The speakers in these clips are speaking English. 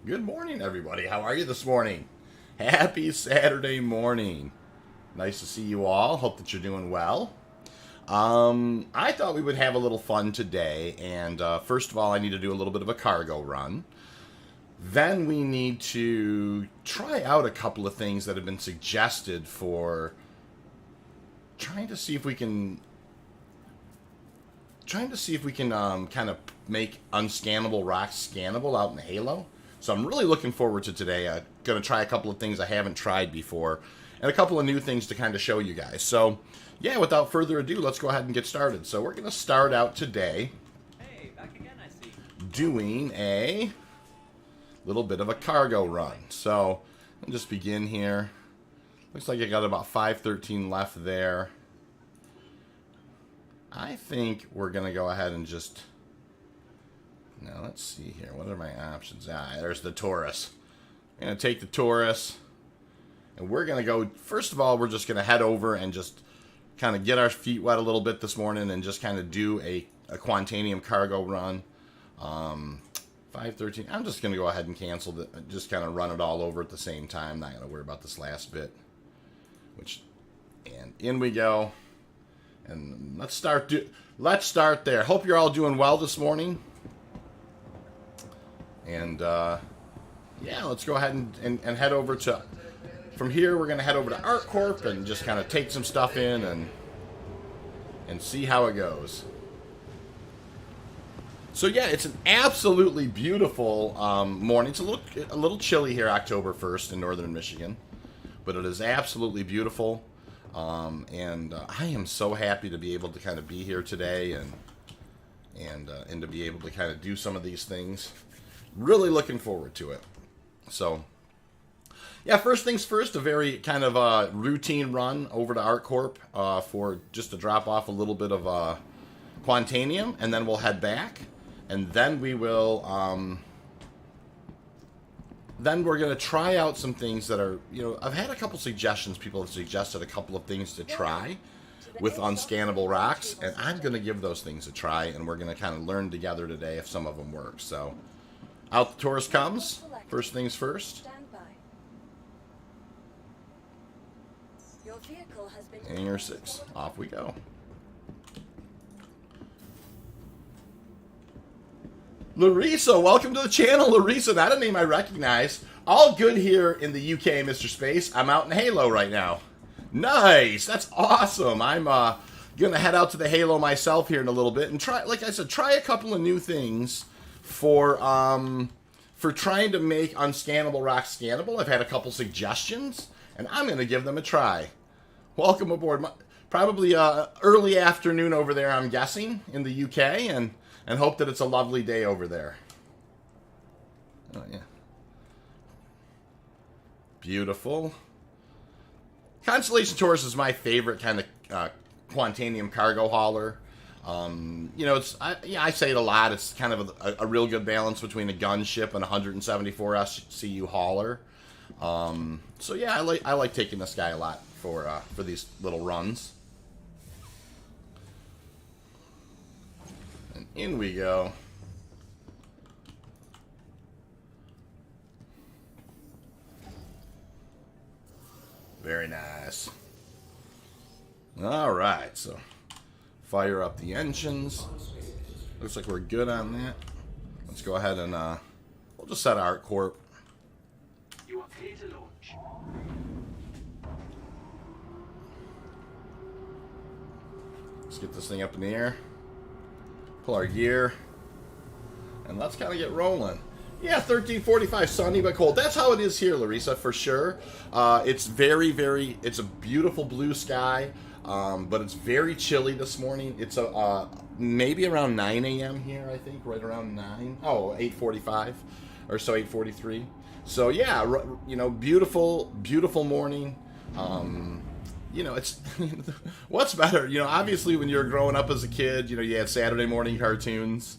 Good morning, everybody. How are you this morning? Happy Saturday morning. Nice to see you all. Hope that you're doing well. I thought we would have a little fun today, and first of all, I need to do a little bit of a cargo run. Then we need to try out a couple of things that have been suggested for trying to see if we can kind of make unscannable rocks scannable out in Halo. So I'm really looking forward to today. I'm going to try a couple of things I haven't tried before, and a couple of new things to kind of show you guys. So, yeah, without further ado, let's go ahead and get started. So we're going to start out today doing a little bit of a cargo run. So I'll just begin here. Looks like I got about 513 left there. I think we're going to go ahead and just... Now, let's see here. What are my options? There's the Taurus. I'm going to take the Taurus. And we're going to go... First of all, we're just going to head over and just kind of get our feet wet a little bit this morning and just kind of do a Quantanium cargo run. 513. I'm just going to go ahead and cancel it. Just kind of run it all over at the same time. Not going to worry about this last bit. And in we go. And let's start there. Hope you're all doing well this morning. And, yeah, let's go ahead and head over to... From here, we're going to head over to ArtCorp and just kind of take some stuff in and see how it goes. So, yeah, it's an absolutely beautiful morning. It's a little chilly here October 1st in northern Michigan. But it is absolutely beautiful. And I am so happy to be able to kind of be here today and to be able to kind of do some of these things. Really looking forward to it. So, yeah, first things first, a very kind of routine run over to ArtCorp for just to drop off a little bit of Quantanium, and then we'll head back, and then we will, then we're going to try out some things that are, I've had a couple suggestions. People have suggested a couple of things to try with unscannable rocks, and I'm going to give those things a try, and we're going to kind of learn together today if some of them work. So, out the Taurus comes. First things first. Hangar 6. Off we go. Larissa, welcome to the channel, Larissa. Not a name I recognize. All good here in the UK, Mr. Space. I'm out in Halo right now. Nice. That's awesome. I'm going to head out to the Halo myself here in a little bit and try, like I said, try a couple of new things for trying to make unscannable rocks scannable. I've had a couple suggestions, and I'm going to give them a try. Welcome aboard. Probably early afternoon over there, I'm guessing, in the UK, and hope that it's a lovely day over there. Oh, yeah. Beautiful. Constellation Taurus is my favorite kind of Quantanium cargo hauler. I say it a lot. It's kind of a real good balance between a gunship and a 174 SCU hauler. So yeah, I like taking this guy a lot for these little runs. And in we go. Very nice. All right, so fire up the engines. Looks like we're good on that. Let's go ahead and we'll just set ArtCorp. You are clear to launch. Let's get this thing up in the air. Pull our gear. And let's kind of get rolling. Yeah, 1345, sunny but cold. That's how it is here, Larissa, for sure. It's it's a beautiful blue sky, but it's very chilly this morning. It's maybe around 9 a.m. here, I think, right around 9. Oh, 8:45 or so, 8:43. So, yeah, beautiful, beautiful morning. It's what's better, obviously when you were growing up as a kid, you had Saturday morning cartoons,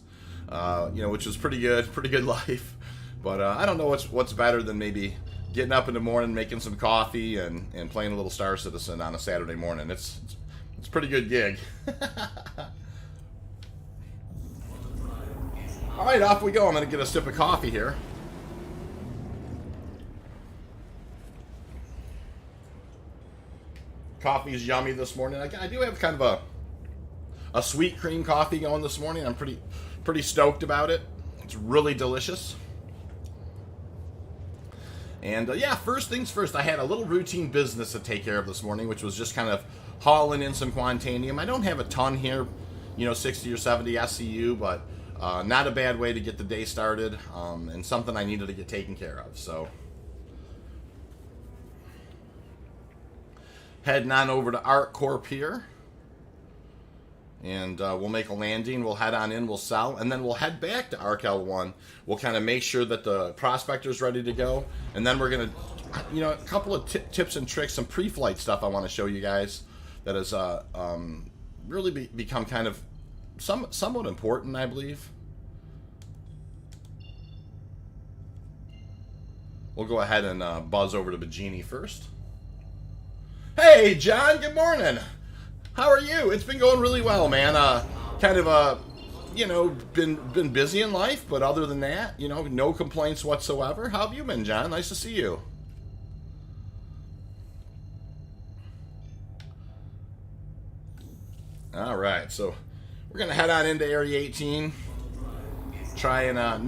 which was pretty good life. But I don't know what's better than maybe getting up in the morning, making some coffee, and playing a little Star Citizen on a Saturday morning. It's a pretty good gig. All right, off we go. I'm going to get a sip of coffee here. Coffee is yummy this morning. I do have kind of a sweet cream coffee going this morning. I'm pretty stoked about it. It's really delicious. And yeah, first things first, I had a little routine business to take care of this morning, which was just kind of hauling in some Quantanium. I don't have a ton here, 60 or 70 SCU, but not a bad way to get the day started, and something I needed to get taken care of. So heading on over to Arc Corp here. And we'll make a landing, we'll head on in, we'll sell, and then we'll head back to Arc L1. We'll kind of make sure that the prospector's ready to go, and then we're going to, a couple of tips and tricks, some pre-flight stuff I want to show you guys that has really become kind of somewhat important, I believe. We'll go ahead and buzz over to Bajini first. Hey, John, good morning. How are you? It's been going really well, man. Been busy in life, but other than that, no complaints whatsoever. How have you been, John? Nice to see you. All right, so we're gonna head on into Area 18. Try and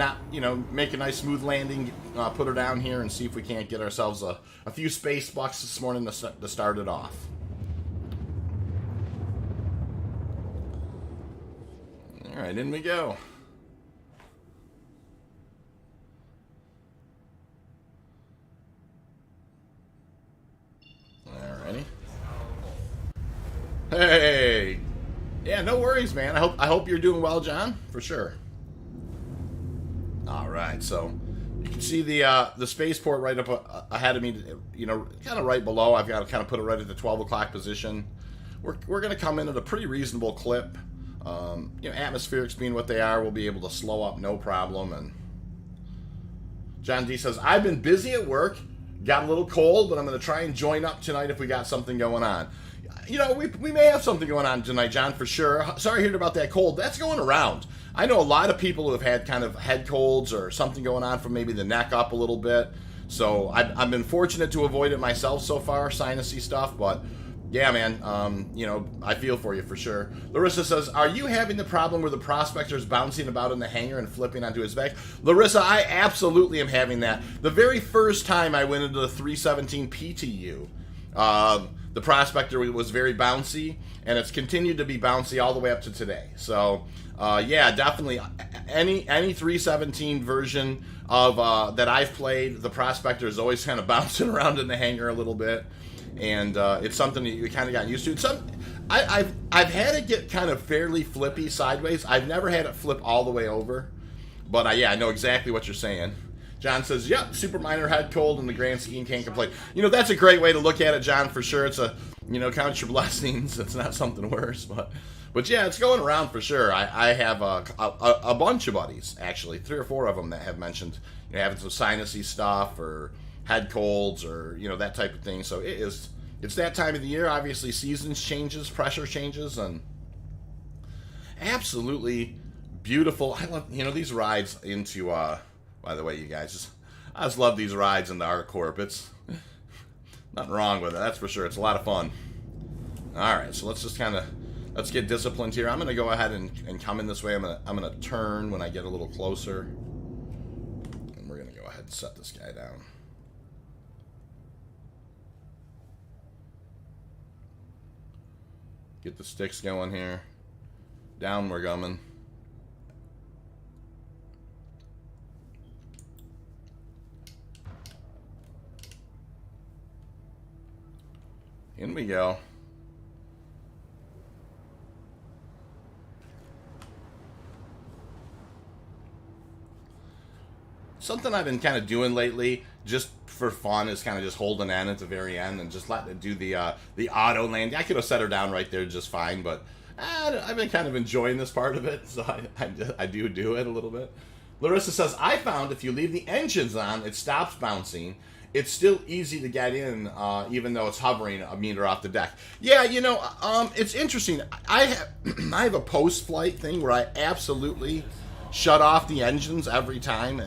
make a nice smooth landing. Put her down here and see if we can't get ourselves a few space bucks this morning to start it off. All right, in we go. Alrighty. Hey, yeah, no worries, man. I hope you're doing well, John, for sure. All right, so you can see the spaceport right up ahead of me. Kind of right below. I've got to kind of put it right at the 12 o'clock position. We're going to come in at a pretty reasonable clip. Atmospherics being what they are, we'll be able to slow up no problem. And John D says, I've been busy at work, got a little cold, but I'm going to try and join up tonight if we got something going on. We may have something going on tonight, John, for sure. Sorry to hear about that cold. That's going around. I know a lot of people who have had kind of head colds or something going on from maybe the neck up a little bit. So I've been fortunate to avoid it myself so far, sinusy stuff, but yeah, man, I feel for you for sure. Larissa says, are you having the problem where the prospector's bouncing about in the hangar and flipping onto his back? Larissa, I absolutely am having that. The very first time I went into the 317 PTU, the prospector was very bouncy, and it's continued to be bouncy all the way up to today. So, yeah, definitely any 317 version of that I've played, the prospector is always kind of bouncing around in the hangar a little bit. And it's something that you kind of got used to. I've had it get kind of fairly flippy sideways. I've never had it flip all the way over. But I know exactly what you're saying. John says, yep, super minor head cold in the grand scheme, can't complain. That's a great way to look at it, John, for sure. It's count your blessings. It's not something worse. But yeah, it's going around for sure. I have a bunch of buddies, actually, 3 or 4 of them that have mentioned having some sinusy stuff or head colds or that type of thing. So it's that time of the year. Obviously seasons changes, pressure changes, and absolutely beautiful. I love these rides into by the way, you guys, I just love these rides into Arc Corp. It's nothing wrong with it, that's for sure. It's a lot of fun. All right, so let's get disciplined here. I'm gonna go ahead and come in this way. I'm gonna turn when I get a little closer, and we're gonna go ahead and set this guy down. Get the sticks going here. Down we're coming. In we go. Something I've been kind of doing lately, just for fun, is kind of just holding in at the very end and just letting it do the auto landing. I could have set her down right there just fine, but I've been kind of enjoying this part of it, so I do it a little bit. Larissa says, I found if you leave the engines on, it stops bouncing. It's still easy to get in, even though it's hovering a meter off the deck. Yeah, it's interesting. I have a post-flight thing where I absolutely shut off the engines every time.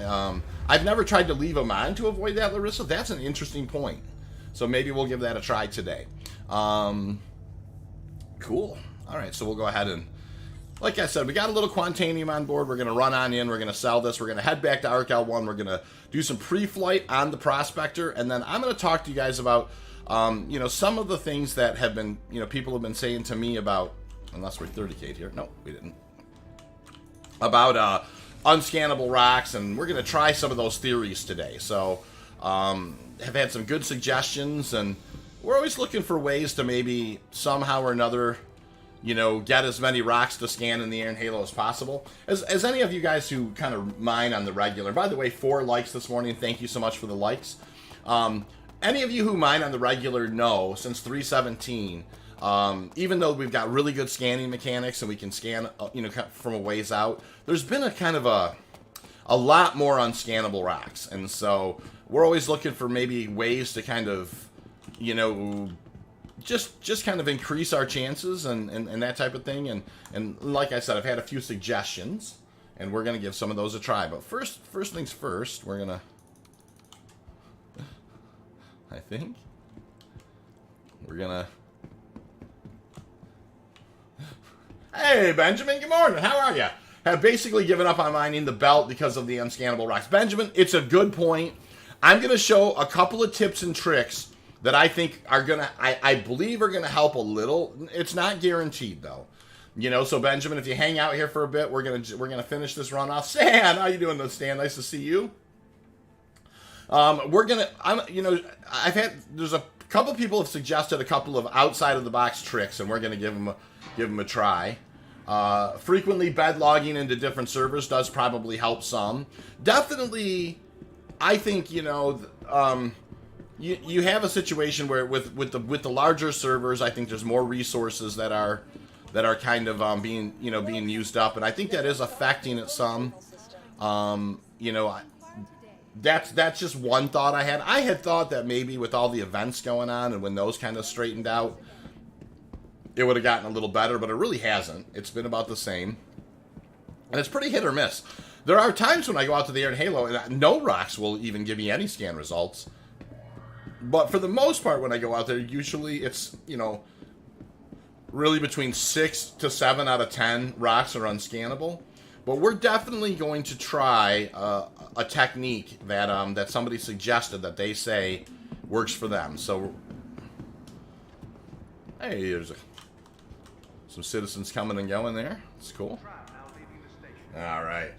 I've never tried to leave them on to avoid that, Larissa. That's an interesting point. So maybe we'll give that a try today. Cool. All right, so we'll go ahead and, like I said, we got a little Quantanium on board. We're going to run on in. We're going to sell this. We're going to head back to ARC-L1. We're going to do some pre-flight on the Prospector, and then I'm going to talk to you guys about, some of the things that have been, people have been saying to me about, unless we're 30K here. No, we didn't. About unscannable rocks, and we're going to try some of those theories today. So, have had some good suggestions, and we're always looking for ways to maybe somehow or another, get as many rocks to scan in the Iron Halo as possible. As any of you guys who kind of mine on the regular, by the way, 4 likes this morning. Thank you so much for the likes. Any of you who mine on the regular know, since 317, even though we've got really good scanning mechanics and we can scan, from a ways out, there's been a kind of a lot more unscannable rocks. And so we're always looking for maybe ways to kind of, just kind of increase our chances and that type of thing. And like I said, I've had a few suggestions, and we're going to give some of those a try. But first things first, we're going to, I think, we're going to, hey, Benjamin, good morning. How are you? Have basically given up on mining the belt because of the unscannable rocks. Benjamin, it's a good point. I'm going to show a couple of tips and tricks that I think are going to, I believe are going to help a little. It's not guaranteed, though. So Benjamin, if you hang out here for a bit, we're going to finish this run off. Stan, how you doing, Stan? Nice to see you. There's a couple people have suggested a couple of outside of the box tricks, and we're going to give them a try. Frequently bed logging into different servers does probably help some. Definitely, I think, you have a situation where with the larger servers, I think there's more resources that are kind of being used up, and I think that is affecting it some. That's just one thought I had. I had thought that maybe with all the events going on and when those kind of straightened out, it would have gotten a little better, but it really hasn't. It's been about the same, and it's pretty hit or miss. There are times when I go out to the Iron Halo and no rocks will even give me any scan results. But for the most part, when I go out there, usually it's, really between 6 to 7 out of 10 rocks are unscannable. But we're definitely going to try a technique that somebody suggested that they say works for them. So, hey, there's some citizens coming and going there. It's cool. All right.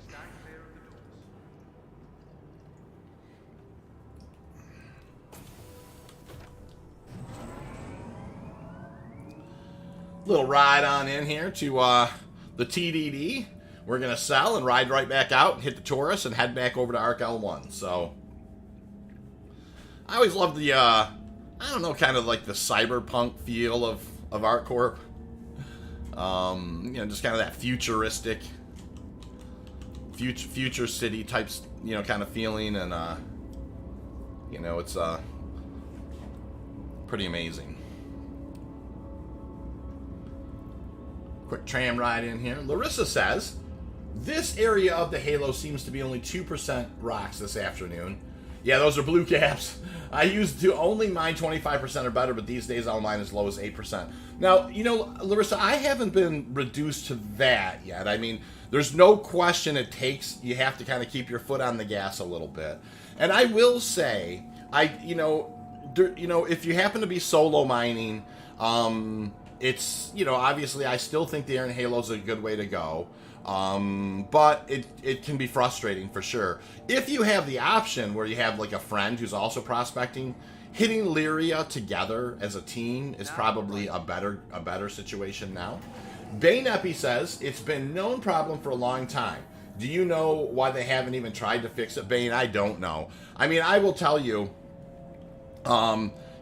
Little ride on in here to the TDD. We're going to sell and ride right back out and hit the Taurus and head back over to ARC-L1. So, I always love the, kind of like the cyberpunk feel of ArcCorp. Just kind of that futuristic, future city types, kind of feeling. And, it's pretty amazing. Quick tram ride in here. Larissa says, this area of the Halo seems to be only 2% rocks this afternoon. Yeah, those are blue caps. I used to only mine 25% or better, but these days I'll mine as low as 8%. Now, Larissa, I haven't been reduced to that yet. I mean, there's no question you have to kind of keep your foot on the gas a little bit. And I will say, if you happen to be solo mining, it's, obviously I still think the Iron Halo is a good way to go. But it can be frustrating for sure. If you have the option where you have like a friend who's also prospecting, hitting Lyria together as a team is probably a better situation now. Baneppy says, it's been known problem for a long time. Do you know why they haven't even tried to fix it, Bane? I don't know. I mean, I will tell you,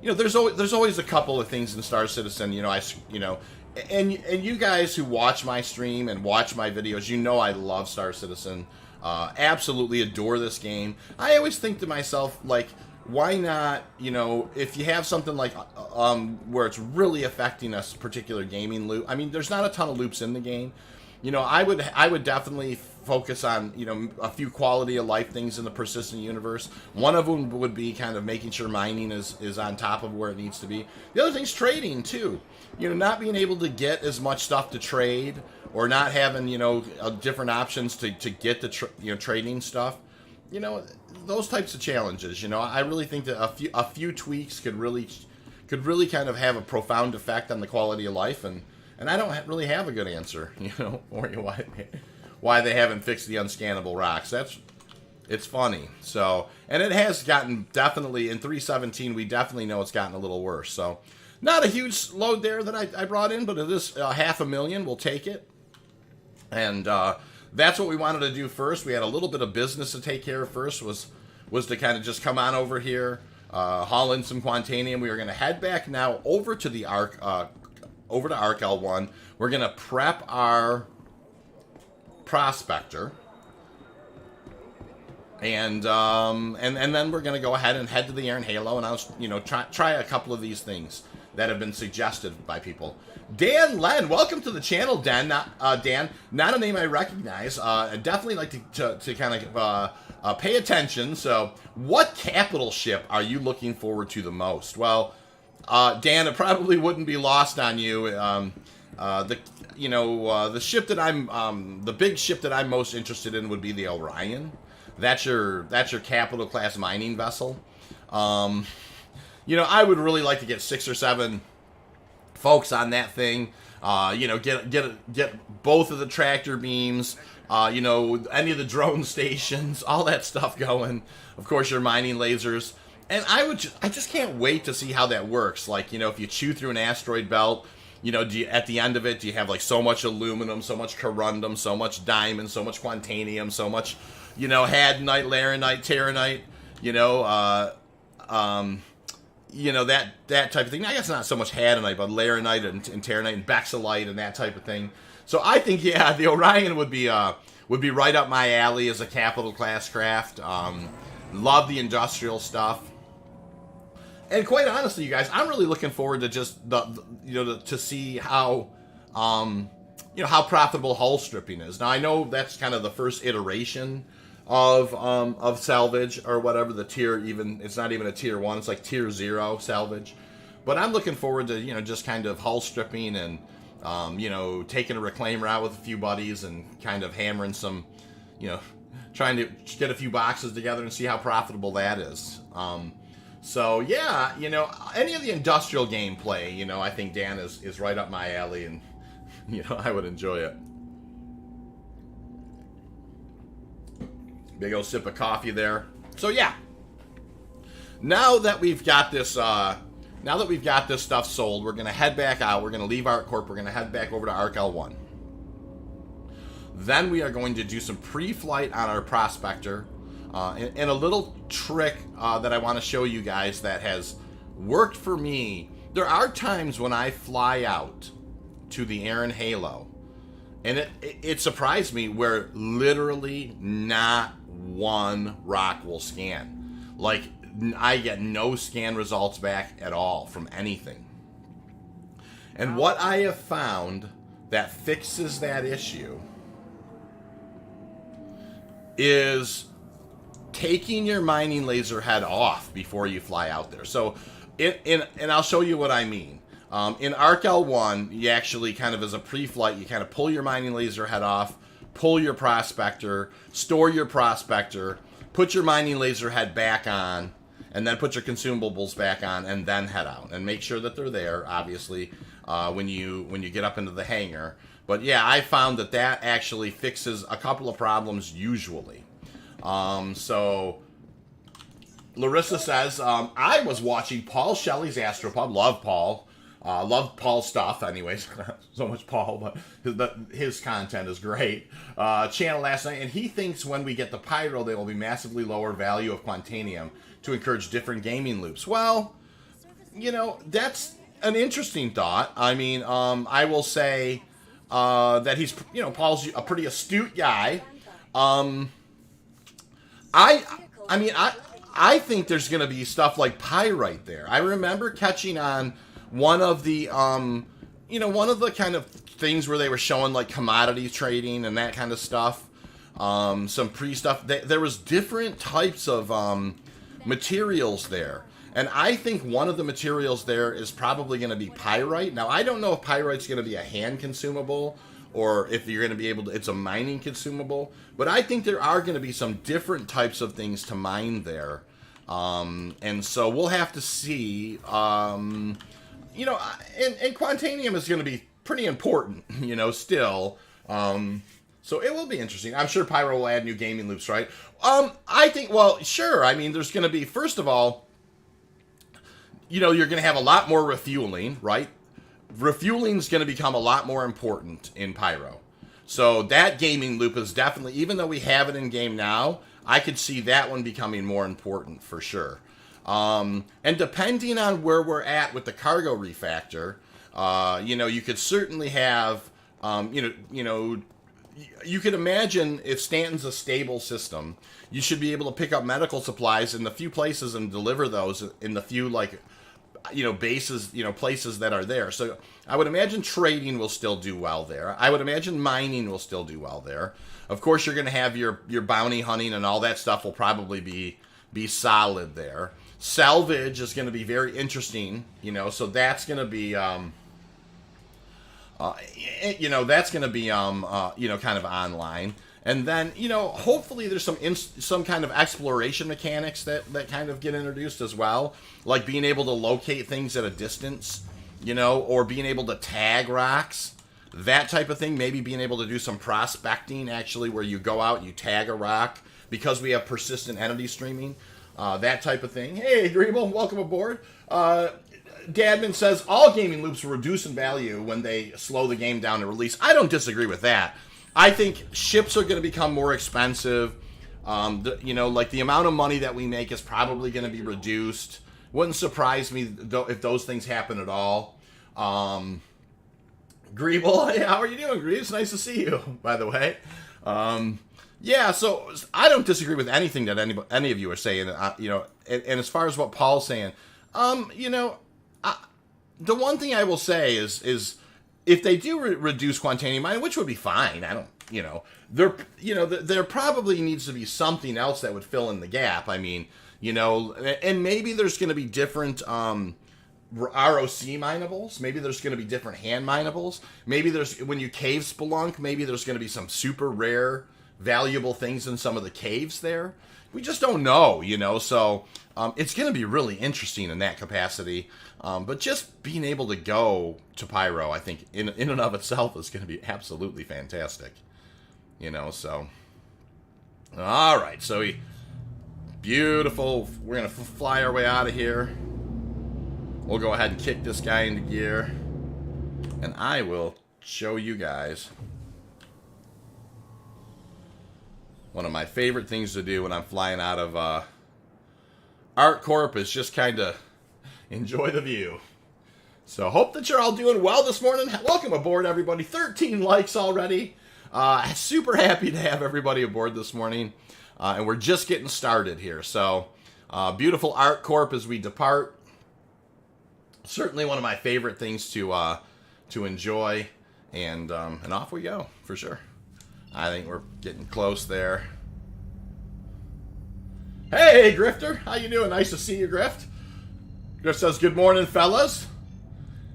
there's always a couple of things in Star Citizen, and you guys who watch my stream and watch my videos, I love Star Citizen. Absolutely adore this game. I always think to myself, like, why not, if you have something like, where it's really affecting a particular gaming loop. I mean, there's not a ton of loops in the game, I would definitely focus on, a few quality of life things in the persistent universe. One of them would be kind of making sure mining is on top of where it needs to be. The other thing's trading too. Not being able to get as much stuff to trade, or not having, different options to get the trading stuff. Those types of challenges. I really think that a few tweaks could really kind of have a profound effect on the quality of life, and I don't really have a good answer, or why they haven't fixed the unscannable rocks. It's funny. So, and it has gotten, definitely in 3.17, we definitely know it's gotten a little worse. So, not a huge load there that I brought in, but it is 500,000. We'll take it. And that's what we wanted to do first. We had a little bit of business to take care of first, was to kind of just come on over here, haul in some Quantanium. We were going to head back now over to the over to ARC-L1. We're going to prep our prospector, and then we're going to go ahead and head to the Iron Halo, and I'll try a couple of these things that have been suggested by people. Dan Len, welcome to the channel, Dan. Dan, not a name I recognize. I'd definitely like to kind of pay attention. So, what capital ship are you looking forward to the most? Well, Dan, it probably wouldn't be lost on you. The ship that the big ship that I'm most interested in would be the Orion. That's your capital class mining vessel. I would really like to get 6 or 7 folks on that thing. Get both of the tractor beams. Any of the drone stations, all that stuff going. Of course, your mining lasers. And I just can't wait to see how that works. Like, if you chew through an asteroid belt, at the end of it, do you have like so much aluminum, so much corundum, so much diamond, so much quantanium, so much, hadnite, laranite, terranite, that type of thing. I guess not so much hadonite, but laranite and terranite and bexylite and that type of thing. So I think, the Orion would be right up my alley as a capital class craft. Love the industrial stuff. And quite honestly, you guys, I'm really looking forward to just to see how, how profitable hull stripping is. Now I know that's kind of the first iteration of salvage or whatever, the tier, it's not even a tier 1, it's like tier 0 salvage. But I'm looking forward to, just kind of hull stripping and, taking a reclaim route with a few buddies and kind of hammering some, trying to get a few boxes together and see how profitable that is. So yeah, any of the industrial gameplay, I think Dan is right up my alley, and I would enjoy it. Big old sip of coffee there. So yeah, now that we've got this stuff sold, we're gonna head back out. We're gonna leave ArcCorp. We're gonna head back over to ARC-L1. Then we are going to do some pre-flight on our prospector. And a little trick that I want to show you guys that has worked for me. There are times when I fly out to the Iron Halo, and it surprised me where literally not one rock will scan. Like, I get no scan results back at all from anything. And what I have found that fixes that issue is taking your mining laser head off before you fly out there. So, and I'll show you what I mean. In ARC-L1, you actually kind of, as a pre-flight, you kind of pull your mining laser head off, pull your prospector, store your prospector, put your mining laser head back on, and then put your consumables back on, and then head out. And make sure that they're there, obviously, when you get up into the hangar. But yeah, I found that actually fixes a couple of problems usually. So Larissa says, I was watching Paul Shelley's Astropub. Love Paul. Love Paul's stuff anyways. Not so much Paul, but his content is great. Channel last night, and he thinks when we get the Pyro, there will be massively lower value of Quantanium to encourage different gaming loops. Well, that's an interesting thought. I mean, I will say, that he's, Paul's a pretty astute guy. I think there's going to be stuff like pyrite there. I remember catching on one of the kind of things where they were showing like commodity trading and that kind of stuff. Some pre-stuff. There was different types of materials there. And I think one of the materials there is probably going to be pyrite. Now, I don't know if pyrite's going to be a hand consumable or if you're going to be able to, it's a mining consumable. But I think there are going to be some different types of things to mine there. And so we'll have to see. You know, and Quantanium is going to be pretty important, you know, still. So it will be interesting. I'm sure Pyro will add new gaming loops, right? I think, well, sure. I mean, there's going to be, first of all, you know, you're going to have a lot more refueling, right? Refueling is going to become a lot more important in Pyro. So that gaming loop is definitely, even though we have it in game now, I could see that one becoming more important for sure. And depending on where we're at with the cargo refactor, you know, you could certainly have, you know, you could imagine if Stanton's a stable system, you should be able to pick up medical supplies in the few places and deliver those in the few, like, you know, bases, you know, places that are there. So I would imagine trading will still do well there. I would imagine mining will still do well there. Of course, you're going to have your bounty hunting and all that stuff will probably be solid there. Salvage is going to be very interesting, you know, so that's going to be, you know, that's going to be, you know, kind of online. And then, you know, hopefully there's some kind of exploration mechanics that kind of get introduced as well. Like being able to locate things at a distance, you know, or being able to tag rocks. That type of thing. Maybe being able to do some prospecting, actually, where you go out and you tag a rock. Because we have persistent entity streaming. That type of thing. Hey, Greeble, welcome aboard. Dadman says, all gaming loops will reduce in value when they slow the game down to release. I don't disagree with that. I think ships are going to become more expensive. You know, like the amount of money that we make is probably going to be reduced. Wouldn't surprise me if those things happen at all. Greeble, hey, how are you doing, Greeble? It's nice to see you, by the way. Yeah, so I don't disagree with anything that any of you are saying. You know, and as far as what Paul's saying, you know, the one thing I will say is if they do reduce Quantanium mining, which would be fine, I don't, you know, there probably needs to be something else that would fill in the gap. I mean, you know, and maybe there's going to be different ROC minables. Maybe there's going to be different hand minables. Maybe there's, when you cave spelunk, maybe there's going to be some super rare, valuable things in some of the caves there. We just don't know, you know, so it's going to be really interesting in that capacity. But just being able to go to Pyro, I think, in and of itself is going to be absolutely fantastic. You know, so. All right, so beautiful. We're going to fly our way out of here. We'll go ahead and kick this guy into gear. And I will show you guys one of my favorite things to do when I'm flying out of ArcCorp is just kind of enjoy the view. So hope that you're all doing well this morning. Welcome aboard, everybody. 13 likes already. Super happy to have everybody aboard this morning. And we're just getting started here. So beautiful ArcCorp as we depart. Certainly one of my favorite things to enjoy. And off we go, for sure. I think we're getting close there. Hey, Grifter. How you doing? Nice to see you, Grift. Grift says, good morning, fellas.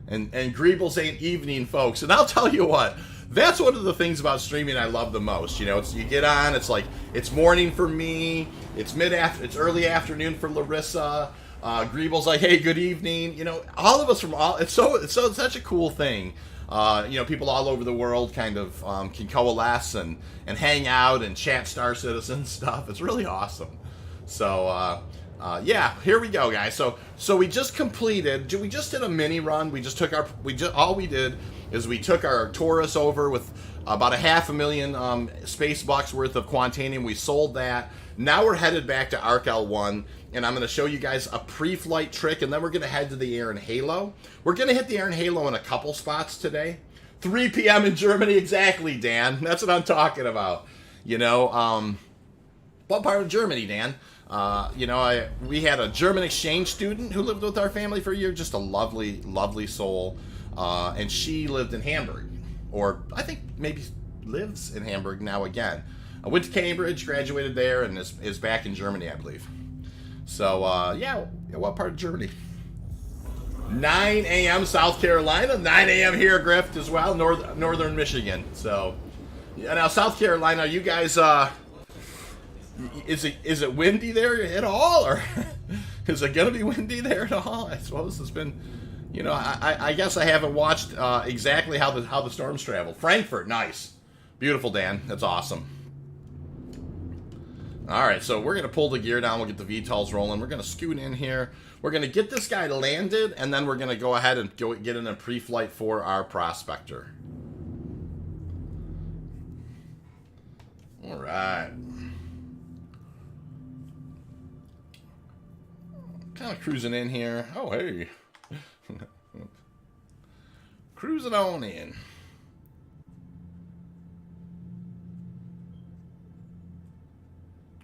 And Greeble saying evening, folks. And I'll tell you what, that's one of the things about streaming I love the most. You know, it's you get on, it's like, it's morning for me, it's it's early afternoon for Larissa. Greeble's like, hey, good evening. You know, all of us from all, it's such a cool thing. You know, people all over the world kind of can coalesce and hang out and chat Star Citizen stuff. It's really awesome. So, yeah, here we go, guys. So we just completed. We just did a mini run. All we did is we took our Taurus over with about 500,000 space bucks worth of Quantanium. We sold that. Now we're headed back to ArcL1. And I'm going to show you guys a pre-flight trick, and then we're going to head to the air in Halo. We're going to hit the air in Halo in a couple spots today. 3 p.m. in Germany, exactly, Dan. That's what I'm talking about. You know, what part of Germany, Dan? You know, we had a German exchange student who lived with our family for a year, just a lovely, lovely soul. And she lived in Hamburg. or I think maybe lives in Hamburg now again. I went to Cambridge, graduated there, and is back in Germany, I believe. So, yeah, what part of Germany? 9 a.m. South Carolina, 9 a.m. here, Grift, as well, northern Michigan. So, yeah, now South Carolina, you guys, is it windy there at all, or is it gonna be windy there at all? I suppose it's been, you know, I guess I haven't watched exactly how the storms travel. Frankfurt, nice, beautiful, Dan, that's awesome. All right, so we're gonna pull the gear down. We'll get the VTOLs rolling. We're gonna scoot in here. We're gonna get this guy landed, and then we're gonna go ahead and get in a pre-flight for our prospector. All right. Kind of cruising in here. Oh, hey. Cruising on in.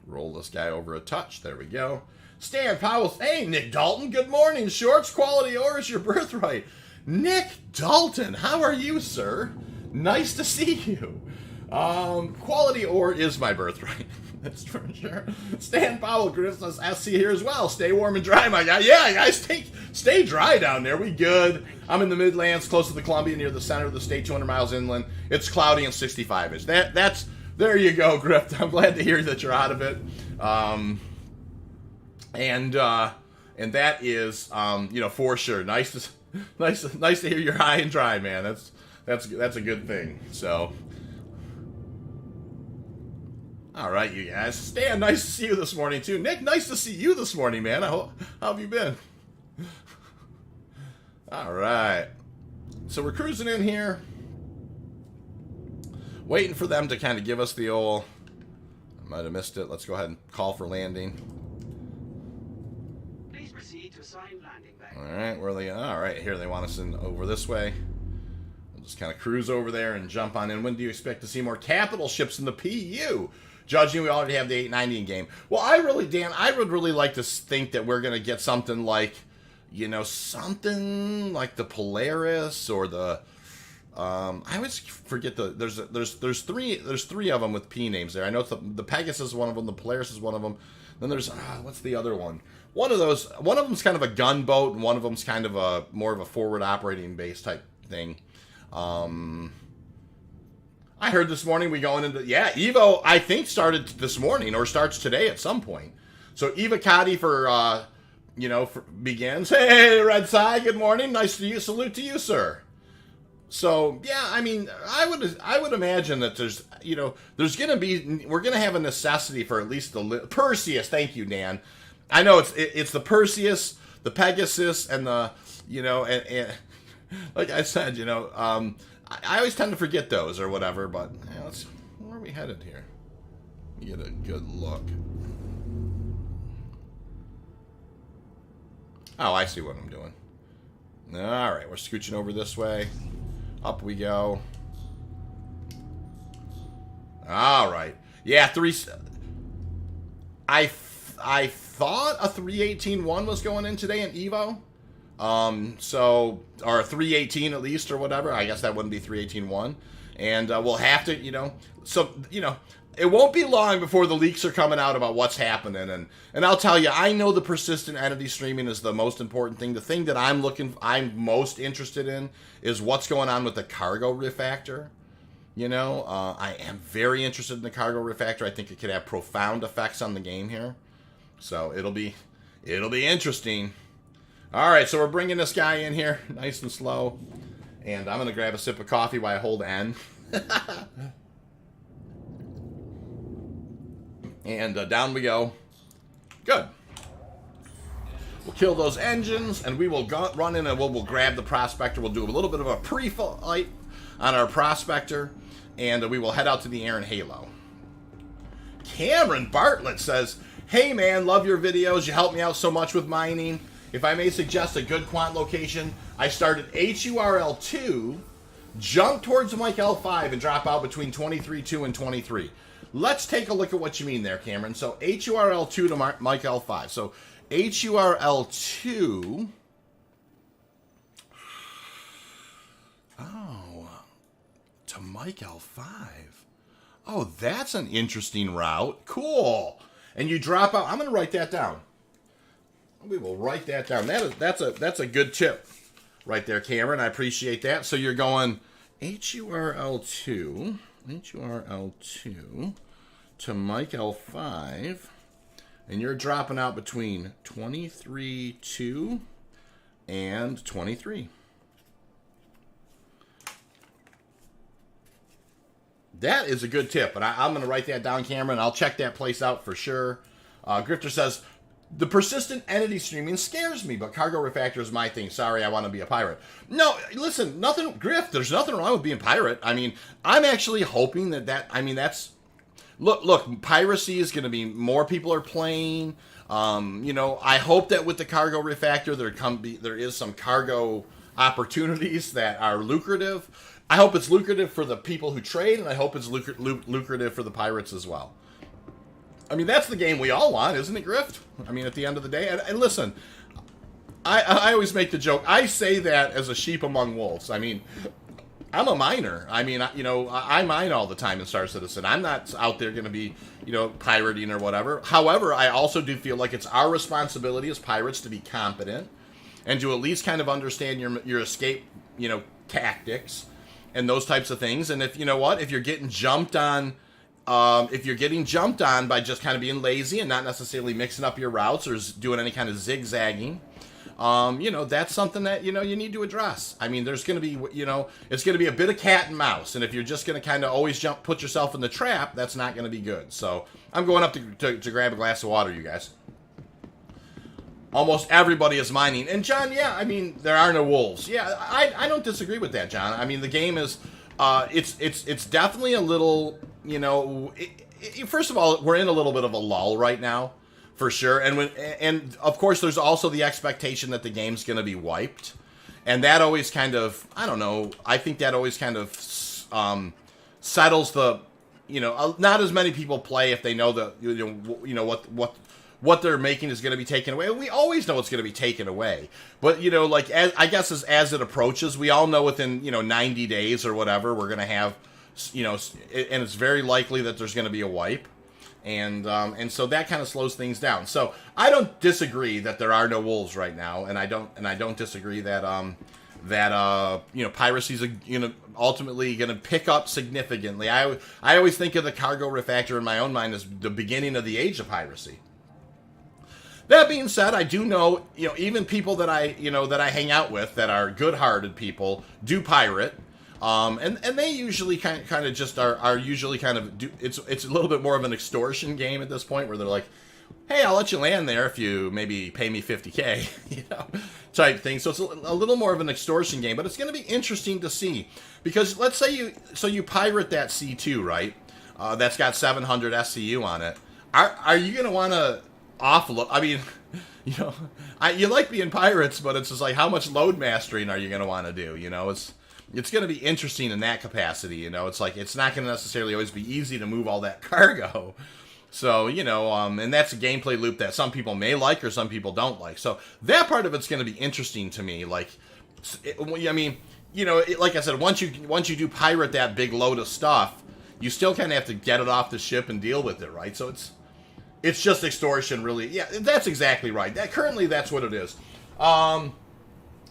Roll this guy over a touch. There we go. Stan Powell. Hey, Nick Dalton. Good morning. Shorts, quality ore is your birthright. Nick Dalton, how are you, sir? Nice to see you. Quality ore is my birthright. That's for sure. Stan Powell, Christmas SC here as well. Stay warm and dry, my guy. Yeah, guys, stay dry down there. We good. I'm in the Midlands, close to the Columbia, near the center of the state, 200 miles inland. It's cloudy and 65-ish. That's there you go, Grift. I'm glad to hear that you're out of it. And that is, you know, for sure. Nice to hear you're high and dry, man. That's a good thing. So. All right, you guys. Stan, nice to see you this morning, too. Nick, nice to see you this morning, man. How have you been? All right. So we're cruising in here. Waiting for them to kind of give us the old... I might have missed it. Let's go ahead and call for landing. Please proceed to assign landing bay. All right, where are they? All right, here they want us in over this way. We'll just kind of cruise over there and jump on in. When do you expect to see more capital ships in the PU? Judging we already have the 890 in game. Well, Dan, I would really like to think that we're going to get something like, you know, something like the Polaris or the, I always forget there's three of them with P names there. I know it's the Pegasus is one of them, the Polaris is one of them. Then there's, what's the other one? One of them's kind of a gunboat, and one of them's kind of more of a forward operating base type thing. I heard this morning Evo, I think, started this morning or starts today at some point. So Eva Cotty begins. Hey, Red Side, good morning. Nice to you. Salute to you, sir. So, yeah, I mean, I would imagine that we're going to have a necessity for at least the Perseus. Thank you, Dan. I know it's the Perseus, the Pegasus, and the, and like I said, I always tend to forget those or whatever, but where are we headed here? Get a good look. Oh, I see what I'm doing. All right, we're scooching over this way. Up we go. All right. Yeah, I thought a 318-1 was going in today in Evo. Or 318 at least, or whatever. I guess that wouldn't be 318-1. And we'll have to, it won't be long before the leaks are coming out about what's happening. And I'll tell you, I know the persistent entity streaming is the most important thing. The thing that I'm most interested in is what's going on with the cargo refactor. I am very interested in the cargo refactor. I think it could have profound effects on the game here. So it'll be interesting. All right, so we're bringing this guy in here nice and slow. And I'm going to grab a sip of coffee while I hold N. And down we go. Good. We'll kill those engines, and we will run in and we'll grab the prospector. We'll do a little bit of a pre-flight on our prospector, and we will head out to the air in Halo. Cameron Bartlett says, hey man, love your videos. You help me out so much with mining. If I may suggest a good quant location, I start at HURL2, jump towards Mike L5, and drop out between 23.2 and 23. Let's take a look at what you mean there, Cameron. So HURL2 to Mike L5. So HURL2. Oh. to Mike L5. Oh, that's an interesting route. Cool. And you drop out. I'm going to write that down. We will write that down. That's a good tip right there, Cameron. I appreciate that. So you're going HURL2 to Mike L5, and you're dropping out between 23.2 and 23. That is a good tip, and I'm going to write that down, Cameron. I'll check that place out for sure. Grifter says, the persistent entity streaming scares me, but cargo refactor is my thing. Sorry, I want to be a pirate. No, listen, Griff, there's nothing wrong with being pirate. I mean, I'm actually hoping that's... Look, piracy is going to be... More people are playing. I hope that with the cargo refactor, there is some cargo opportunities that are lucrative. I hope it's lucrative for the people who trade, and I hope it's lucrative for the pirates as well. I mean, that's the game we all want, isn't it, Grift? I mean, at the end of the day. And listen, I always make the joke. I say that as a sheep among wolves. I mean, I'm a miner. I mean, I mine all the time in Star Citizen. I'm not out there going to be, pirating or whatever. However, I also do feel like it's our responsibility as pirates to be competent and to at least kind of understand your escape, tactics and those types of things. And if you're getting jumped on, by just kind of being lazy and not necessarily mixing up your routes or doing any kind of zigzagging, that's something that, you need to address. I mean, there's going to be, it's going to be a bit of cat and mouse. And if you're just going to kind of always put yourself in the trap, that's not going to be good. So I'm going up to grab a glass of water, you guys. Almost everybody is mining. And John, yeah, I mean, there are no wolves. Yeah, I don't disagree with that, John. I mean, the game is, it's definitely a little, first of all, we're in a little bit of a lull right now, for sure. And of course, there's also the expectation that the game's going to be wiped. And that always kind of, I don't know, I think that always kind of settles the, not as many people play if they know what they're making is going to be taken away. We always know it's going to be taken away. But, as it approaches, we all know within, 90 days or whatever, we're going to have, and it's very likely that there's going to be a wipe. And so that kind of slows things down. So I don't disagree that there are no wolves right now. And I don't disagree that, piracy is, ultimately going to pick up significantly. I always think of the cargo refactor in my own mind as the beginning of the age of piracy. That being said, I do know, even people that I hang out with that are good-hearted people do pirate, and they usually kind of just are usually kind of it's a little bit more of an extortion game at this point where they're like, hey, I'll let you land there if you maybe pay me $50K, type thing. So it's a little more of an extortion game, but it's going to be interesting to see because let's say you pirate that C2, right? That's got 700 SCU on it. Are you going to want to offload? I mean, you like being pirates, but it's just like how much load mastering are you going to want to do? It's going to be interesting in that capacity. It's like it's not going to necessarily always be easy to move all that cargo. So and that's a gameplay loop that some people may like or some people don't like. So that part of it's going to be interesting to me. Like, I mean, like I said, once you do pirate that big load of stuff, you still kind of have to get it off the ship and deal with it, right? So it's just extortion, really. Yeah, that's exactly right. Currently, that's what it is.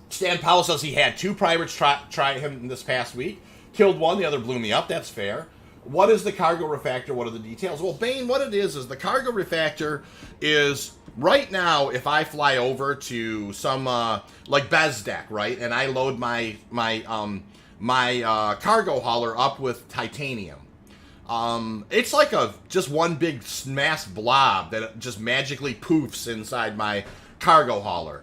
Stan Powell says he had 2 pirates try him this past week. Killed one, the other blew me up. That's fair. What is the cargo refactor? What are the details? Well, Bane, what it is the cargo refactor is, right now, if I fly over to some, like Bezdek, right, and I load my cargo hauler up with titanium, it's like just one big mass blob that just magically poofs inside my cargo hauler.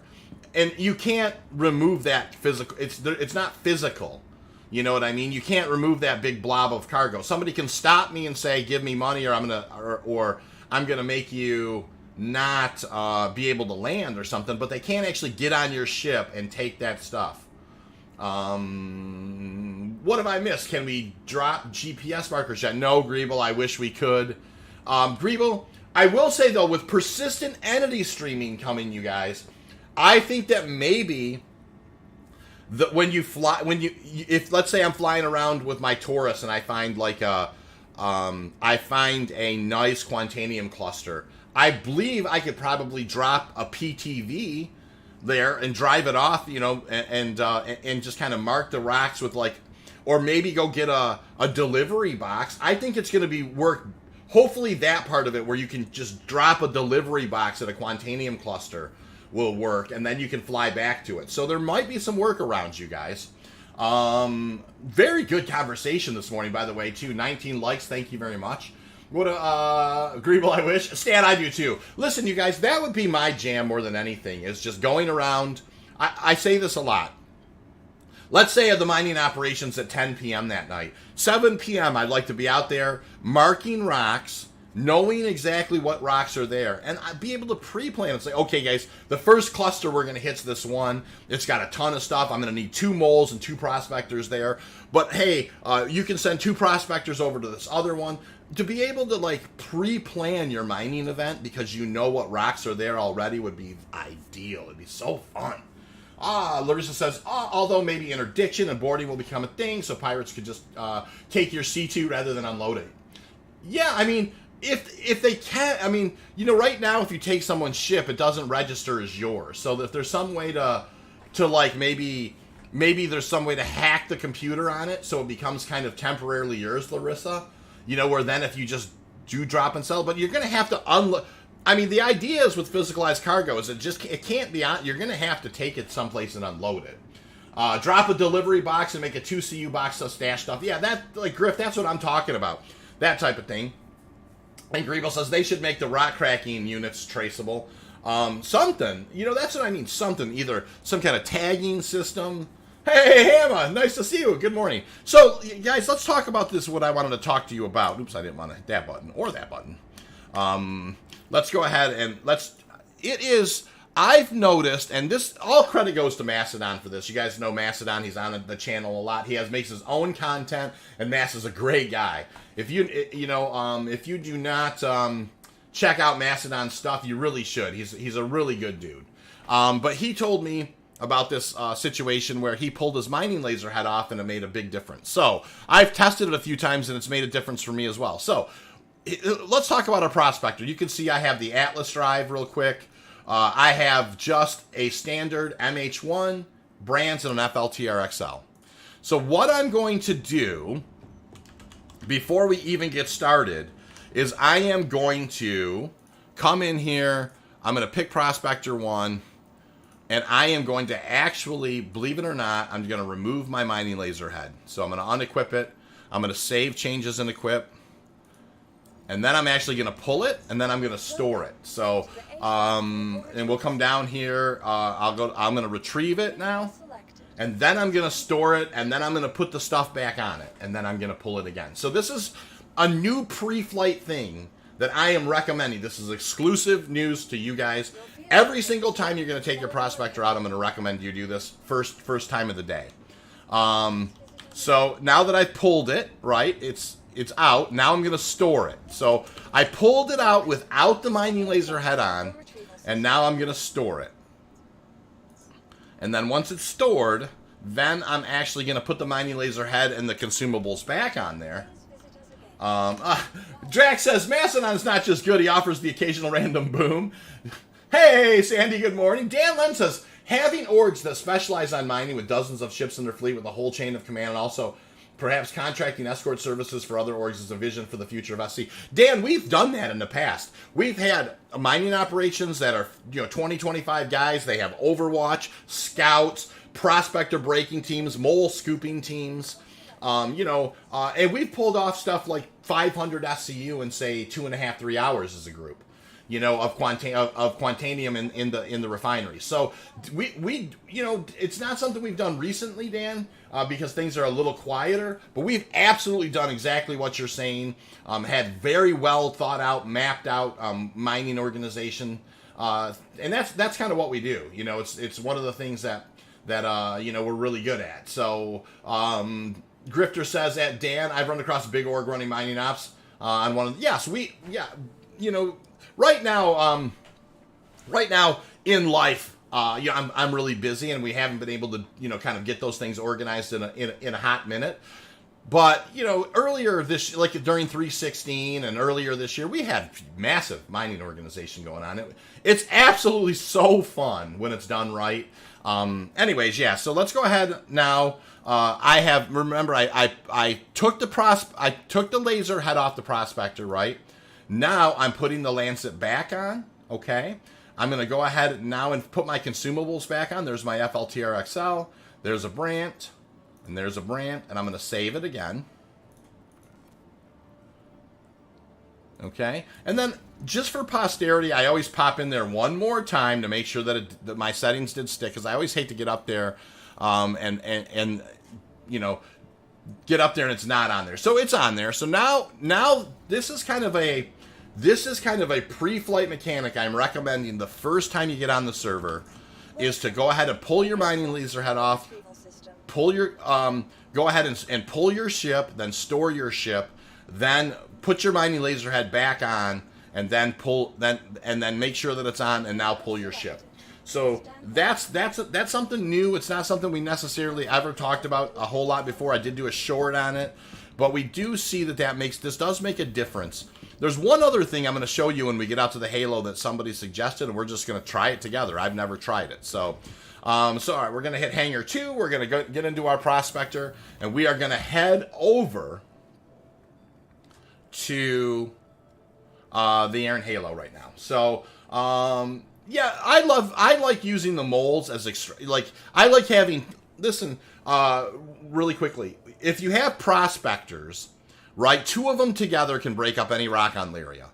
And you can't remove that physical. It's not physical. You know what I mean? You can't remove that big blob of cargo. Somebody can stop me and say, "Give me money," or I'm gonna make you not be able to land or something. But they can't actually get on your ship and take that stuff. What have I missed? Can we drop GPS markers yet? No, Greeble. I wish we could. Greeble, I will say though, with persistent entity streaming coming, you guys, I think that maybe if let's say I'm flying around with my Taurus and I find I find a nice Quantanium cluster, I believe I could probably drop a PTV there and drive it off, and just kind of mark the rocks with or maybe go get a delivery box. I think it's going to work. Hopefully that part of it where you can just drop a delivery box at a Quantanium cluster will work, and then you can fly back to it. So there might be some workarounds, you guys. Very good conversation this morning, by the way, too. 19 likes, thank you very much. What agreeable I wish. Stan, I do too. Listen, you guys, that would be my jam more than anything, is just going around. I say this a lot. Let's say the mining operations at 10 p.m. that night. 7 p.m., I'd like to be out there marking rocks, knowing exactly what rocks are there, and I'd be able to pre-plan and say, okay, guys, the first cluster we're going to hit is this one. It's got a ton of stuff. I'm going to need 2 moles and 2 prospectors there. But, hey, you can send 2 prospectors over to this other one. To be able to, pre-plan your mining event because you know what rocks are there already would be ideal. It'd be so fun. Larissa says, although maybe interdiction and boarding will become a thing, so pirates could just take your C2 rather than unload it. Yeah, I mean, if they can't, I mean, right now, if you take someone's ship, it doesn't register as yours. So if there's some way to maybe there's some way to hack the computer on it so it becomes kind of temporarily yours, Larissa, where then if you just do drop and sell, but you're going to have to unload. I mean, the idea is with physicalized cargo is it can't be on. You're going to have to take it someplace and unload it. Drop a delivery box and make a 2 CU box of stash stuff. Yeah, Griff, that's what I'm talking about. That type of thing. And Greeble says they should make the rock cracking units traceable. Something. That's what I mean. Something. Either some kind of tagging system. Hey, Hamma, nice to see you. Good morning. So, guys, let's talk about this, what I wanted to talk to you about. Oops, I didn't want to hit that button or that button. Let's go ahead and I've noticed, and this, all credit goes to Mastodon for this. You guys know Mastodon. He's on the channel a lot. He makes his own content, and Mass is a great guy. If you do not check out Mastodon's stuff, you really should. He's a really good dude. But he told me about this situation where he pulled his mining laser head off, and it made a big difference. So I've tested it a few times, and it's made a difference for me as well. So let's talk about a prospector. You can see I have the Atlas drive real quick. I have just a standard MH1, brands, and an FLTR-XL. So what I'm going to do before we even get started is I am going to come in here. I'm going to pick Prospector 1, and I am going to actually, believe it or not, I'm going to remove my mining laser head. So I'm going to unequip it. I'm going to save changes and equip. And then I'm actually going to pull it, and then I'm going to store it. So, and we'll come down here. I'm going to retrieve it now, and then I'm going to store it, and then I'm going to put the stuff back on it, and then I'm going to pull it again. So this is a new pre-flight thing that I am recommending. This is exclusive news to you guys. Every single time you're going to take your prospector out, I'm going to recommend you do this first time of the day. So now that I've pulled it, right, it's out. Now I'm going to store it. So I pulled it out without the mining laser head on, and now I'm going to store it. And then once it's stored, then I'm actually going to put the mining laser head and the consumables back on there. Drax says, Mastodon's not just good, he offers the occasional random boom. Hey, Sandy, good morning. Dan Len says, having orgs that specialize on mining with dozens of ships in their fleet with a whole chain of command, and also perhaps contracting escort services for other orgs is a vision for the future of SC. Dan, we've done that in the past. We've had mining operations that are 20, 25 guys. They have Overwatch, scouts, prospector breaking teams, mole scooping teams. And we've pulled off stuff like 500 SCU in, say, 2.5, 3 hours as a group. Of Quantanium in the refinery. So we it's not something we've done recently, Dan, because things are a little quieter. But we've absolutely done exactly what you're saying. Had very well thought out, mapped out mining organization, and that's kind of what we do. It's one of the things that we're really good at. So Grifter says that Dan, I've run across a big org running mining ops on one of Right now in life, I'm really busy and we haven't been able to, kind of get those things organized in a hot minute. But, earlier this, like during 316 and earlier this year, we had massive mining organization going on. It's absolutely so fun when it's done right. Anyways, yeah, so let's go ahead now. I took the laser head off the prospector, right? Now I'm putting the lancet back on, okay? I'm going to go ahead now and put my consumables back on. There's my FLTR-XL. There's a brant. And there's a brand, and I'm going to save it again. Okay, and then just for posterity, I always pop in there one more time to make sure that my settings did stick, because I always hate to get up there and get up there and it's not on there. So it's on there. So now this is kind of a pre-flight mechanic I'm recommending the first time you get on the server, is to go ahead and pull your mining laser head off. Go ahead and pull your ship, then store your ship, then put your mining laser head back on, and then make sure that it's on, and now pull your ship. So that's something new. It's not something we necessarily ever talked about a whole lot before. I did do a short on it, but we do see this does make a difference. There's one other thing I'm going to show you when we get out to the Halo that somebody suggested, and we're just going to try it together. I've never tried it, so. All right, we're going to hit Hangar 2. We're going to get into our prospector, and we are going to head over to the Aaron Halo right now. So, yeah, I like using the moles as I like having. Listen, really quickly, if you have prospectors, right, 2 of them together can break up any rock on Lyria.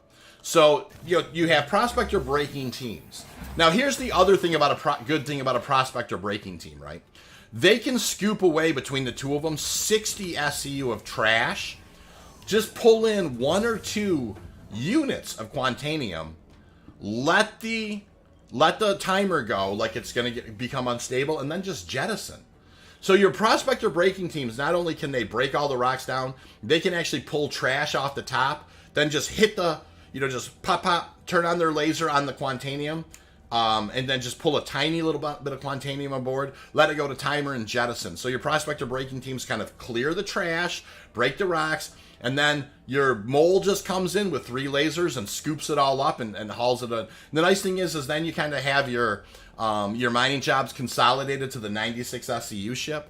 So you have prospector breaking teams. Now, here's the other thing about good thing about a prospector breaking team, right? They can scoop away between the 2 of them 60 SCU of trash. Just pull in 1 or 2 units of Quantanium. Let the timer go like it's going to become unstable, and then just jettison. So your prospector breaking teams, not only can they break all the rocks down, they can actually pull trash off the top, then just hit the, just pop, turn on their laser on the Quantanium, and then just pull a tiny little bit of Quantanium on board, let it go to timer, and jettison. So your prospector breaking teams kind of clear the trash, break the rocks, and then your mole just comes in with 3 lasers and scoops it all up and hauls it in. The nice thing is then you kind of have your mining jobs consolidated to the 96 SCU ship.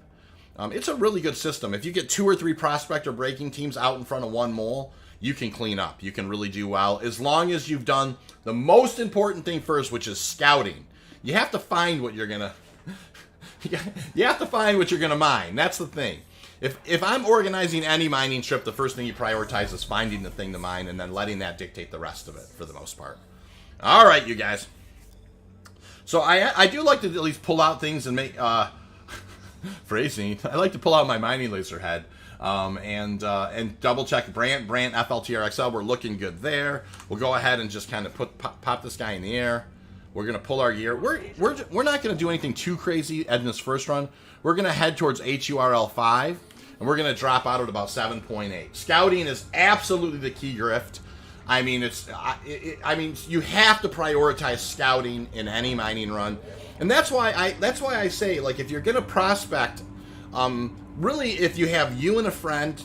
It's a really good system. If you get 2 or 3 prospector breaking teams out in front of 1 mole, you can clean up. You can really do well, as long as you've done the most important thing first, which is scouting. You have to find what you're gonna. You have to find what you're gonna mine. That's the thing. If I'm organizing any mining trip, the first thing you prioritize is finding the thing to mine, and then letting that dictate the rest of it for the most part. All right, you guys. So I do like to at least pull out things and make phrasing. I like to pull out my mining laser head. And double check Brant FLTR-XL. We're looking good there. We'll go ahead and just kind of pop this guy in the air. We're gonna pull our gear. We're not gonna do anything too crazy in this first run. We're gonna head towards HURL5, and we're gonna drop out at about 7.8. Scouting is absolutely the key grift. I mean, you have to prioritize scouting in any mining run, and that's why I say, like, if you're gonna prospect, really, if you have you and a friend,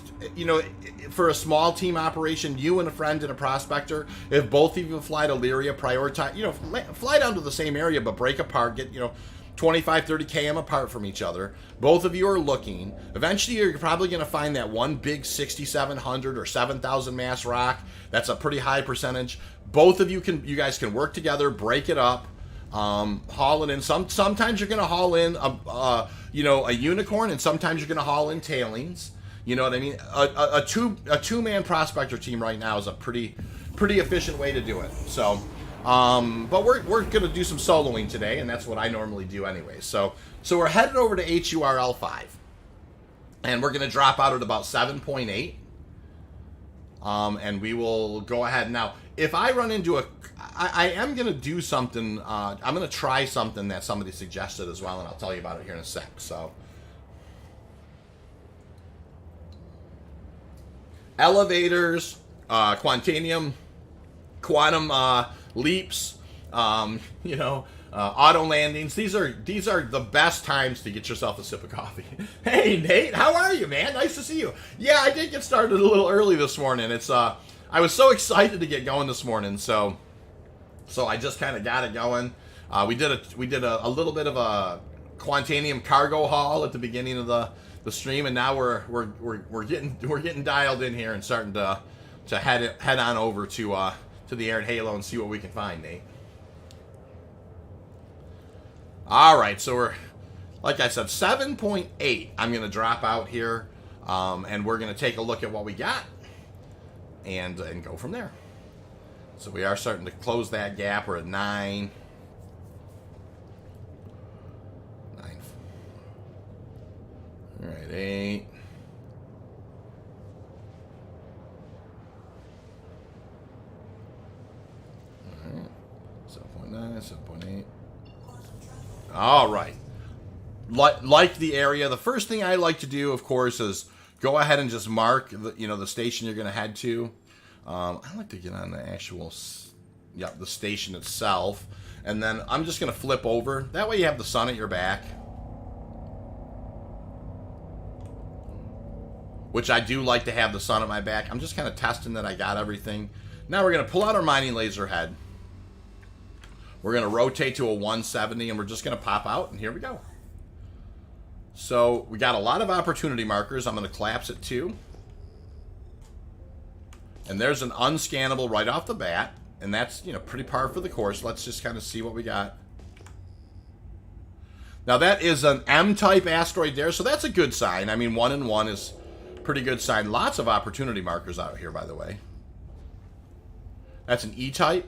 for a small team operation, you and a friend and a prospector, if both of you fly to Lyria, prioritize, fly down to the same area, but break apart, get, 25, 30 km apart from each other. Both of you are looking. Eventually, you're probably going to find that one big 6,700 or 7,000 mass rock. That's a pretty high percentage. Both of you guys can work together, break it up, haul it in. Sometimes you're going to haul in a unicorn, and sometimes you're going to haul in tailings. You know what I mean? A two-man prospector team right now is a pretty efficient way to do it. So, but we're going to do some soloing today, and that's what I normally do anyway. So we're headed over to HURL5, and we're going to drop out at about 7.8. And we will go ahead now. If I run into I am going to do something. I'm going to try something that somebody suggested as well, and I'll tell you about it here in a sec. So, elevators, Quantanium, quantum leaps, Auto landings. These are the best times to get yourself a sip of coffee. Hey Nate, how are you, man? Nice to see you. Yeah, I did get started a little early this morning. It's I was so excited to get going this morning, so I just kind of got it going. We did a little bit of a Quantanium cargo haul at the beginning of the stream, and now we're getting dialed in here and starting to head on over to the Aaron Halo and see what we can find, Nate. All right, so we're, like I said, 7.8. I'm going to drop out here, and we're going to take a look at what we got and go from there. So we are starting to close that gap. We're at 9. All right, 8. All right, 7.9, 7.8. All right. Like the area, the first thing I like to do, of course, is go ahead and just mark the station you're going to head to. I like to get on the actual, the station itself, and then I'm just going to flip over. That way you have the sun at your back, which I do like to have the sun at my back. I'm just kind of testing that I got everything. Now we're going to pull out our mining laser head. We're going to rotate to a 170, and we're just going to pop out, and here we go. So we got a lot of opportunity markers. I'm going to collapse it too. And there's an unscannable right off the bat, and that's, pretty par for the course. Let's just kind of see what we got. Now that is an M-type asteroid there, so that's a good sign. I mean, 1 and 1 is a pretty good sign. Lots of opportunity markers out here, by the way. That's an E-type.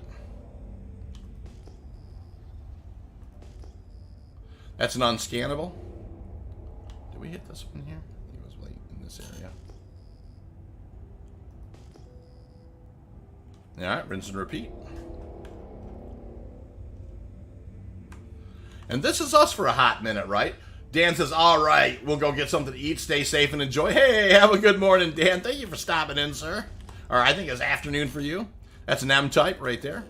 That's an unscannable. Did we hit this one here? I think it was late in this area. Alright, rinse and repeat. And this is us for a hot minute, right? Dan says, alright, we'll go get something to eat, stay safe, and enjoy. Hey, have a good morning, Dan. Thank you for stopping in, sir. Or I think it's afternoon for you. That's an M-type right there.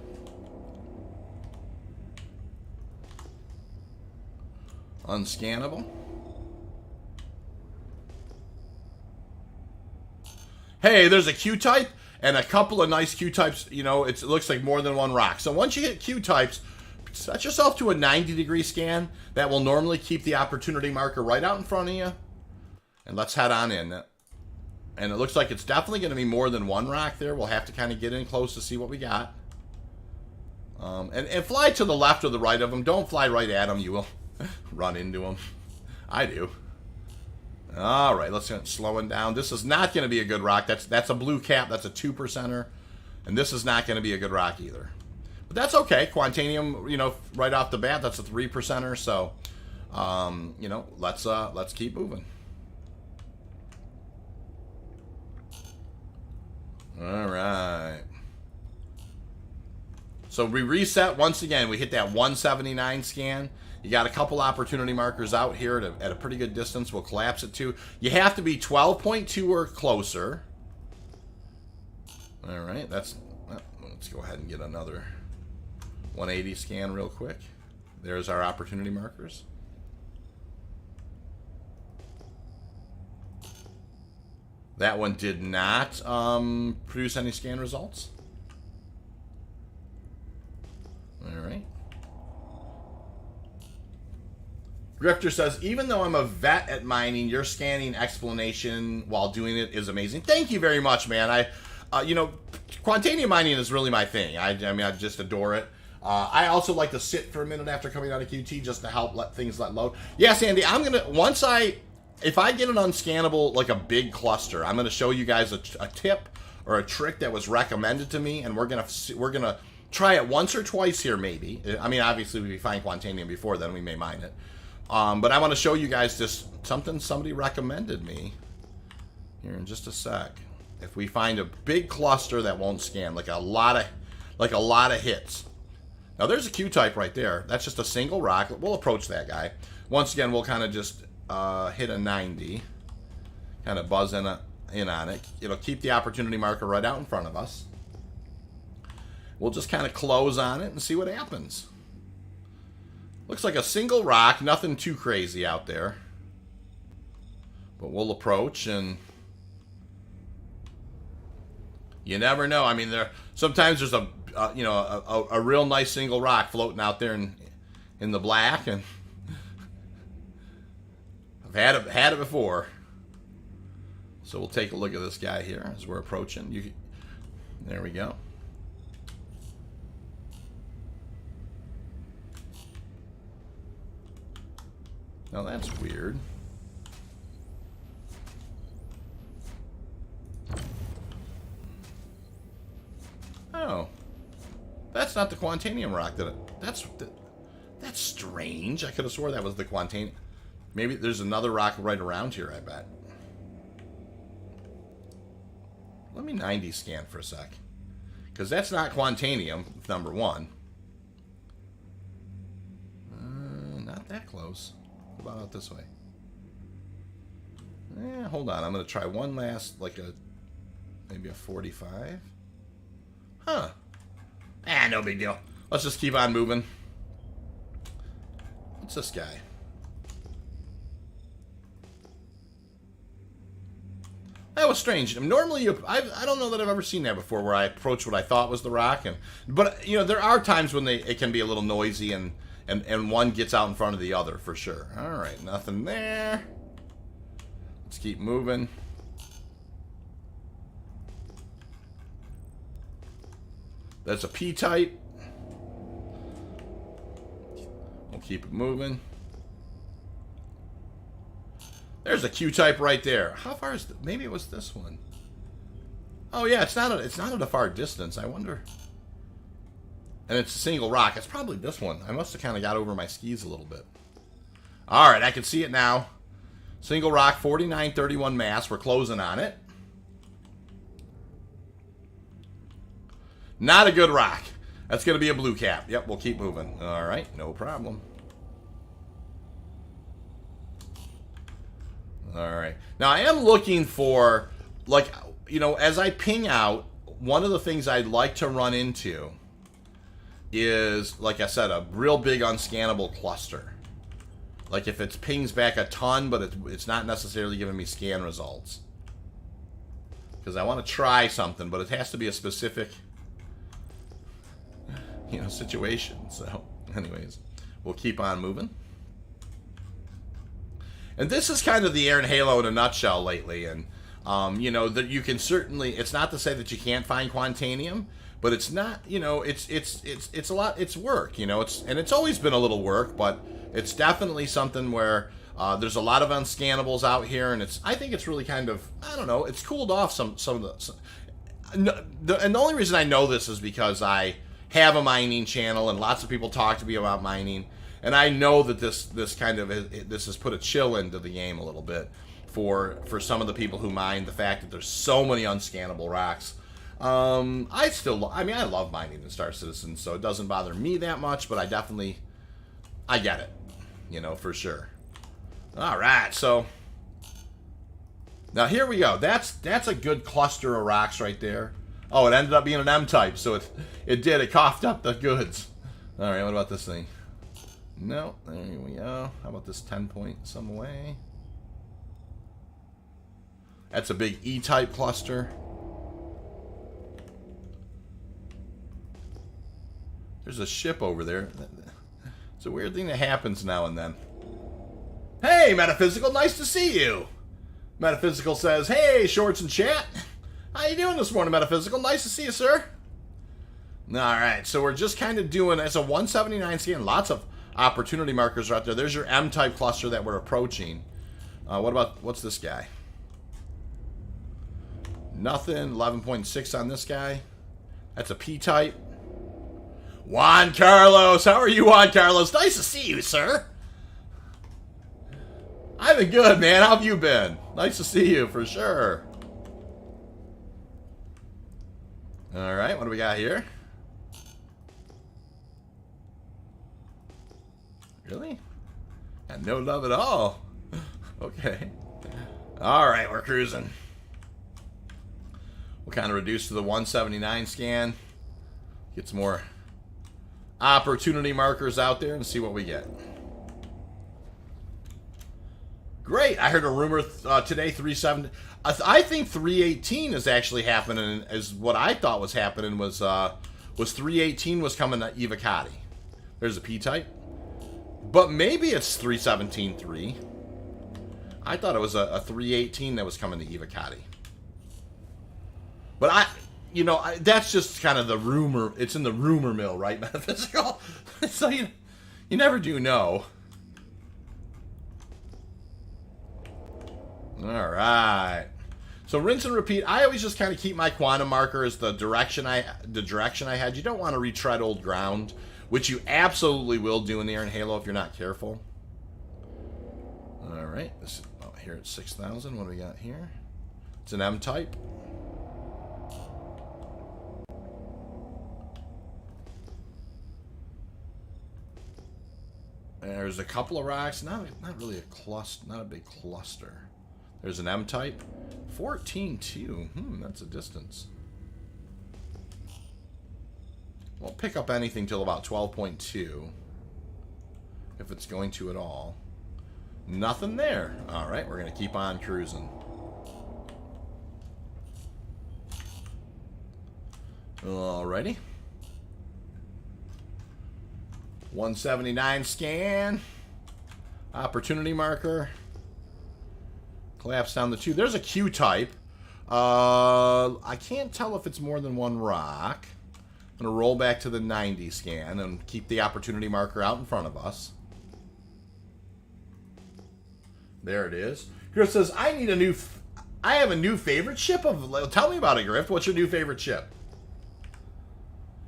Unscannable. Hey, there's a Q-type and a couple of nice Q-types. It looks like more than one rock. So once you hit Q-types, set yourself to a 90-degree scan. That will normally keep the opportunity marker right out in front of you. And let's head on in. And it looks like it's definitely going to be more than one rock there. We'll have to kind of get in close to see what we got. And fly to the left or the right of them. Don't fly right at them. You will run into them. I do. All right, let's get slowing down. This is not going to be a good rock. That's a blue cap. That's a 2%er. And this is not going to be a good rock either. But that's okay. Quantanium, right off the bat, that's a 3%er. So, let's keep moving. All right. So we reset once again. We hit that 179 scan. You got a couple opportunity markers out here at a pretty good distance. We'll collapse it to. You have to be 12.2 or closer. All right, let's go ahead and get another 180 scan real quick. There's our opportunity markers. That one did not produce any scan results. All right. Grifter says, even though I'm a vet at mining, your scanning explanation while doing it is amazing. Thank you very much, man. Quantanium mining is really my thing. I mean, I just adore it. I also like to sit for a minute after coming out of QT just to help let things load. Yes, Andy, I'm going to, if I get an unscannable, like a big cluster, I'm going to show you guys a tip or a trick that was recommended to me, and we're going to try it once or twice here, maybe. I mean, obviously, if we find Quantanium before then, we may mine it. But I want to show you guys just something somebody recommended me here in just a sec. If we find a big cluster that won't scan, like a lot of hits. Now there's a Q-type right there. That's just a single rock. We'll approach that guy. Once again, we'll kind of just hit a 90, kind of buzz in on it. It'll keep the opportunity marker right out in front of us. We'll just kind of close on it and see what happens. Looks like a single rock, nothing too crazy out there. But we'll approach, and you never know. I mean, sometimes there's a real nice single rock floating out there in the black, and I've had it before. So we'll take a look at this guy here as we're approaching. There we go. Now that's weird. Oh, that's not the Quantanium rock. That's strange. I could have swore that was the Quantanium. Maybe there's another rock right around here, I bet. Let me 90 scan for a sec. Because that's not Quantanium, number one. Not that close. What about out this way? Hold on. I'm going to try one last, maybe a 45. Huh. No big deal. Let's just keep on moving. What's this guy? That was strange. Normally, I don't know that I've ever seen that before, where I approach what I thought was the rock, but there are times when it can be a little noisy, and one gets out in front of the other for sure. All right, nothing there. Let's keep moving. That's a P-type. We'll keep it moving. There's a Q-type right there. How far is maybe it was this one? Oh yeah, it's not at a far distance. I wonder. And it's a single rock. It's probably this one. I must have kind of got over my skis a little bit. All right, I can see it now. Single rock, 4931 mass. We're closing on it. Not a good rock. That's going to be a blue cap. Yep, we'll keep moving. All right, no problem. All right. Now, I am looking for, as I ping out, one of the things I'd like to run into is, like I said, a real big unscannable cluster. Like if it pings back a ton, but it's not necessarily giving me scan results. Because I want to try something, but it has to be a specific situation. So anyways, we'll keep on moving. And this is kind of the Aaron Halo in a nutshell lately. And that you can certainly, it's not to say that you can't find Quantanium, but it's not, it's a lot, it's work, it's always been a little work, but it's definitely something where there's a lot of unscannables out here, and I think it's really kind of, I don't know, it's cooled off some of and the only reason I know this is because I have a mining channel, and lots of people talk to me about mining, and I know that this has put a chill into the game a little bit for some of the people who mine, the fact that there's so many unscannable rocks. I love mining in Star Citizen, so it doesn't bother me that much, but I get it, for sure. All right, so now here we go. That's a good cluster of rocks right there. Oh, it ended up being an M-type, so it coughed up the goods. All right, what about this thing? No, there we go. How about this 10-point some away? That's a big E-type cluster. There's a ship over there. It's a weird thing that happens now and then. Hey, Metaphysical, nice to see you. Metaphysical says, hey, Shorts and Chat. How you doing this morning, Metaphysical? Nice to see you, sir. All right, so we're just kind of doing, it's a 179 scan. Lots of opportunity markers right there. There's your M-type cluster that we're approaching. What's this guy? Nothing. 11.6 on this guy. That's a P-type. Juan Carlos. How are you, Juan Carlos? Nice to see you, sir. I've been good, man. How have you been? Nice to see you, for sure. All right, what do we got here? Really? And no love at all. Okay. All right, we're cruising. We'll kind of reduce to the 179 scan. Get some more opportunity markers out there and see what we get. Great. I heard a rumor today, 370. I think 318 is actually happening, as what I thought was happening was 318 was coming to Evocati. There's a P-type. But maybe it's 317.3. I thought it was a 318 that was coming to Evocati. But that's just kind of the rumor. It's in the rumor mill, right, Metaphysical? So you never do know. All right. So rinse and repeat. I always just kind of keep my quantum marker as the direction I had. You don't want to retread old ground, which you absolutely will do in the air in Halo if you're not careful. All right. Here at 6,000. What do we got here? It's an M type. There's a couple of rocks. Not really a cluster. Not a big cluster. There's an M type. 14.2. That's a distance. We'll pick up anything till about 12.2. If it's going to at all. Nothing there. Alright, we're going to keep on cruising. Alrighty. 179 scan. Opportunity marker. Collapse down the 2. There's a Q type. I can't tell if it's more than one rock. I'm going to roll back to the 90 scan and keep the opportunity marker out in front of us. There it is. Griff says, I have a new favorite ship. Tell me about it, Griff. What's your new favorite ship?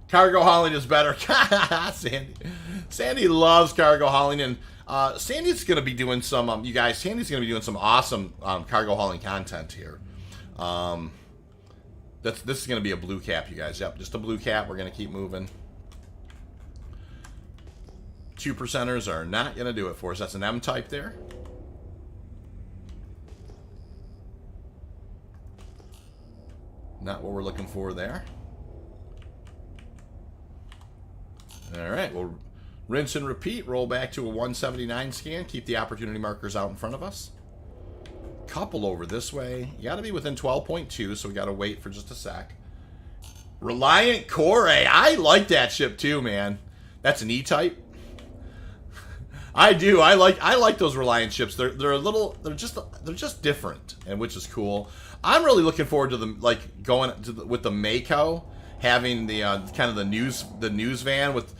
Cargo hauling is better. Sandy loves cargo hauling, and Sandy's going to be doing some, Sandy's going to be doing some awesome cargo hauling content here. This is going to be a blue cap, you guys. Yep, just a blue cap. We're going to keep moving. 2%ers are not going to do it for us. That's an M type there. Not what we're looking for there. All right, we'll rinse and repeat. Roll back to a 179 scan. Keep the opportunity markers out in front of us. Couple over this way. You got to be within 12.2, so we got to wait for just a sec. Reliant Core. I like that ship too, man. That's an E-type. I do. I like those Reliant ships. They're just different, and which is cool. I'm really looking forward to them, like going to with the Mako, having the kind of the news van with,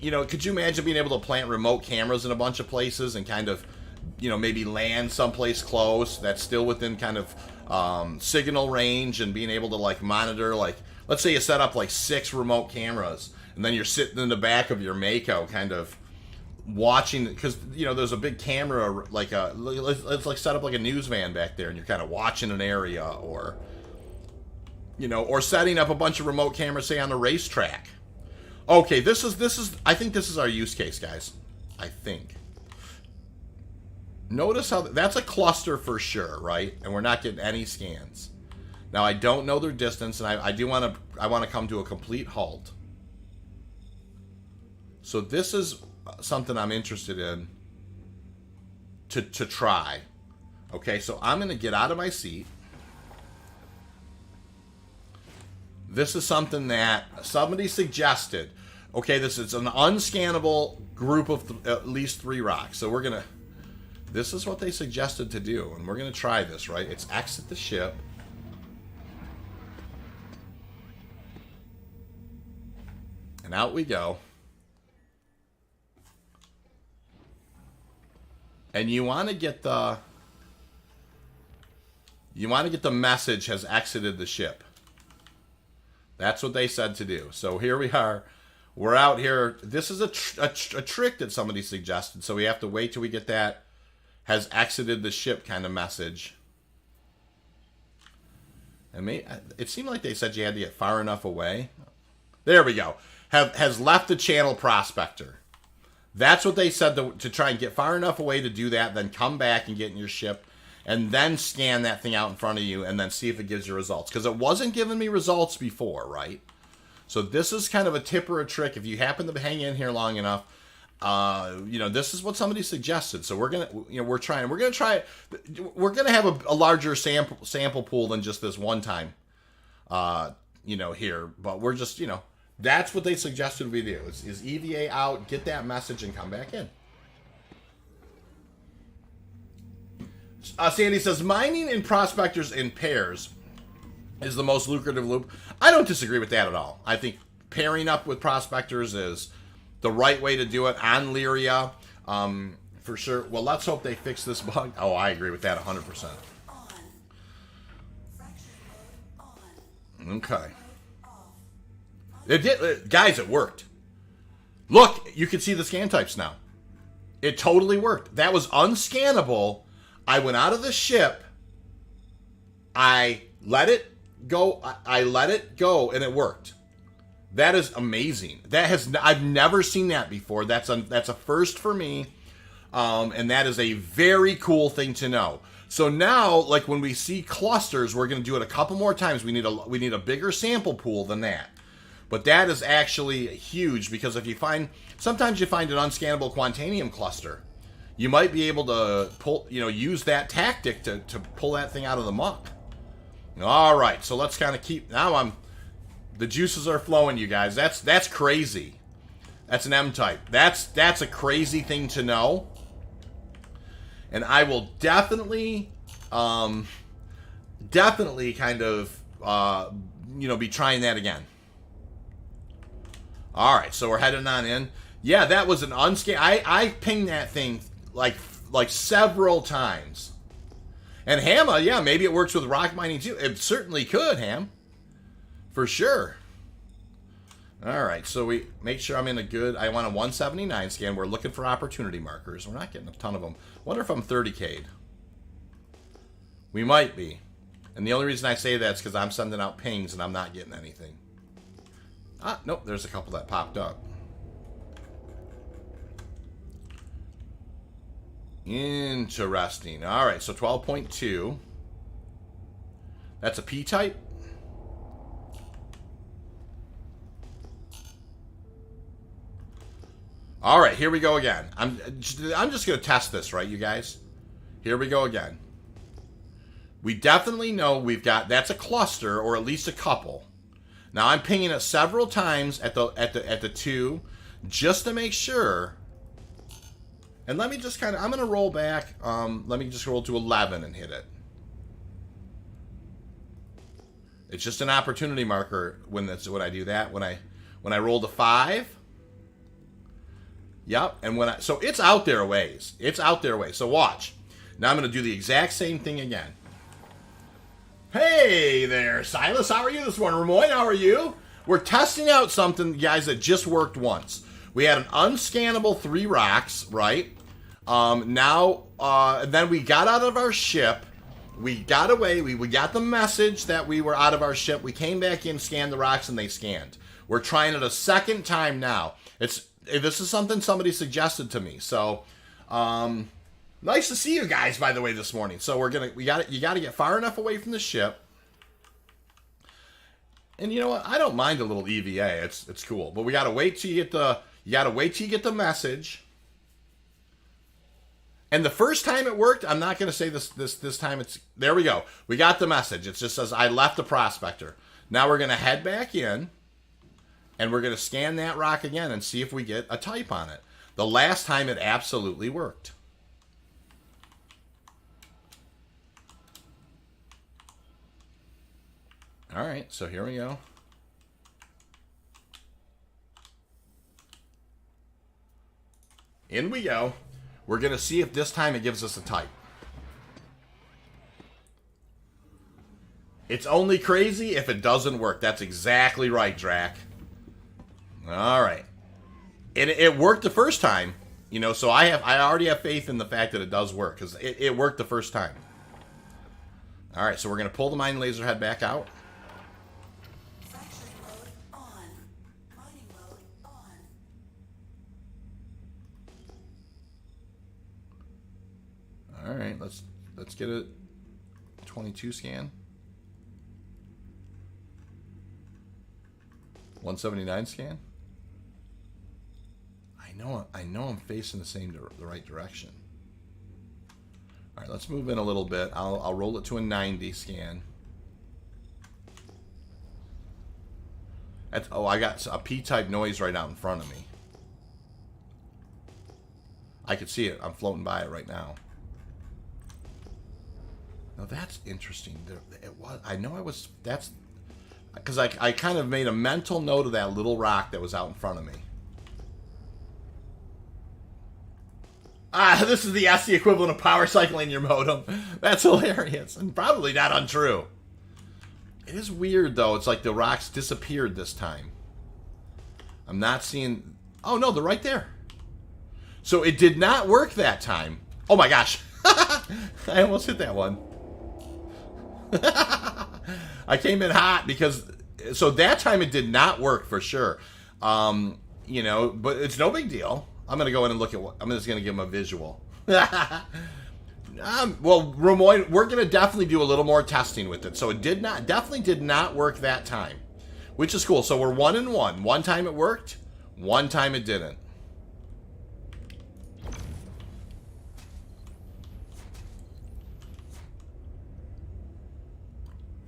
could you imagine being able to plant remote cameras in a bunch of places and kind of, maybe land someplace close that's still within kind of signal range, and being able to like monitor, like, let's say you set up like 6 remote cameras and then you're sitting in the back of your Mako kind of watching, because there's a big camera, like let's like set up like a news van back there and you're kind of watching an area, or or setting up a bunch of remote cameras, say on the racetrack. Okay, this is I think this is our use case, guys. I think. Notice how that's a cluster for sure, right? And we're not getting any scans. Now I don't know their distance, and I want to come to a complete halt. So this is something I'm interested in to try. Okay, so I'm going to get out of my seat. This is something that somebody suggested. Okay, this is an unscannable group of at least 3 rocks. So we're going to... This is what they suggested to do, and we're going to try this, right? It's exit the ship. And out we go. And you want to get the message has exited the ship. That's what they said to do. So here we are. We're out here. This is a trick that somebody suggested. So we have to wait till we get that has exited the ship kind of message. And it seemed like they said you had to get far enough away. There we go. Has left the channel prospector. That's what they said to try and get far enough away to do that, then come back and get in your ship, and then scan that thing out in front of you, and then see if it gives you results. Because it wasn't giving me results before, right? So this is kind of a tip or a trick. If you happen to hang in here long enough, this is what somebody suggested. So we're gonna, we're gonna try. We're gonna have a larger sample pool than just this one time, here. But we're just, that's what they suggested we do. Is EVA out, get that message, and come back in. Sandy says mining in prospectors in pairs is the most lucrative loop. I don't disagree with that at all. I think pairing up with prospectors is the right way to do it on Lyria, for sure. Well, let's hope they fix this bug. Oh, I agree with that 100%. Okay. It did, guys, it worked. Look, you can see the scan types now. It totally worked. That was unscannable. I went out of the ship. I let it go. I let it go, and it worked. That is amazing. I've never seen that before. That's a first for me, and that is a very cool thing to know. So now, like when we see clusters, we're going to do it a couple more times. We need a bigger sample pool than that. But that is actually huge, because if you sometimes you find an unscannable Quantanium cluster, you might be able to use that tactic to pull that thing out of the muck. All right, so let's kind of keep. Now the juices are flowing, you guys. That's crazy. That's an M type. That's a crazy thing to know. And I will definitely kind of be trying that again. All right, so we're heading on in. Yeah, that was an unscan. I pinged that thing like several times. And Hamma, yeah, maybe it works with rock mining too. It certainly could, Ham. For sure. All right, so we make sure I'm in I want a 179 scan. We're looking for opportunity markers. We're not getting a ton of them. Wonder if I'm 30K'd. We might be. And the only reason I say that is because I'm sending out pings and I'm not getting anything. Nope, there's a couple that popped up. Interesting. All right, so 12.2. That's a P-type. All right, here we go again. I'm just going to test this, right, you guys? Here we go again. We definitely know that's a cluster, or at least a couple. Now I'm pinging it several times at the 2, just to make sure. And let me just I'm going to roll back. Let me just roll to 11 and hit it. It's just an opportunity marker when I do that. When I roll to 5. Yep, and so it's out there a ways. It's out there a ways. So watch. Now I'm going to do the exact same thing again. Hey there, Silas. How are you this morning? Ramoy, how are you? We're testing out something, guys, that just worked once. We had an unscannable 3 rocks, right? And then we got out of our ship. We got away. We got the message that we were out of our ship. We came back in, scanned the rocks, and they scanned. We're trying it a second time now. This is something somebody suggested to me. So, nice to see you guys, by the way, this morning. So you got to get far enough away from the ship. And you know what? I don't mind a little EVA. It's cool. But we got to wait till you get the message. And the first time it worked, I'm not going to say this time there we go. We got the message. It just says I left the prospector. Now we're going to head back in. And we're going to scan that rock again and see if we get a type on it. The last time it absolutely worked. All right, so here we go. In we go. We're going to see if this time it gives us a type. It's only crazy if it doesn't work. That's exactly right, Drac. All right. And it worked the first time, so I already have faith in the fact that it does work, because it worked the first time. All right, so we're going to pull the mine laser head back out. All right, let's get a 22 scan. 179 scan. I know I'm facing the right direction. All right, let's move in a little bit. I'll roll it to a 90 scan. I got a P-type noise right out in front of me. I could see it. I'm floating by it right now. Now that's interesting. It was. I know I was. That's because I kind of made a mental note of that little rock that was out in front of me. This is the SE equivalent of power cycling your modem. That's hilarious and probably not untrue. It is weird though. It's like the rocks disappeared this time. I'm not seeing. Oh no, they're right there. So it did not work that time. Oh my gosh. I almost hit that one. I came in hot because... So that time it did not work for sure. You know, but it's no big deal. I'm going to go in and look at what... I'm just going to give them a visual. Well, Ramoy, we're going to definitely do a little more testing with it. So it definitely did not work that time. Which is cool. So we're 1 and 1. One time it worked. One time it didn't.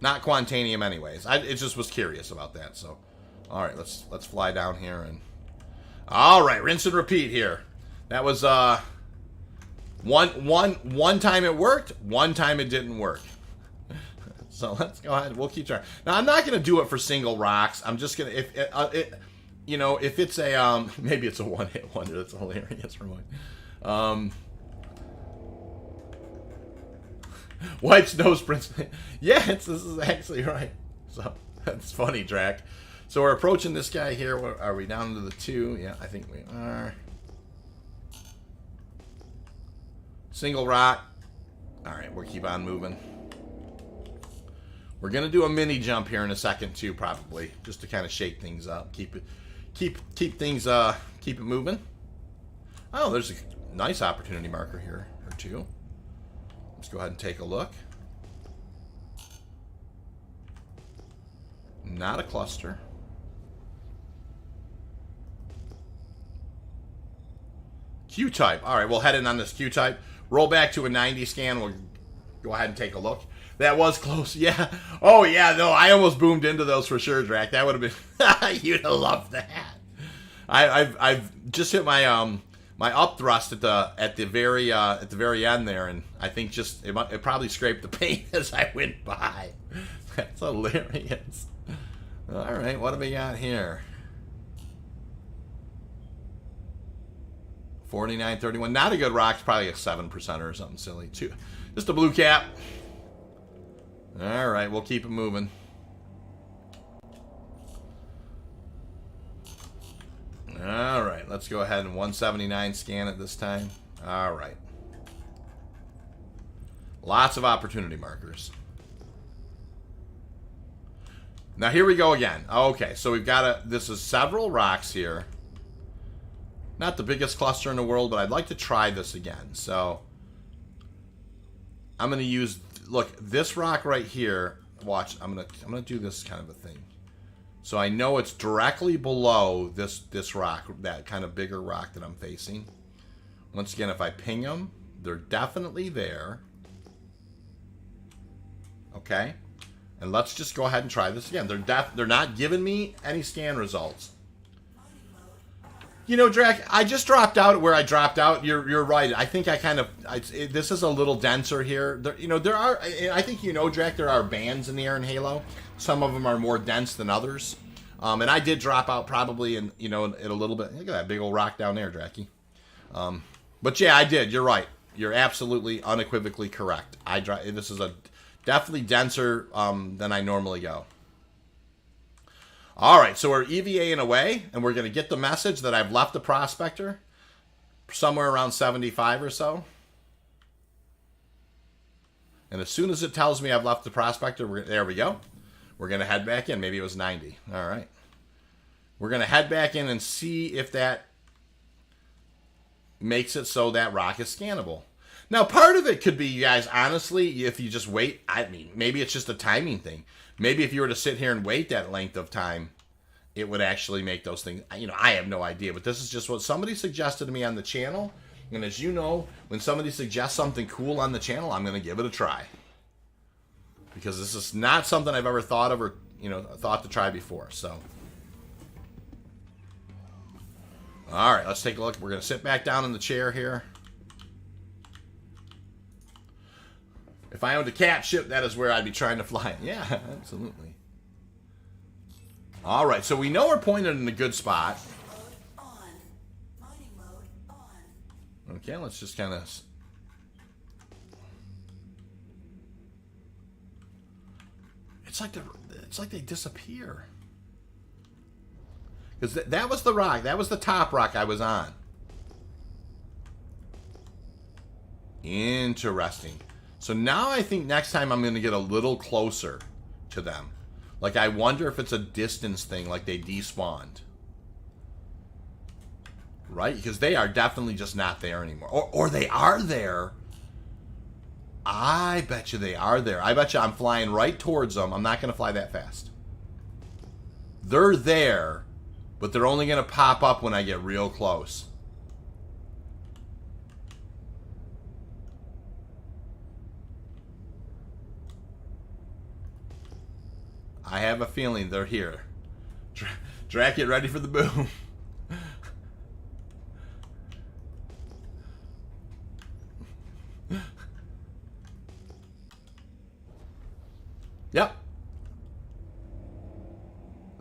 Not Quantanium anyways. It just was curious about that. So, all right, let's fly down here and... All right, rinse and repeat here. That was one time it worked, one time it didn't work. So let's go ahead. We'll keep trying. Now I'm not going to do it for single rocks. I'm just going to if it's a maybe it's a one-hit wonder. That's hilarious, Ramon. Wipes nose prints. Yeah, this is actually right. So that's funny, Drac. So we're approaching this guy here. Are we down to the 2? Yeah, I think we are. Single rock. All right, we'll keep on moving. We're gonna do a mini jump here in a second too, probably, just to kind of shake things up, keep it moving. Oh, there's a nice opportunity marker here or two. Let's go ahead and take a look. Not a cluster. Q-type. All right, we'll head in on this Q-type. Roll back to a 90 scan. We'll go ahead and take a look. That was close. Yeah. Oh, yeah. No, I almost boomed into those for sure, Drac. That would have been... You'd have loved that. I've just hit my my up thrust at the very end there, and I think just it probably scraped the paint as I went by. That's hilarious. All right, what do we got here? 49.31. Not a good rock. Probably a 7% or something silly too. Just a blue cap. All right, we'll keep it moving. All right, let's go ahead and 179 scan it this time. All right. Lots of opportunity markers. Now here we go again. Okay, so we've got this is several rocks here. Not the biggest cluster in the world, but I'd like to try this again. So I'm going to use, look, this rock right here. Watch, I'm going to do this kind of a thing. So I know it's directly below this rock, that kind of bigger rock that I'm facing. Once again, if I ping them, they're definitely there. Okay? And let's just go ahead and try this again. They're not giving me any scan results. You know, Drac, I just dropped out where I dropped out. You're right. I think I kind of... this is a little denser here. There are... I think you know, Drac, there are bands in the air in Halo. Some of them are more dense than others. And I did drop out probably in a little bit. Look at that big old rock down there, Dracky. But yeah, I did. You're right. You're absolutely unequivocally correct. This is definitely denser than I normally go. All right, so we're EVAing away, and we're going to get the message that I've left the prospector somewhere around 75 or so. And as soon as it tells me I've left the prospector, there we go. We're going to head back in. Maybe it was 90. All right. We're going to head back in and see if that makes it so that rock is scannable. Now, part of it could be, you guys, honestly, if you just wait, I mean, maybe it's just a timing thing. Maybe if you were to sit here and wait that length of time, it would actually make those things. You know, I have no idea, but this is just what somebody suggested to me on the channel. And as you know, when somebody suggests something cool on the channel, I'm going to give it a try. Because this is not something I've ever thought of or, you know, thought to try before. So, all right, let's take a look. We're going to sit back down in the chair here. If I owned a cat ship, that is where I'd be trying to fly it. Yeah, absolutely. All right, so we know we're pointed in a good spot. Okay, let's just kind of... It's like they disappear. Because that was the rock. That was the top rock I was on. Interesting. So now I think next time I'm going to get a little closer to them. Like, I wonder if it's a distance thing, like they despawned. Right? Because they are definitely just not there anymore. Or they are there. I bet you they are there. I bet you I'm flying right towards them. I'm not going to fly that fast. They're there, but they're only going to pop up when I get real close. I have a feeling they're here. Drac, get ready for the boom. Yep.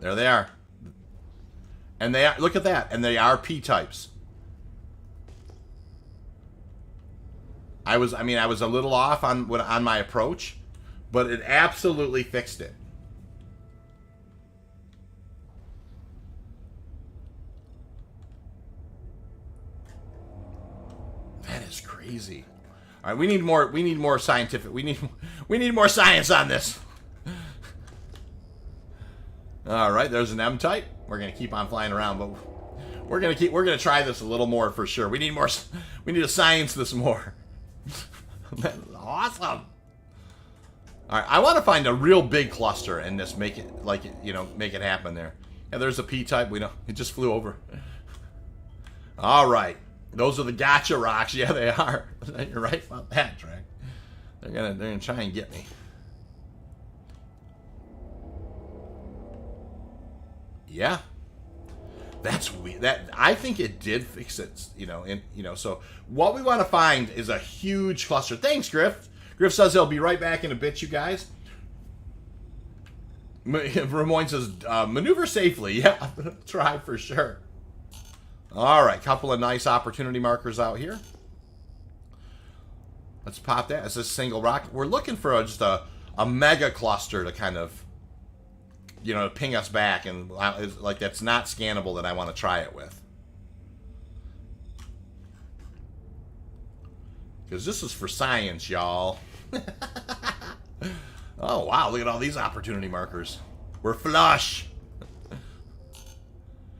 There they are. And they are, look at that. And they are P-types. I was a little off on my approach, but it absolutely fixed it. That is crazy. All right, we need more scientific. We need more science on this. All right, there's an M-type. We're gonna keep on flying around, but we're gonna try this a little more for sure. We need to science this more. That's awesome. All right, I want to find a real big cluster and just make it make it happen there. Yeah, there's a P-type. It just flew over. All right, those are the gotcha rocks. Yeah, they are. You're right about that, Drac. They're gonna try and get me. Yeah, that's weird. I think it did fix it. So what we want to find is a huge cluster. Thanks, Griff. Griff says he'll be right back in a bit, you guys. Ramoyne says maneuver safely. Yeah, try for sure. All right, couple of nice opportunity markers out here. Let's pop that. It's a single rock. We're looking for just a mega cluster to kind of, ping us back, and like that's not scannable that I want to try it with. Because this is for science, y'all. Oh, wow, look at all these opportunity markers. We're flush.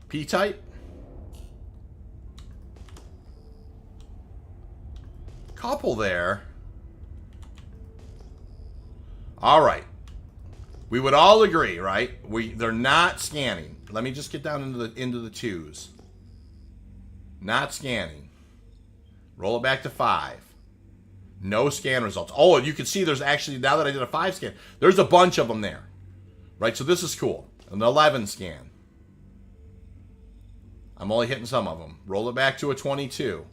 P-type. Couple there. All right. We would all agree, right? They're not scanning. Let me just get down into the twos. Not scanning. Roll it back to 5. No scan results. Oh, you can see there's actually, now that I did a 5 scan, there's a bunch of them there. Right, so this is cool. An 11 scan. I'm only hitting some of them. Roll it back to a 22.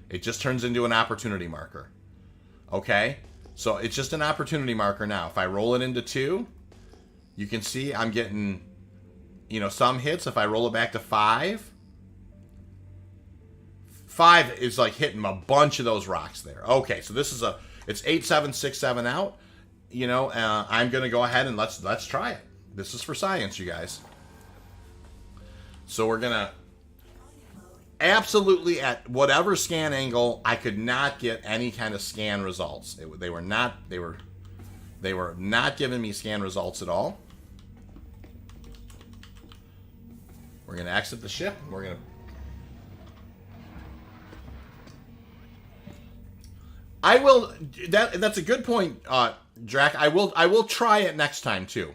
It just turns into an opportunity marker. Okay? So it's just an opportunity marker now. If I roll it into 2, you can see I'm getting, some hits. If I roll it back to 5, 5 is like hitting a bunch of those rocks there. Okay, so this is it's 8, 7, 6, 7 out. I'm going to go ahead and let's try it. This is for science, you guys. So we're going to absolutely, at whatever scan angle, I could not get any kind of scan results. They were not giving me scan results at all. We're going to exit the ship. We're going to that's a good point, Drac. I will try it next time too.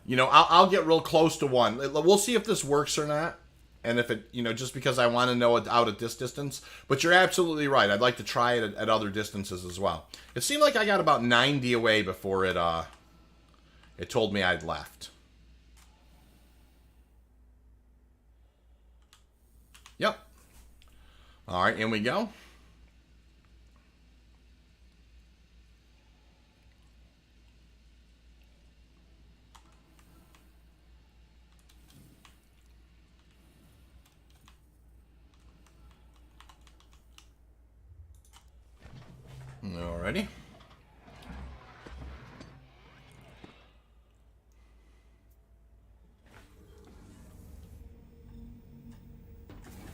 You know, I'll get real close to one. We'll see if this works or not. And if it, you know, just because I want to know it out at this distance. But you're absolutely right. I'd like to try it at other distances as well. It seemed like I got about 90 away before it told me I'd left. Yep. All right, in we go. Alrighty.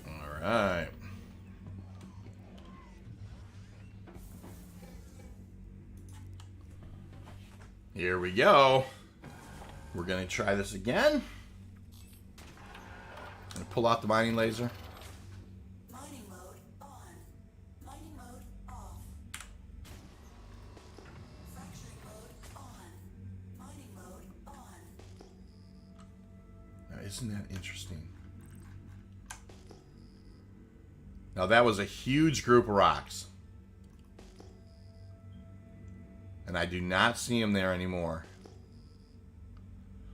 Alright. Here we go. We're going to try this again. And pull out the mining laser. Mining mode on. Mining mode off. Fracturing mode on. Mining mode on. Now, isn't that interesting? Now, that was a huge group of rocks. And I do not see them there anymore.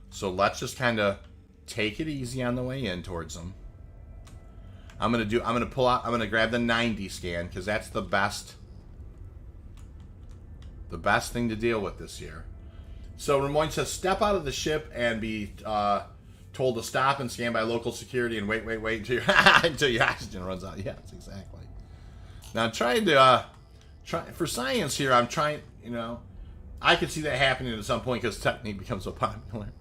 So let's just kind of take it easy on the way in towards them. I'm gonna grab the 90 scan because that's the best thing to deal with this year. So Ramon says, step out of the ship and be told to stop and scan by local security and wait until until your oxygen runs out. Yes, exactly. Now I'm trying to for science here. I'm trying, you know, I could see that happening at some point because technique becomes so popular.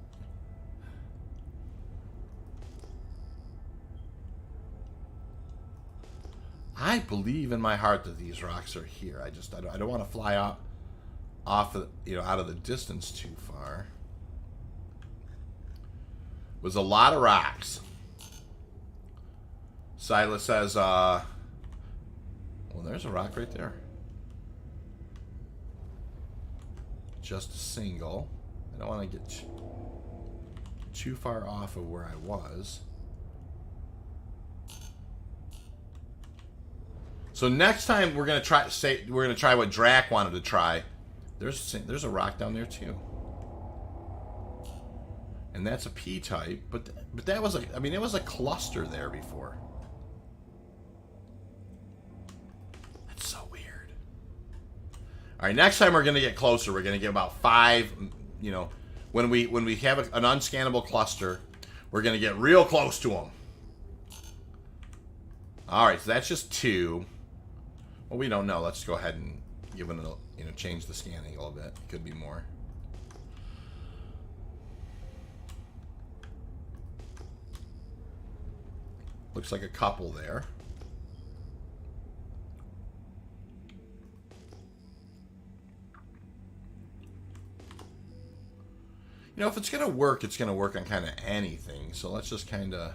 I believe in my heart that these rocks are here. I don't want to fly off out of the distance too far. It was a lot of rocks. Silas says, well, there's a rock right there. Just a single. I don't want to get too far off of where I was. So next time we're gonna try what Drac wanted to try. There's a rock down there too, and that's a P type. But that was it was a cluster there before. That's so weird. All right, next time we're gonna get closer. We're gonna get about 5. You know, when we have an unscannable cluster, we're gonna get real close to them. All right, so that's just 2. Well, we don't know. Let's go ahead and give it a, change the scanning a little bit. It could be more. Looks like a couple there. You know, if it's going to work, it's going to work on kind of anything. So let's just kind of...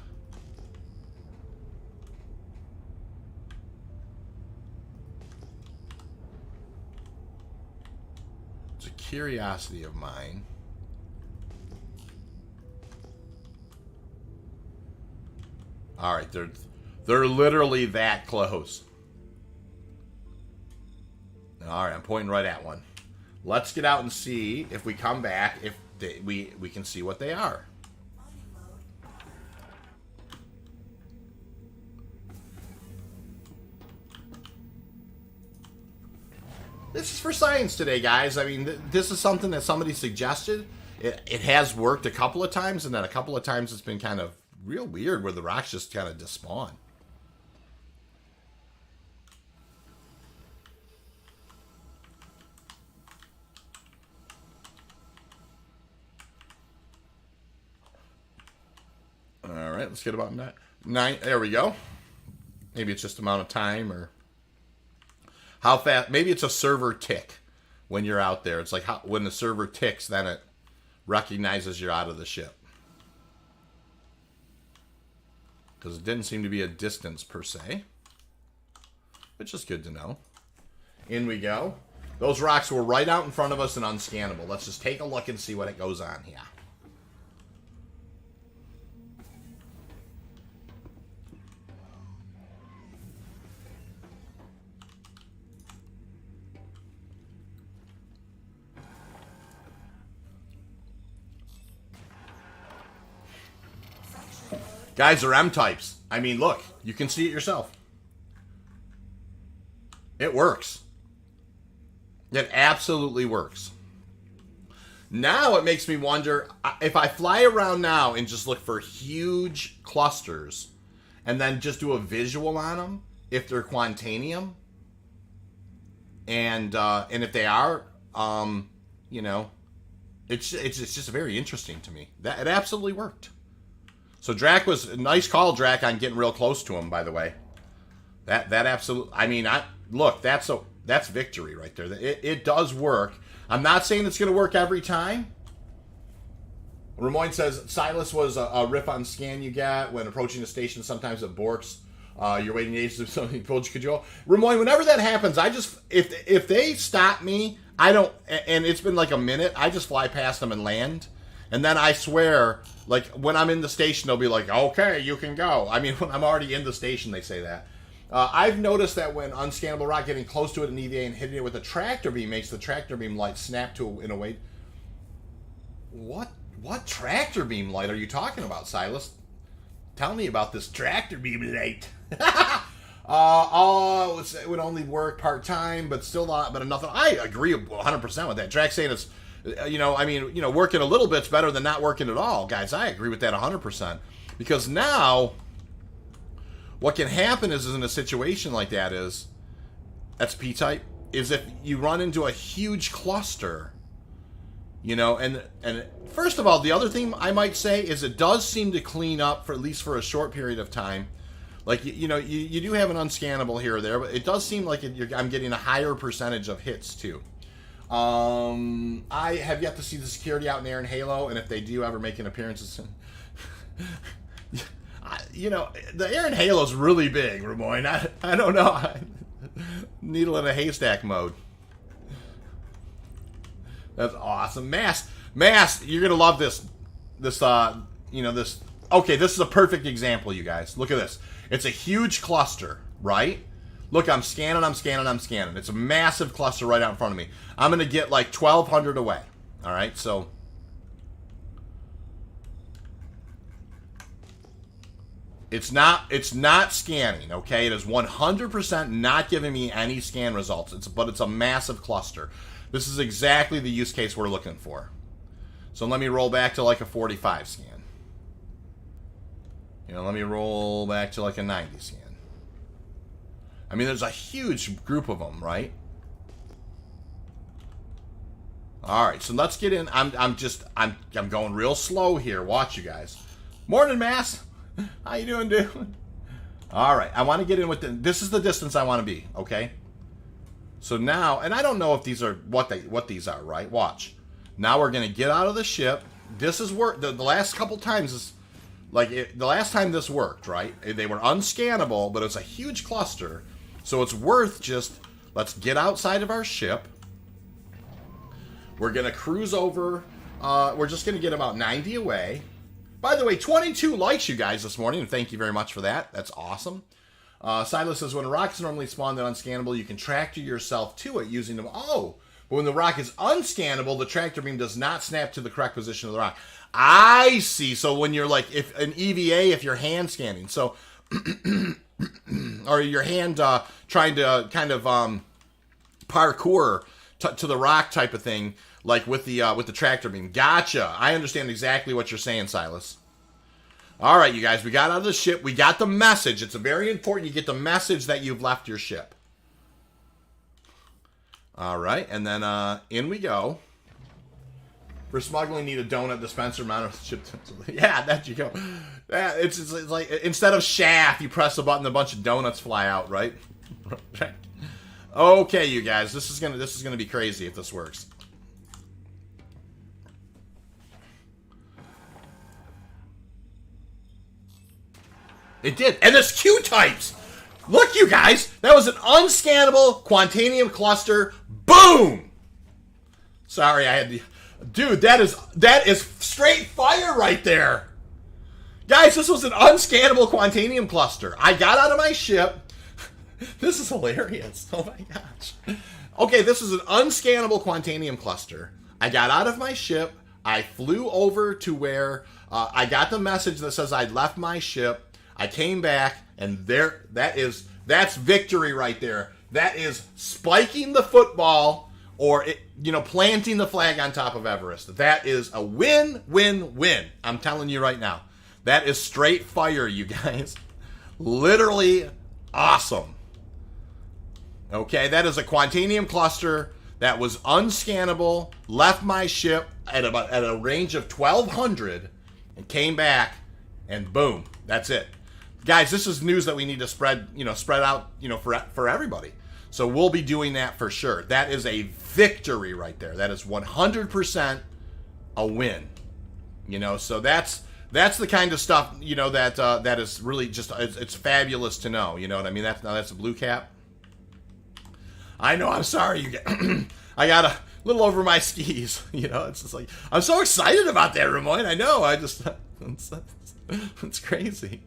It's a curiosity of mine. All right, they're literally that close. All right, I'm pointing right at one. Let's get out and see if we come back, if we can see what they are. This is for science today, guys. I mean, this is something that somebody suggested. It has worked a couple of times, and then a couple of times it's been kind of real weird where the rocks just kind of despawn. All right, let's get about 9. There we go. Maybe it's just amount of time or how fast. Maybe it's a server tick when you're out there. It's like when the server ticks, then it recognizes you're out of the ship. Because it didn't seem to be a distance per se. Which is good to know. In we go. Those rocks were right out in front of us and unscannable. Let's just take a look and see what it goes on here. Guys, they're M-types. I mean, look, you can see it yourself. It works. It absolutely works. Now it makes me wonder, if I fly around now and just look for huge clusters and then just do a visual on them, if they're Quantanium, and if they are, you know, it's just very interesting to me. That it absolutely worked. So Drac was nice call, Drac, on getting real close to him. By the way, that absolutely. I mean, look, that's victory right there. It does work. I'm not saying it's going to work every time. Ramoyne says Silas was a riff on scan you got when approaching the station. Sometimes it borks. You're waiting ages if something told you could go. Ramoyne, whenever that happens, I just if they stop me, I don't. And it's been like a minute. I just fly past them and land. And then I swear, like, when I'm in the station, they'll be like, okay, you can go. I mean, when I'm already in the station, they say that. I've noticed that when Unscannable Rock getting close to it in EVA and hitting it with a tractor beam makes the tractor beam light snap to in a way. What tractor beam light are you talking about, Silas? Tell me about this tractor beam light. It would only work part-time, but still not, but nothing. I agree 100% with that. Drac saying it's, working a little bit's better than not working at all. Guys, I agree with that 100%. Because now, what can happen is in a situation like that that's P-type, is if you run into a huge cluster, and first of all, the other thing I might say is it does seem to clean up, for at least for a short period of time. Like, you do have an unscannable here or there, but it does seem like I'm getting a higher percentage of hits, too. I have yet to see the security out in the air in Halo, and if they do ever make an appearance, the air in Halo is really big, Ramoyne. I don't know. Needle in a haystack mode. That's awesome. Mass, you're going to love this. Okay, this is a perfect example, you guys. Look at this. It's a huge cluster, right? Look, I'm scanning. It's a massive cluster right out in front of me. I'm going to get like 1,200 away. All right, so it's not scanning, okay? It is 100% not giving me any scan results. But it's a massive cluster. This is exactly the use case we're looking for. So let me roll back to like a 45 scan. Let me roll back to like a 90 scan. I mean, there's a huge group of them, right? All right, so let's get in. I'm going real slow here. Watch, you guys. Morning, Mass. How you doing, dude? All right, I want to get in with this is the distance I want to be, okay? So now, and I don't know if these are what these are, right? Watch. Now we're gonna get out of the ship. This is work. The last couple times is the last time this worked, right? They were unscannable, but it's a huge cluster, so it's worth just let's get outside of our ship. We're gonna cruise over. We're just gonna get about 90 away. By the way, 22 likes, you guys, this morning, and thank you very much for that. That's awesome. Silas says, when a rock is normally spawned and unscannable, you can tractor yourself to it using them. Oh, but when the rock is unscannable, the tractor beam does not snap to the correct position of the rock. I see. So when you're like, if an EVA, if you're hand scanning, so, or your hand trying to kind of parkour to the rock type of thing, like with the tractor beam. Gotcha. I understand exactly what you're saying, Silas. All right, you guys, we got out of the ship. We got the message. It's very important you get the message that you've left your ship. All right, and then in we go. For smuggling, need a donut dispenser mounted with ship. Yeah, that you go. Yeah, it's like instead of shaft, you press a button, a bunch of donuts fly out, right? Okay, you guys, this is gonna be crazy if this works. It did. And there's Q-types. Look, you guys. That was an unscannable Quantanium cluster. Boom. Sorry, I had to... Dude, that is straight fire right there. Guys, this was an unscannable Quantanium cluster. I got out of my ship. This is hilarious. Oh, my gosh. Okay, this is an unscannable Quantanium cluster. I got out of my ship. I flew over to where I got the message that says I'd left my ship. I came back, and that's victory right there. That is spiking the football or planting the flag on top of Everest. That is a win, win, win. I'm telling you right now. That is straight fire, you guys. Literally awesome. Okay, that is a Quantanium cluster that was unscannable, left my ship at a range of 1,200, and came back, and boom, that's it. Guys, this is news that we need to spread out, for everybody. So we'll be doing that for sure. That is a victory right there. That is 100% a win. So that's the kind of stuff, that is really just, it's fabulous to know. You know what I mean? That's a blue cap. I know, I'm sorry. I got a little over my skis. It's just like, I'm so excited about that, Ramon. I know, it's crazy.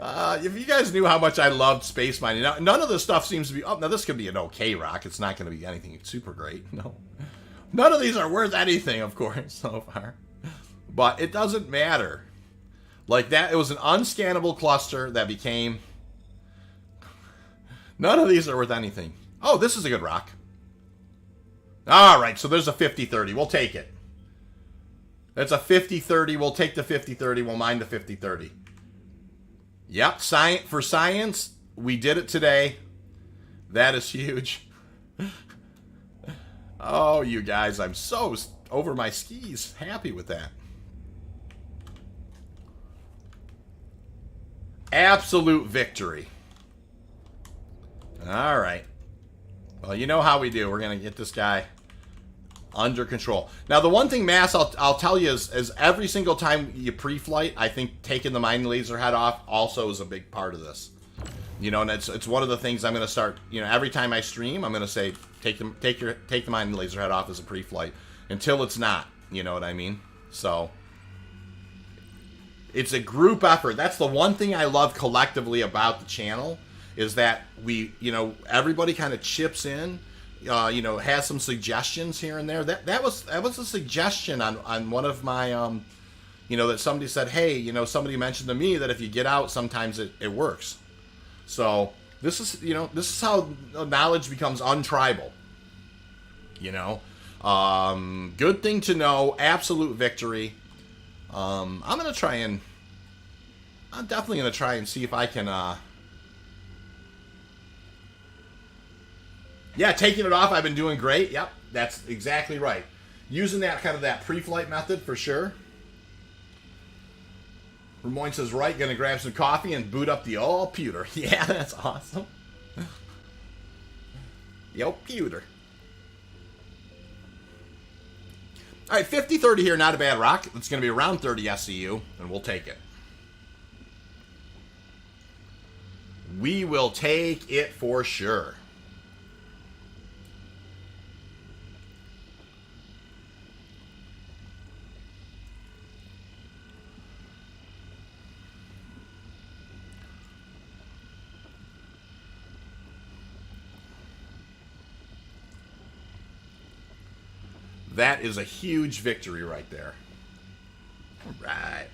If you guys knew how much I loved space mining, now, none of this stuff seems to be, now this could be an okay rock. It's not going to be anything super great. No. None of these are worth anything, of course, so far. But it doesn't matter. Like that, it was an unscannable cluster that became, none of these are worth anything. Oh, this is a good rock. All right, so there's a 50-30. We'll take it. That's a 50-30. We'll take the 50-30. We'll mine the 50-30. Yep, for science, we did it today. That is huge. Oh, you guys, I'm so over my skis. Happy with that. Absolute victory. All right. Well, you know how we do. We're going to get this guy under control. Now, the one thing, Mass, I'll tell you is every single time you pre-flight, I think taking the mining laser head off also is a big part of this. And it's one of the things I'm going to start, every time I stream, I'm going to say, take the mining laser head off as a pre-flight until it's not. You know what I mean? So it's a group effort. That's the one thing I love collectively about the channel is that we, everybody kind of chips in, has some suggestions here and there. That was a suggestion on one of my, that somebody said, hey, somebody mentioned to me that if you get out, sometimes it works. So this is how knowledge becomes untribal. Good thing to know. Absolute victory. I'm definitely gonna try and see if I can. Yeah, taking it off, I've been doing great. Yep, that's exactly right. Using that pre-flight method for sure. Ramon says, right, gonna grab some coffee and boot up the old pewter. Yeah, that's awesome. Yo, pewter. All right, 50-30 here, not a bad rock. It's gonna be around 30 SCU, and we'll take it. We will take it for sure. That is a huge victory right there. All right.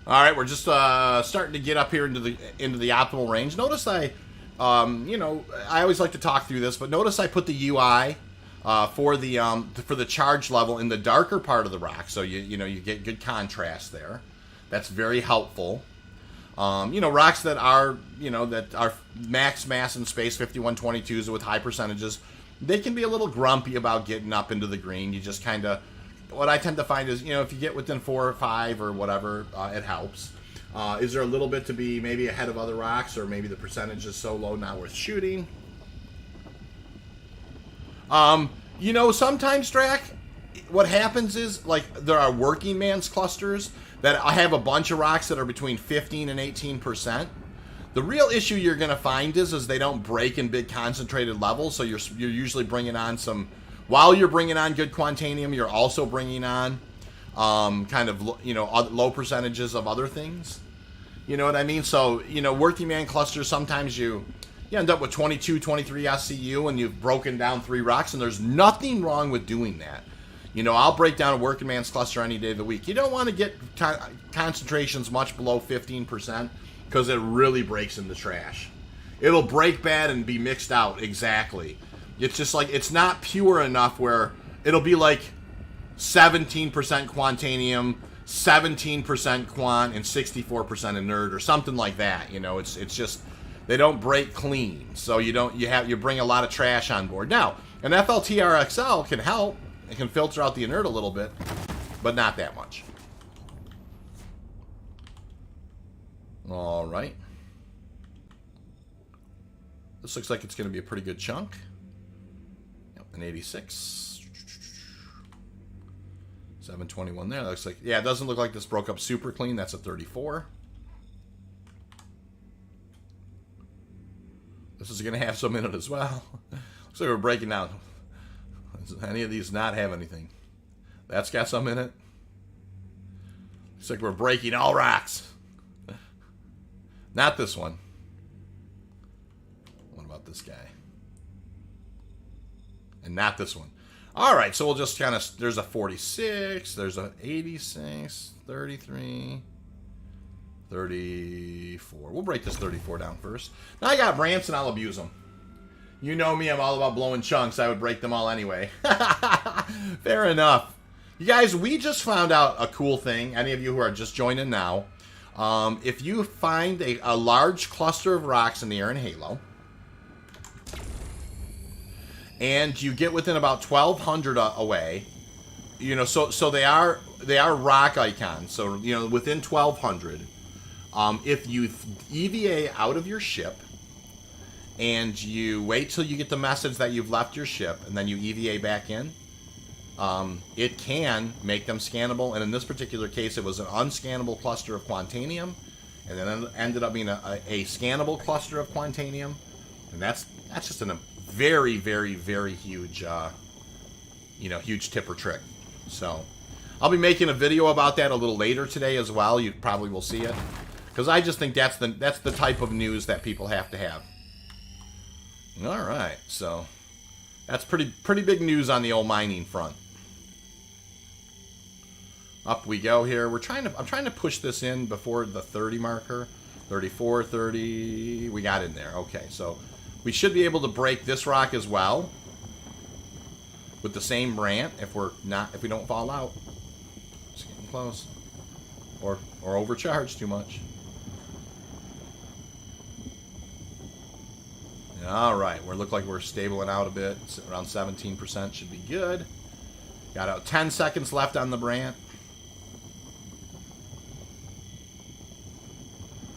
All right, we're just starting to get up here into the optimal range. Notice I always like to talk through this, but notice I put the UI for the charge level in the darker part of the rock, so you get good contrast there. That's very helpful. Rocks that are max mass in space 5122s with high percentages, they can be a little grumpy about getting up into the green. You just kind of, what I tend to find is, if you get within 4 or 5 or whatever, it helps. Is there a little bit to be maybe ahead of other rocks, or maybe the percentage is so low not worth shooting? Sometimes, Drac, what happens is, like, there are working man's clusters that I have a bunch of rocks that are between 15 and 18%. The real issue you're going to find is they don't break in big concentrated levels, so you're usually bringing on some, while you're bringing on good Quantanium, you're also bringing on low percentages of other things. You know what I mean? So, you know, working man clusters, sometimes you end up with 22, 23 SCU and you've broken down 3 rocks, and there's nothing wrong with doing that. You know, I'll break down a working man's cluster any day of the week. You don't want to get concentrations much below 15% because it really breaks in the trash. It'll break bad and be mixed out, exactly. It's just like, it's not pure enough where it'll be like 17% Quantanium, 17% Quant, and 64% Inert or something like that. You know, it's just, they don't break clean. So you bring a lot of trash on board. Now, an FLTR-XL can help. It can filter out the inert a little bit, but not that much. All right. This looks like it's going to be a pretty good chunk. Yep, an 86. 721 there. That looks like, yeah, it doesn't look like this broke up super clean. That's a 34. This is going to have some in it as well. Looks like we're breaking down. Does any of these not have anything? That's got some in it. Looks like we're breaking all rocks. Not this one. What about this guy? And not this one. All right, so we'll just kind of, there's a 46, there's a 86, 33, 34. We'll break this 34 down first. Now I got Branson, I'll abuse them. You know me, I'm all about blowing chunks. I would break them all anyway. Fair enough. You guys, we just found out a cool thing. Any of you who are just joining now, if you find a large cluster of rocks in the air in Halo, and you get within about 1,200 away, you know, so they are rock icons. So, you know, within 1,200, if you EVA out of your ship, and you wait till you get the message that you've left your ship, and then you EVA back in, it can make them scannable. And in this particular case, it was an unscannable cluster of Quantanium, and then it ended up being a scannable cluster of Quantanium. And that's just a very, very, very huge, huge tip or trick. So I'll be making a video about that a little later today as well. You probably will see it, because I just think that's the type of news that people have to have. All right, so that's pretty big news on the old mining front. Up we go here. I'm trying to push this in before the 30 marker. 34, 30. We got in there. Okay, so we should be able to break this rock as well with the same brand if we don't fall out. Just getting close, or overcharge too much. All right, we look like we're stabling out a bit. Around 17% should be good. Got out 10 seconds left on the brand.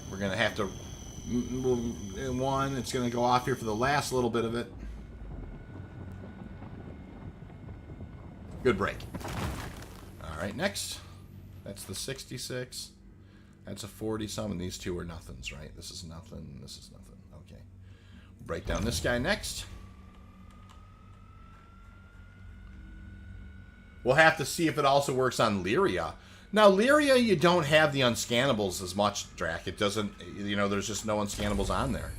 We're gonna have to it's gonna go off here for the last little bit of it. Good break. All right, next. That's the 66. That's a 40 some, and these two are nothings, right? This is nothing. This is nothing. Okay. Break down this guy next. We'll have to see if it also works on Lyria. Now, Lyria, you don't have the unscannables as much, Drac. It doesn't, there's just no unscannables on there.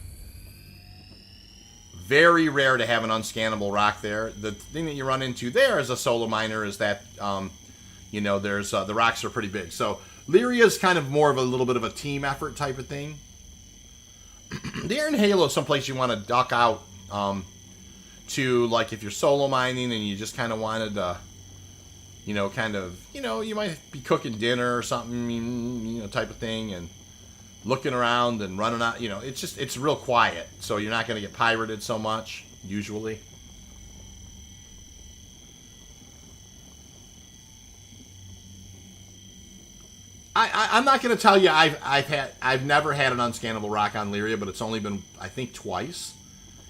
Very rare to have an unscannable rock there. The thing that you run into there as a solo miner is that, there's the rocks are pretty big. So Lyria is kind of more of a little bit of a team effort type of thing. There in Halo is someplace you want to duck out to, like if you're solo mining and you just kind of wanted to, you might be cooking dinner or something, type of thing, and looking around and running out, it's real quiet, so you're not going to get pirated so much, usually. I'm not going to tell you I've never had an unscannable rock on Lyria, but it's only been, I think, twice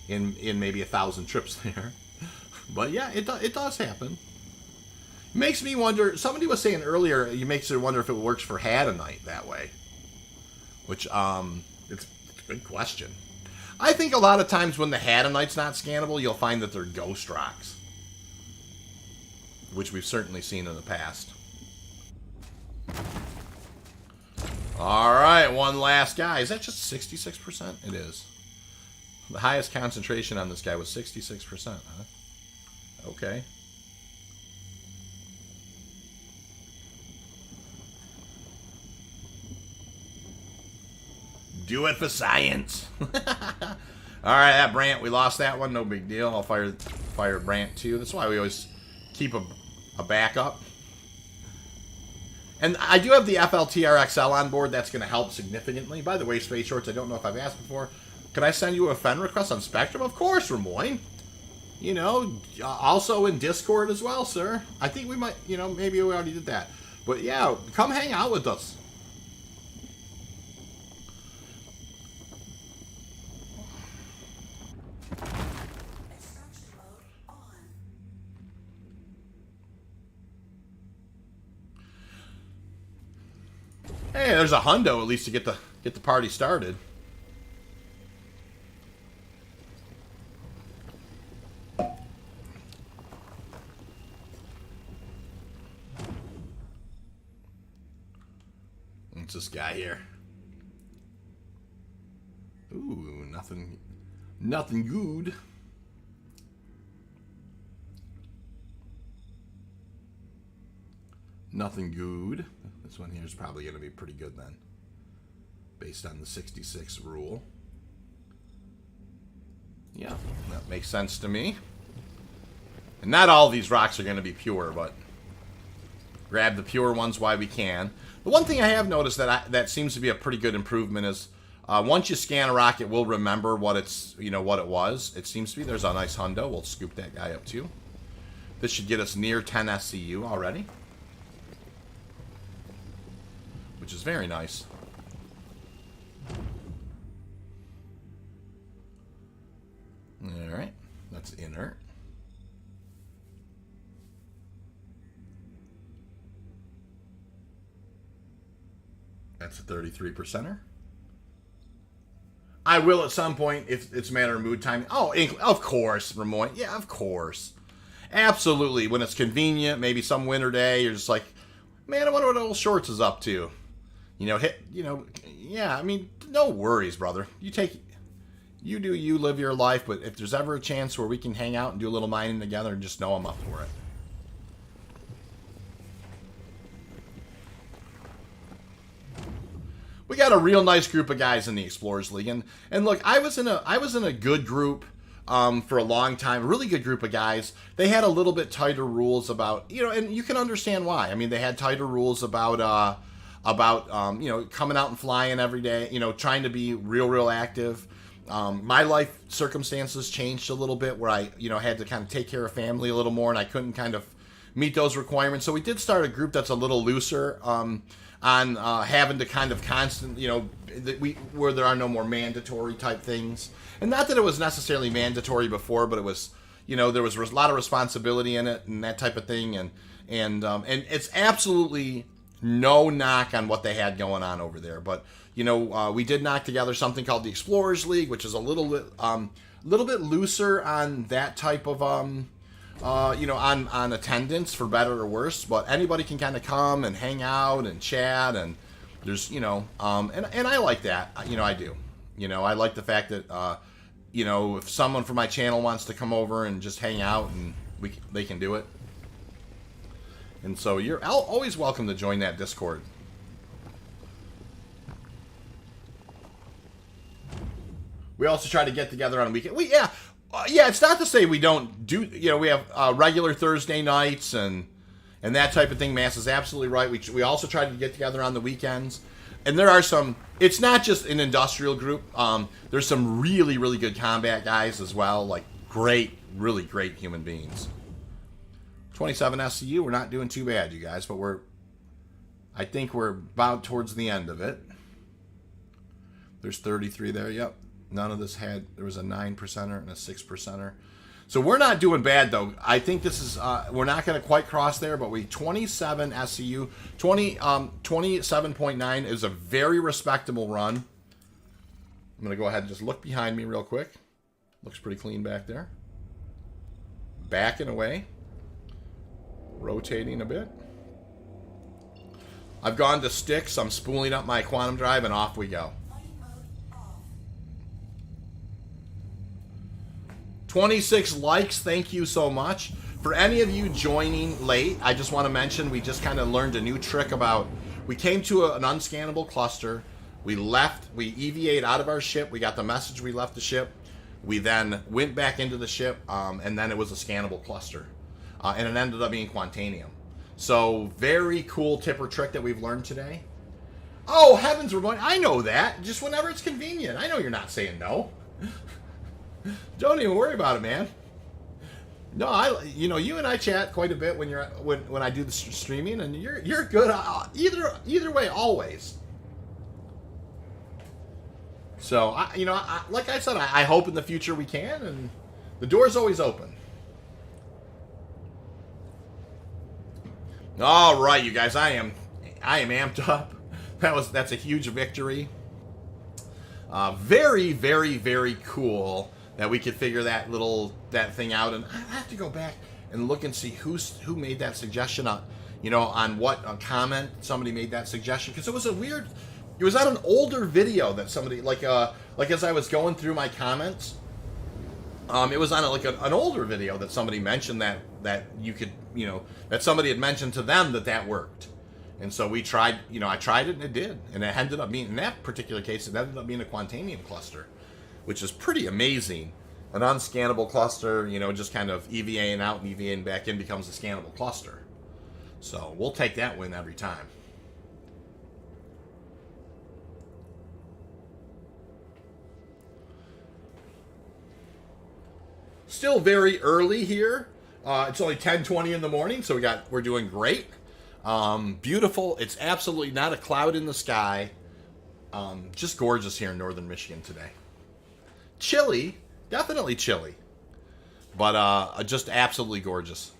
in maybe 1,000 trips there. But yeah, it does happen. Makes me wonder, somebody was saying earlier, it makes you wonder if it works for Hadanite that way. Which, it's a good question. I think a lot of times when the Hadanite's not scannable, you'll find that they're ghost rocks. Which we've certainly seen in the past. All right, one last guy. Is that just 66%? It is. The highest concentration on this guy was 66%, huh? Okay. Do it for science. All right, that Brant, we lost that one. No big deal. I'll fire Brant too. That's why we always keep a backup. And I do have the FLTR-XL on board. That's going to help significantly. By the way, Space Shorts, I don't know if I've asked before. Can I send you a friend request on Spectrum? Of course, Ramoyne. You know, also in Discord as well, sir. I think we might, you know, maybe we already did that. But yeah, come hang out with us. Extraction mode on. Hey, there's a hundo at least to get the party started. What's this guy here? Ooh, nothing good. Nothing good. This one here is probably going to be pretty good then, based on the 66 rule. Yeah, that makes sense to me. And not all these rocks are going to be pure, but grab the pure ones while we can. The one thing I have noticed that seems to be a pretty good improvement is once you scan a rock, it will remember what it's, you know, what it was. It seems to be. There's a nice hundo. We'll scoop that guy up too. This should get us near 10 SCU already, which is very nice. All right, that's inert. That's a 33%er. I will at some point if it's a matter of mood time. Oh, of course, Ramoyne. Yeah, of course. Absolutely. When it's convenient, maybe some winter day, you're just like, man, I wonder what old Shorts is up to. You know, yeah, I mean, no worries, brother. You do you, live your life, but if there's ever a chance where we can hang out and do a little mining together, just know I'm up for it. We got a real nice group of guys in the Explorers League, and look, I was in a good group for a long time, a really good group of guys. They had a little bit tighter rules about, you know, and you can understand why. I mean, they had tighter rules about you know, coming out and flying every day, you know, trying to be real active. My life circumstances changed a little bit where I, you know, had to kind of take care of family a little more, and I couldn't kind of meet those requirements. So we did start a group that's a little looser on having to kind of constant, you know, where there are no more mandatory type things. And not that it was necessarily mandatory before, but it was, you know, there was a lot of responsibility in it and that type of thing. And it's absolutely no knock on what they had going on over there. But, you know, we did knock together something called the Explorers League, which is a little bit looser on that type of, you know, on attendance, for better or worse. But anybody can kind of come and hang out and chat, and there's, you know, and I like that. You know, I do. You know, I like the fact that, you know, if someone from my channel wants to come over and just hang out, and they can do it. And so you're always welcome to join that Discord. We also try to get together on a weekend. Yeah, it's not to say we don't do, you know, we have regular Thursday nights and that type of thing. Mass is absolutely right. We also try to get together on the weekends. And there are some, it's not just an industrial group. There's some really good combat guys as well. Like really great human beings. 27 SCU, we're not doing too bad, you guys, but I think we're about towards the end of it. There's 33 there, yep. None of this there was a 9%er and a 6%er. So we're not doing bad, though. I think this is, we're not going to quite cross there, but 27 SCU, 27.9 is a very respectable run. I'm going to go ahead and just look behind me real quick. Looks pretty clean back there. Backing away. Rotating a bit. I've gone to sticks. I'm spooling up my quantum drive, and off we go. 26 likes. Thank you so much. For any of you joining late, I just want to mention we just kind of learned a new trick about... We came to an unscannable cluster. We left. We EVA'd out of our ship. We got the message we left the ship. We then went back into the ship, and then it was a scannable cluster. And it ended up being Quantanium. So, very cool tip or trick that we've learned today. Oh, heavens, we're going... I know that. Just whenever it's convenient. I know you're not saying no. Don't even worry about it, man. No, you and I chat quite a bit when I do the streaming, and you're good either way, always. So, like I said, I hope in the future we can, and the door's always open. All right, you guys, I am amped up. That's a huge victory. Very, very, very cool that we could figure that thing out, and I have to go back and look and see who made that suggestion on what comment somebody made that suggestion, because it was on an older video that somebody like as I was going through my comments, it was on an older video that somebody mentioned that you could that somebody had mentioned to them that worked. And so we tried, I tried it and it did. And it ended up being, in that particular case, it ended up being a Quantanium cluster, which is pretty amazing. An unscannable cluster, just kind of EVAing out and EVAing back in becomes a scannable cluster. So we'll take that win every time. Still very early here. It's only 10:20 in the morning, so we're doing great. Beautiful. It's absolutely not a cloud in the sky. Just gorgeous here in northern Michigan today. Chilly, definitely chilly, but just absolutely gorgeous.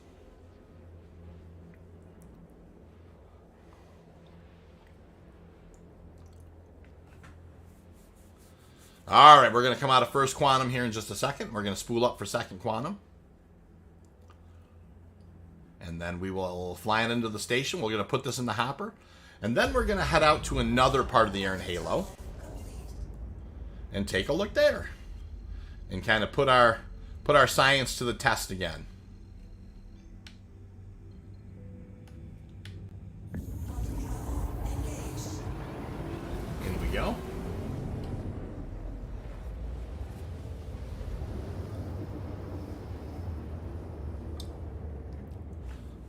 All right, we're going to come out of first quantum here in just a second. We're going to spool up for second quantum. And then we will fly it into the station. We're going to put this in the hopper. And then we're going to head out to another part of the Iron Halo. And take a look there. And kind of put our science to the test again. In we go.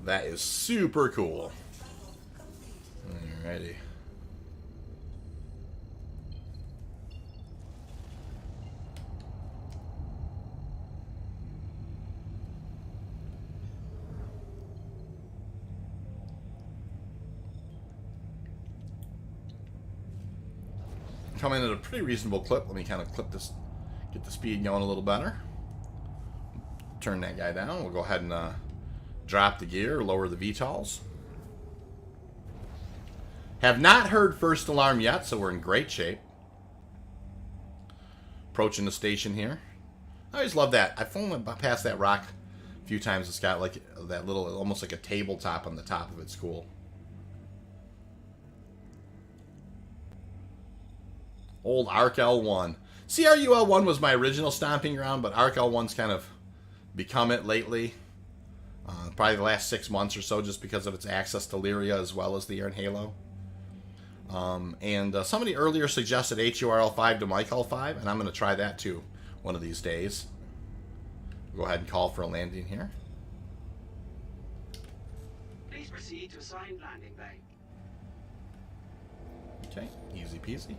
That is super cool. Alrighty. Coming at a pretty reasonable clip. Let me kind of clip this, get the speed going a little better. Turn that guy down. We'll go ahead and drop the gear, lower the VTOLs. Have not heard first alarm yet, so we're in great shape. Approaching the station here. I always love that. I've flown past that rock a few times. It's got like that little, almost like a tabletop on the top of it. It's cool. Old ARC L1. CRU L1 was my original stomping ground, but ARC L1's kind of become it lately. Probably the last 6 months or so, just because of its access to Lyria as well as the Iron Halo. And somebody earlier suggested HURL5 to MyCall5, and I'm going to try that too one of these days. Go ahead and call for a landing here. Please proceed to assigned landing bay. Okay, easy peasy.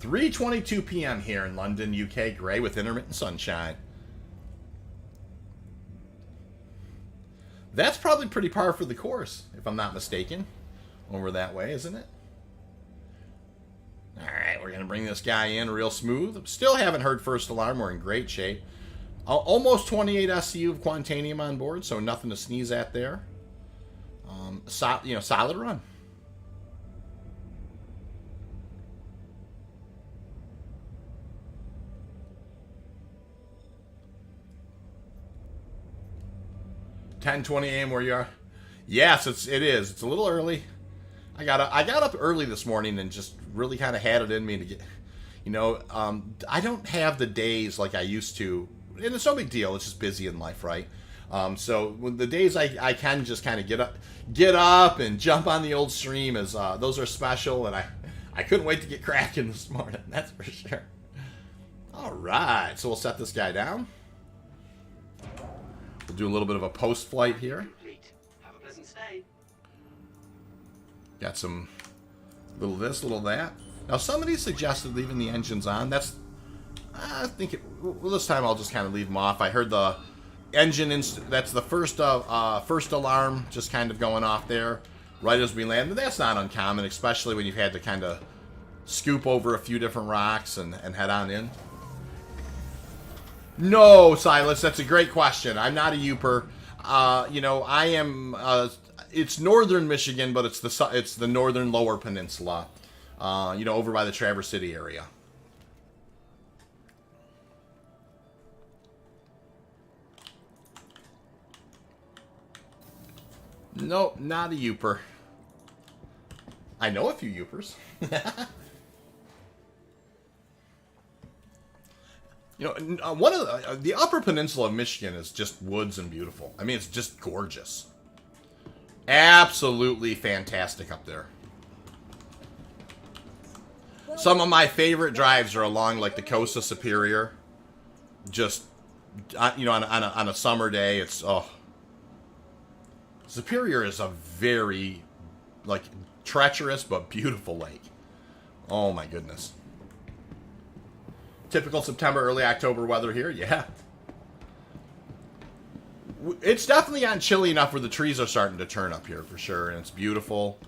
(3:22 p.m. here in London, UK, grey with intermittent sunshine. That's probably pretty par for the course, if I'm not mistaken, over that way, isn't it? Alright, we're going to bring this guy in real smooth. Still haven't heard first alarm. We're in great shape. Almost 28 SCU of Quantanium on board, so nothing to sneeze at there. Solid run. 10:20 a.m. where you are? Yes, it is. It's a little early. I got up early this morning and just really kind of had it in me to get, I don't have the days like I used to, and it's no big deal. It's just busy in life, right? So when the days I can just kind of get up and jump on the old stream, as those are special, and I couldn't wait to get cracking this morning. That's for sure. All right, so we'll set this guy down. We'll do a little bit of a post flight here. Complete. Have a pleasant stay. Got some little this, little that. Now somebody suggested leaving the engines on. I think well, this time I'll just kind of leave them off. I heard the engine that's the first alarm just kind of going off there right as we land. But that's not uncommon, especially when you've had to kind of scoop over a few different rocks and head on in. No, Silas, that's a great question. I'm not a Youper. I am. It's northern Michigan, but it's the northern Lower Peninsula. Over by the Traverse City area. Nope, not a Youper. I know a few Youpers. One of the Upper Peninsula of Michigan is just woods and beautiful. I mean, it's just gorgeous. Absolutely fantastic up there. Some of my favorite drives are along like the coast of Superior. Just, on a summer day, it's Superior is a very treacherous but beautiful lake. Oh my goodness. Typical September, early October weather here, yeah. It's definitely gotten chilly enough where the trees are starting to turn up here for sure, and it's beautiful.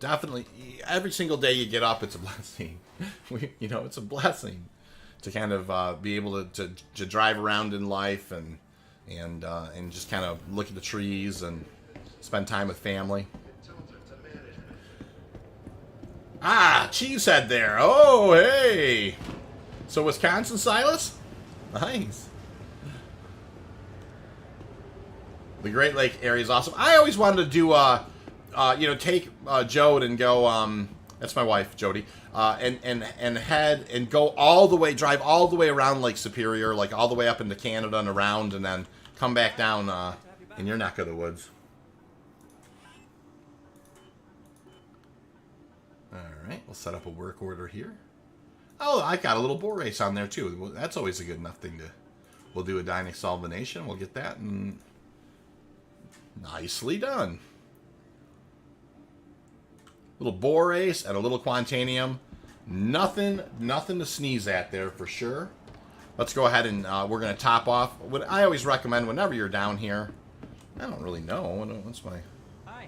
Definitely every single day you get up, it's a blessing. It's a blessing to kind of be able to drive around in life and just kind of look at the trees and spend time with family. Cheesehead there. Oh, hey. So Wisconsin, Silas? Nice. The Great Lake area is awesome. I always wanted to do, take Jode and go, that's my wife, Jody, and head and go drive all the way around Lake Superior, like all the way up into Canada and around, and then come back down in your neck of the woods. Alright, we'll set up a work order here. Oh, I got a little bore race on there too. Well, that's always a good enough thing to... We'll do a Dynex solvenation. We'll get that and... Nicely done. Little bore race and a little Quantanium. Nothing to sneeze at there for sure. Let's go ahead and we're going to top off. What I always recommend whenever you're down here... I don't really know. What's my... Hi.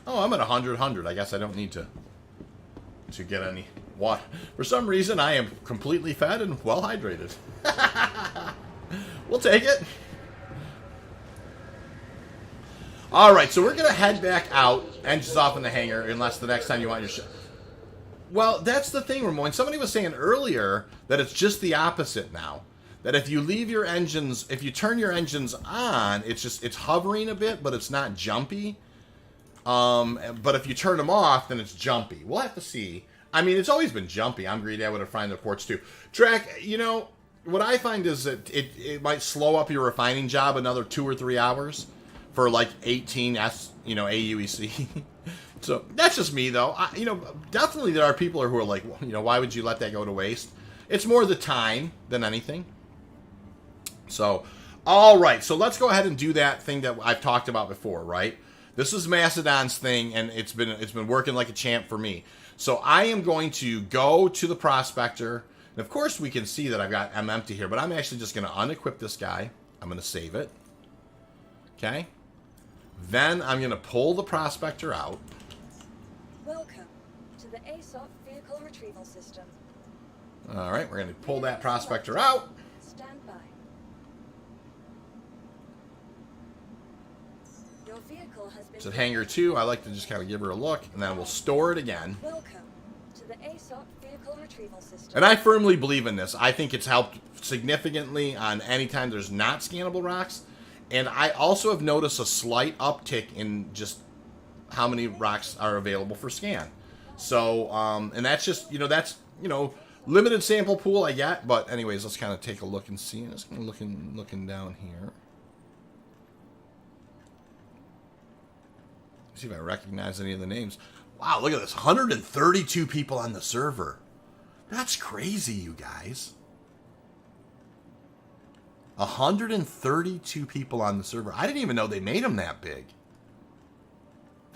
Oh, I'm at 100. I guess I don't need to get any water. For some reason, I am completely fed and well hydrated. We'll take it. All right, so we're going to head back out, engines off in the hangar, unless the next time you want your ship. Well, that's the thing, Ramon. Somebody was saying earlier that it's just the opposite now. That if you leave your engines, if you turn your engines on, it's hovering a bit, but it's not jumpy. But if you turn them off, then it's jumpy. We'll have to see. I mean, it's always been jumpy. I'm greedy. I would have found the reports too. Track, what I find is that it might slow up your refining job another 2 or 3 hours for like 18 AUEC. So that's just me though. Definitely there are people who are like, why would you let that go to waste? It's more the time than anything. So, all right. So let's go ahead and do that thing that I've talked about before, right? This is Macedon's thing, and it's been working like a champ for me. So I am going to go to the prospector, and of course we can see that I'm empty here, but I'm actually just going to unequip this guy. I'm going to save it. Okay. Then I'm going to pull the prospector out. Welcome to the ASOP Vehicle Retrieval System. All right, we're going to pull that prospector out. Stand by. Your vehicle has been... It's at hangar 2. I like to just kind of give her a look, and then we'll store it again. Welcome to the ASOP Vehicle Retrieval System. And I firmly believe in this. I think it's helped significantly on any time there's not scannable rocks. And I also have noticed a slight uptick in just how many rocks are available for scan. So, and that's just, that's, limited sample pool I get. But anyways, let's kind of take a look and see. Just kind of looking down here. See if I recognize any of the names. Wow, look at this. 132 people on the server. That's crazy, you guys. 132 people on the server. I didn't even know they made them that big.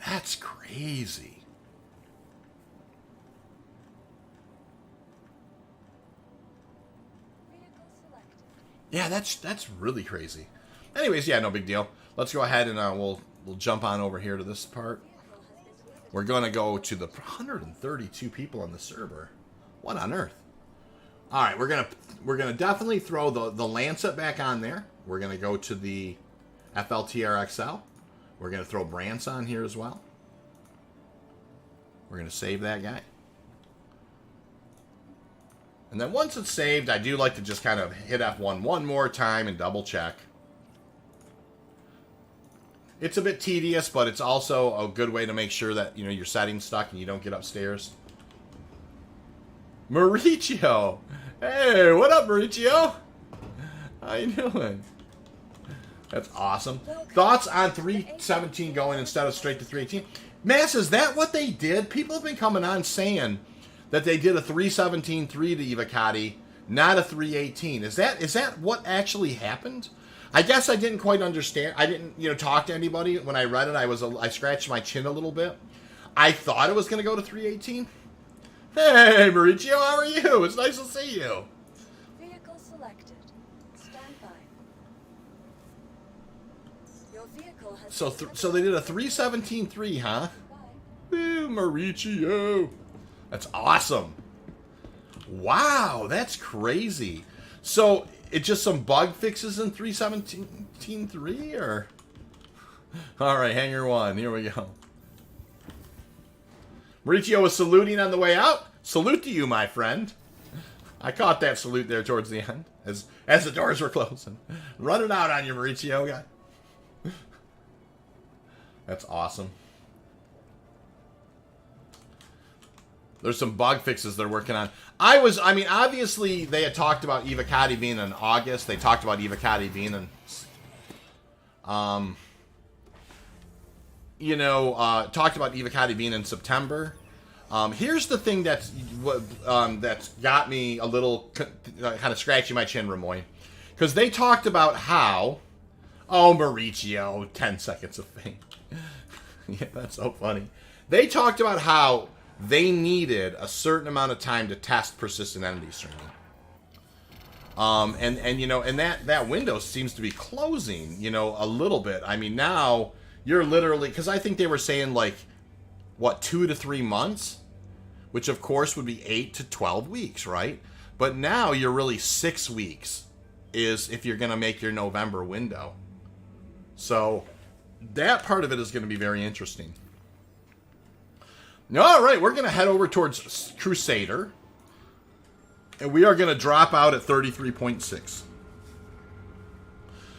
That's crazy. Yeah, that's really crazy. Anyways, yeah, no big deal. Let's go ahead and we'll jump on over here to this part. We're going to go to the 132 people on the server. What on earth? All right, we're gonna definitely throw the Lancet back on there. We're gonna go to the FLTR-XL. We're gonna throw Brance on here as well. We're gonna save that guy. And then once it's saved, I do like to just kind of hit F1 one more time and double check. It's a bit tedious, but it's also a good way to make sure that your setting's stuck and you don't get upstairs. Mauricio! Hey, what up, Mauricio? How you doing? That's awesome. Thoughts on 317 going instead of straight to 318? Mass, is that what they did? People have been coming on saying that they did a 317.3 to Evocati, not a 318. Is that what actually happened? I guess I didn't quite understand. I didn't, talk to anybody. When I read it, I scratched my chin a little bit. I thought it was going to go to 318. Hey, Mauricio, how are you? It's nice to see you. Vehicle selected. Stand by. Your vehicle has So they did a 317.3, huh? Ooh, Mauricio. That's awesome. Wow, that's crazy. So, it's just some bug fixes in 317.3, or? All right, Hangar 1, here we go. Mauricio was saluting on the way out. Salute to you, my friend. I caught that salute there towards the end, as the doors were closing. Running out on you, Mauricio. Guy. That's awesome. There's some bug fixes they're working on. Obviously, they had talked about Evocati being in August. They talked about Evocati being in... talked about Evocati being in September. Here's the thing that's got me a little kind of scratching my chin, Ramoy. Because they talked about how... Oh, Mauricio, 10 seconds of fame. Yeah, that's so funny. They talked about how they needed a certain amount of time to test persistent entity streaming. And that window seems to be closing, a little bit. I mean, now you're literally, because I think they were saying 2 to 3 months, which of course would be 8 to 12 weeks, right? But now you're really 6 weeks is if you're going to make your November window. So that part of it is going to be very interesting. All right, we're going to head over towards Crusader. And we are going to drop out at 33.6.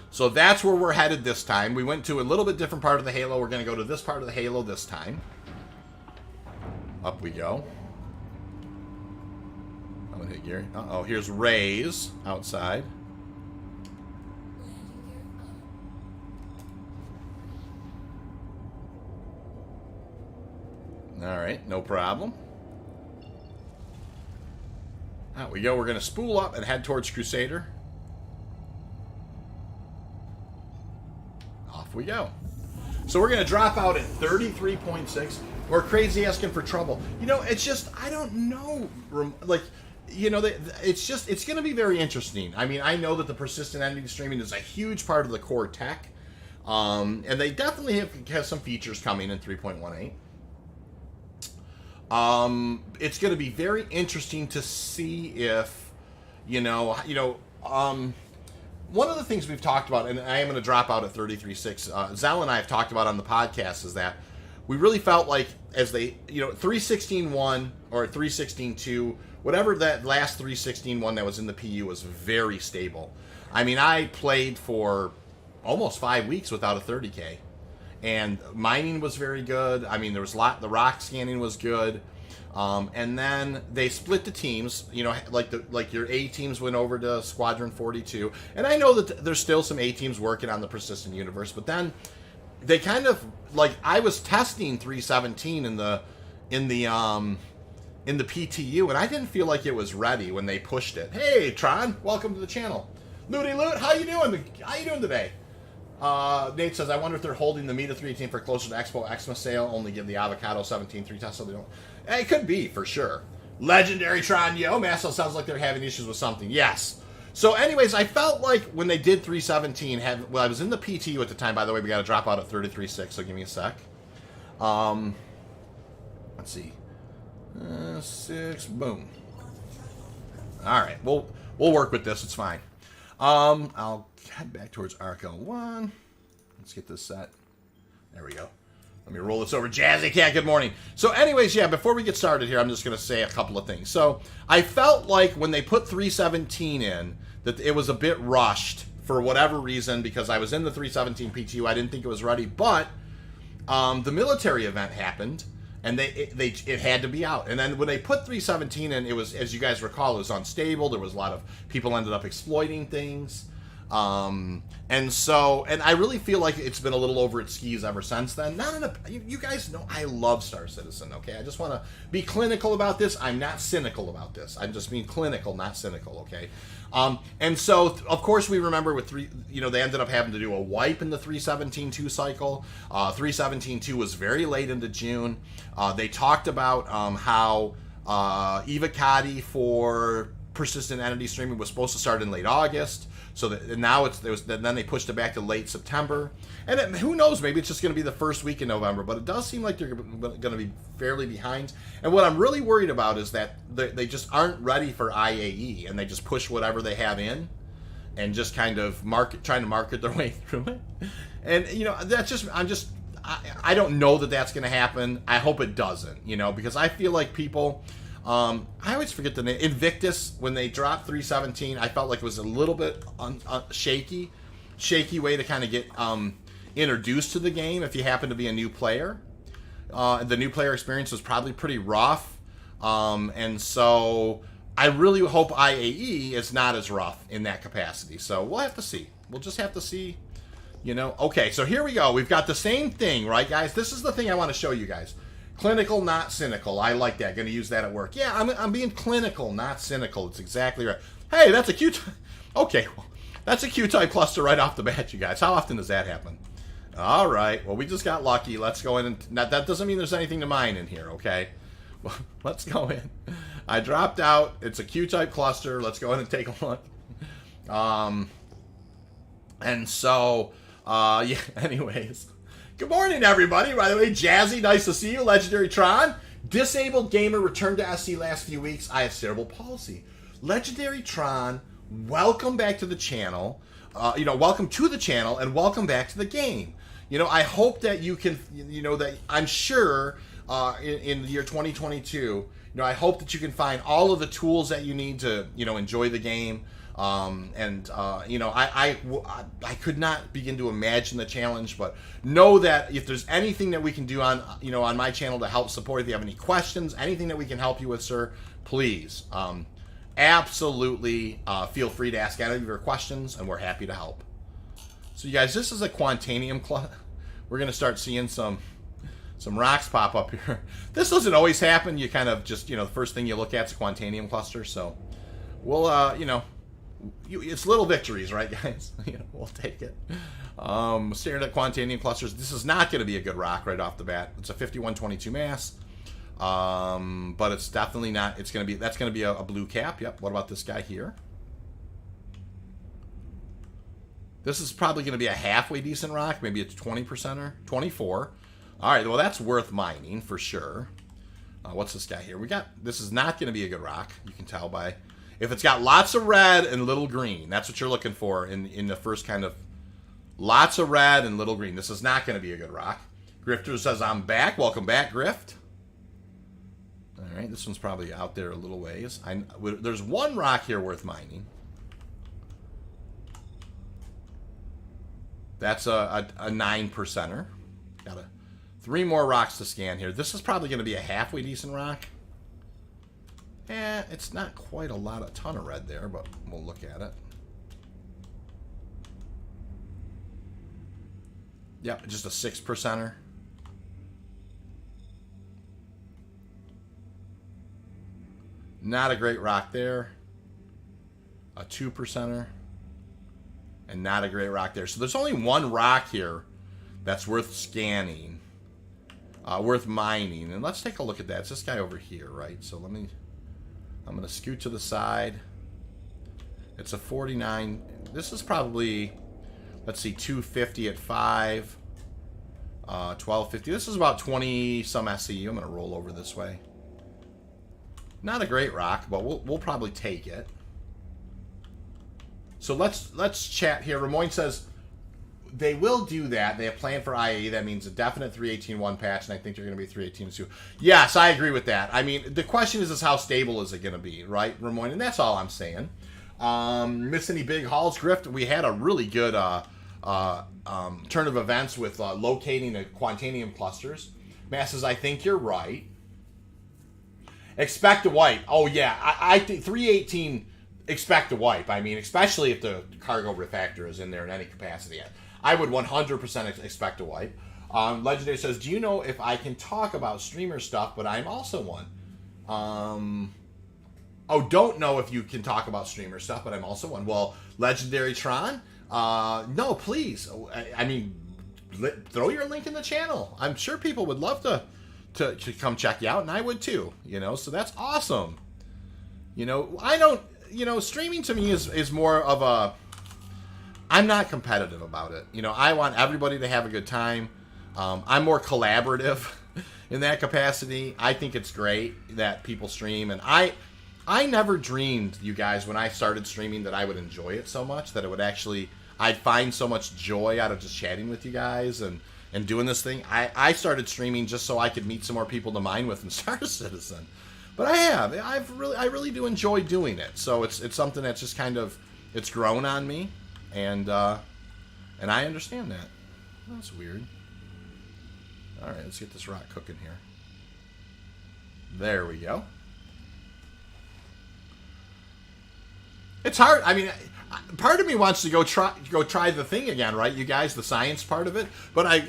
So that's where we're headed this time. We went to a little bit different part of the Halo. We're going to go to this part of the Halo this time. Up we go. I'm going to hit Gary. Uh-oh, here's Ray's outside. All right, no problem. Out we go. We're going to spool up and head towards Crusader. Off we go. So we're going to drop out at 33.6. We're crazy asking for trouble. It's just, I don't know. It's going to be very interesting. I mean, I know that the persistent entity streaming is a huge part of the core tech. And they definitely have some features coming in 3.18. It's going to be very interesting to see if, one of the things we've talked about, and I am going to drop out at 33.6, Zal and I have talked about on the podcast, is that we really felt like as they, 3.16.1 or 3.16.2, whatever that last 3.16.1 that was in the PU was very stable. I mean, I played for almost 5 weeks without a 30K. And mining was very good. I mean, there was the rock scanning was good. And then they split the teams. You know, like your A teams went over to Squadron 42. And I know that there's still some A teams working on the persistent universe, but then they kind of like I was testing 317 in the PTU, and I didn't feel like it was ready when they pushed it. Hey, Tron, welcome to the channel. Looty Loot, how you doing? How you doing today? Nate says, I wonder if they're holding the Meta 318 for closer to Expo Xmas sale, only give the Avocado 17.3 test so they don't... It could be, for sure. Legendary Tron, yo, Masso sounds like they're having issues with something. Yes. So anyways, I felt like when they did 317, well, I was in the PTU at the time, by the way, we got to drop out at 33.6, so give me a sec. Let's see. 6, boom. All right, we'll work with this, it's fine. I'll head back towards RL1. Let's get this set. There we go. Let me roll this over. Jazzy Cat, good morning. So anyways, yeah, before we get started here, I'm just going to say a couple of things. So I felt like when they put 317 in, that it was a bit rushed for whatever reason, because I was in the 317 PTU. I didn't think it was ready, but the military event happened, and it had to be out. And then when they put 317 in, it was, as you guys recall, it was unstable. There was a lot of people ended up exploiting things. And I really feel like it's been a little over its skis ever since then. You guys know I love Star Citizen, okay? I just want to be clinical about this. I'm not cynical about this. I'm just being clinical, not cynical, okay? And so, of course, we remember with they ended up having to do a wipe in the 317.2 cycle. 317.2 was very late into June. They talked about how Evocati for persistent entity streaming was supposed to start in late August. So that now then they pushed it back to late September, and who knows? Maybe it's just going to be the first week in November. But it does seem like they're going to be fairly behind. And what I'm really worried about is that they just aren't ready for IAE, and they just push whatever they have in, and just kind of trying to market their way through it. And that's just I don't know that that's going to happen. I hope it doesn't. Because I feel like people. I always forget the name. Invictus, when they dropped 317, I felt like it was a little bit shaky way to kind of get introduced to the game if you happen to be a new player. The new player experience was probably pretty rough. And so I really hope IAE is not as rough in that capacity. So we'll have to see. We'll just have to see, Okay, so here we go. We've got the same thing, right, guys? This is the thing I want to show you guys. Clinical, not cynical. I like that. Going to use that at work. Yeah, I'm being clinical, not cynical. It's exactly right. Hey, that's a Q. Okay, well, that's a Q-type cluster right off the bat, you guys. How often does that happen? All right. Well, we just got lucky. Let's go in and that doesn't mean there's anything to mine in here. Okay. Well, let's go in. I dropped out. It's a Q-type cluster. Let's go in and take a look. And so, yeah. Anyways. Good morning, everybody. By the way, Jazzy, nice to see you. Legendary Tron. Disabled gamer returned to SC last few weeks. I have cerebral palsy. Legendary Tron, welcome back to the channel. Welcome to the channel and welcome back to the game. I hope that you can, that I'm sure in the year 2022, I hope that you can find all of the tools that you need to, enjoy the game. I could not begin to imagine the challenge, but know that if there's anything that we can do on my channel to help support, if you have any questions, anything that we can help you with, sir, please, absolutely, feel free to ask any of your questions, and we're happy to help. So you guys, this is a Quantanium We're going to start seeing some rocks pop up here. This doesn't always happen. You kind of just, the first thing you look at is a Quantanium cluster. So we'll, it's little victories, right, guys? We'll take it. Staring at Quantanium clusters. This is not going to be a good rock right off the bat. It's a 5122 mass. But it's definitely not. That's going to be a blue cap. Yep. What about this guy here? This is probably going to be a halfway decent rock. Maybe it's 20%er. 24. All right. Well, that's worth mining for sure. What's this guy here? This is not going to be a good rock. You can tell by... If it's got lots of red and little green, that's what you're looking for in the first kind of lots of red and little green. This is not going to be a good rock. Grifter says, I'm back. Welcome back, Grift. All right, this one's probably out there a little ways. There's one rock here worth mining. That's a 9%er. Got 3 more rocks to scan here. This is probably going to be a halfway decent rock. It's not quite a ton of red there, but we'll look at it. Yep, just a 6%er. Not a great rock there. A 2%er. And not a great rock there. So there's only one rock here that's worth scanning. Worth mining. And let's take a look at that. It's this guy over here, right? So I'm going to scoot to the side. It's a 49. This is probably, let's see, 250 at 5. 1250. This is about 20 some SCU. I'm going to roll over this way. Not a great rock, but we'll probably take it. So let's chat here. Ramoin says they will do that. They have planned for IAE. That means a definite 3.18.1 patch, and I think they're going to be 3.18.2. Yes, I agree with that. I mean, the question is how stable is it going to be, right, Ramoin? And that's all I'm saying. Miss any big hauls, Grift? We had a really good turn of events with locating the Quantanium clusters. Masses, I think you're right. Expect a wipe. Oh, yeah. I think 3.18... expect a wipe. I mean, especially if the cargo refactor is in there in any capacity. I would 100% expect a wipe. Legendary says, do you know if I can talk about streamer stuff, but I'm also one? Don't know if you can talk about streamer stuff, but I'm also one. Well, Legendary Tron, no, please. I mean, throw your link in the channel. I'm sure people would love to come check you out, and I would too, you know, so that's awesome. You know, I don't... You know, streaming to me is more of a... I'm not competitive about it. You know, I want everybody to have a good time. I'm more collaborative in that capacity. I think it's great that people stream. And I never dreamed, you guys, when I started streaming that I would enjoy it so much. That it would actually... I'd find so much joy out of just chatting with you guys and doing this thing. I started streaming just so I could meet some more people to mine with and start a Citizen. But I really do enjoy doing it. So it's something that's just kind of, it's grown on me, and I understand that. That's weird. All right, let's get this rock cooking here. There we go. It's hard. I mean, part of me wants to go try the thing again, right? You guys, the science part of it. But I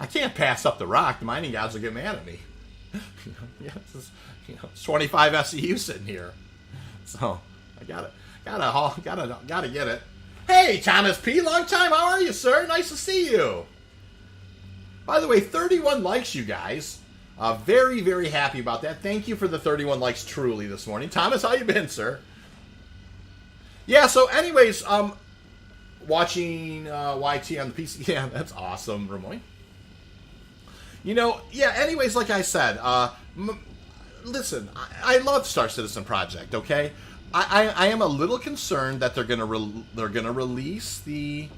can't pass up the rock. The mining gods will get mad at me. It's 25 SCU sitting here, so I gotta get it. Hey, Thomas P, long time. How are you, sir? Nice to see you. By the way, 31 likes, you guys. Very, very happy about that. Thank you for the 31 likes, truly, this morning. Thomas, how you been, sir? Yeah. So, anyways, watching YT on the PC. Yeah, that's awesome, Ramoy. You know, yeah, anyways, like I said, listen, I love Star Citizen Project, okay? I am a little concerned that they're gonna release the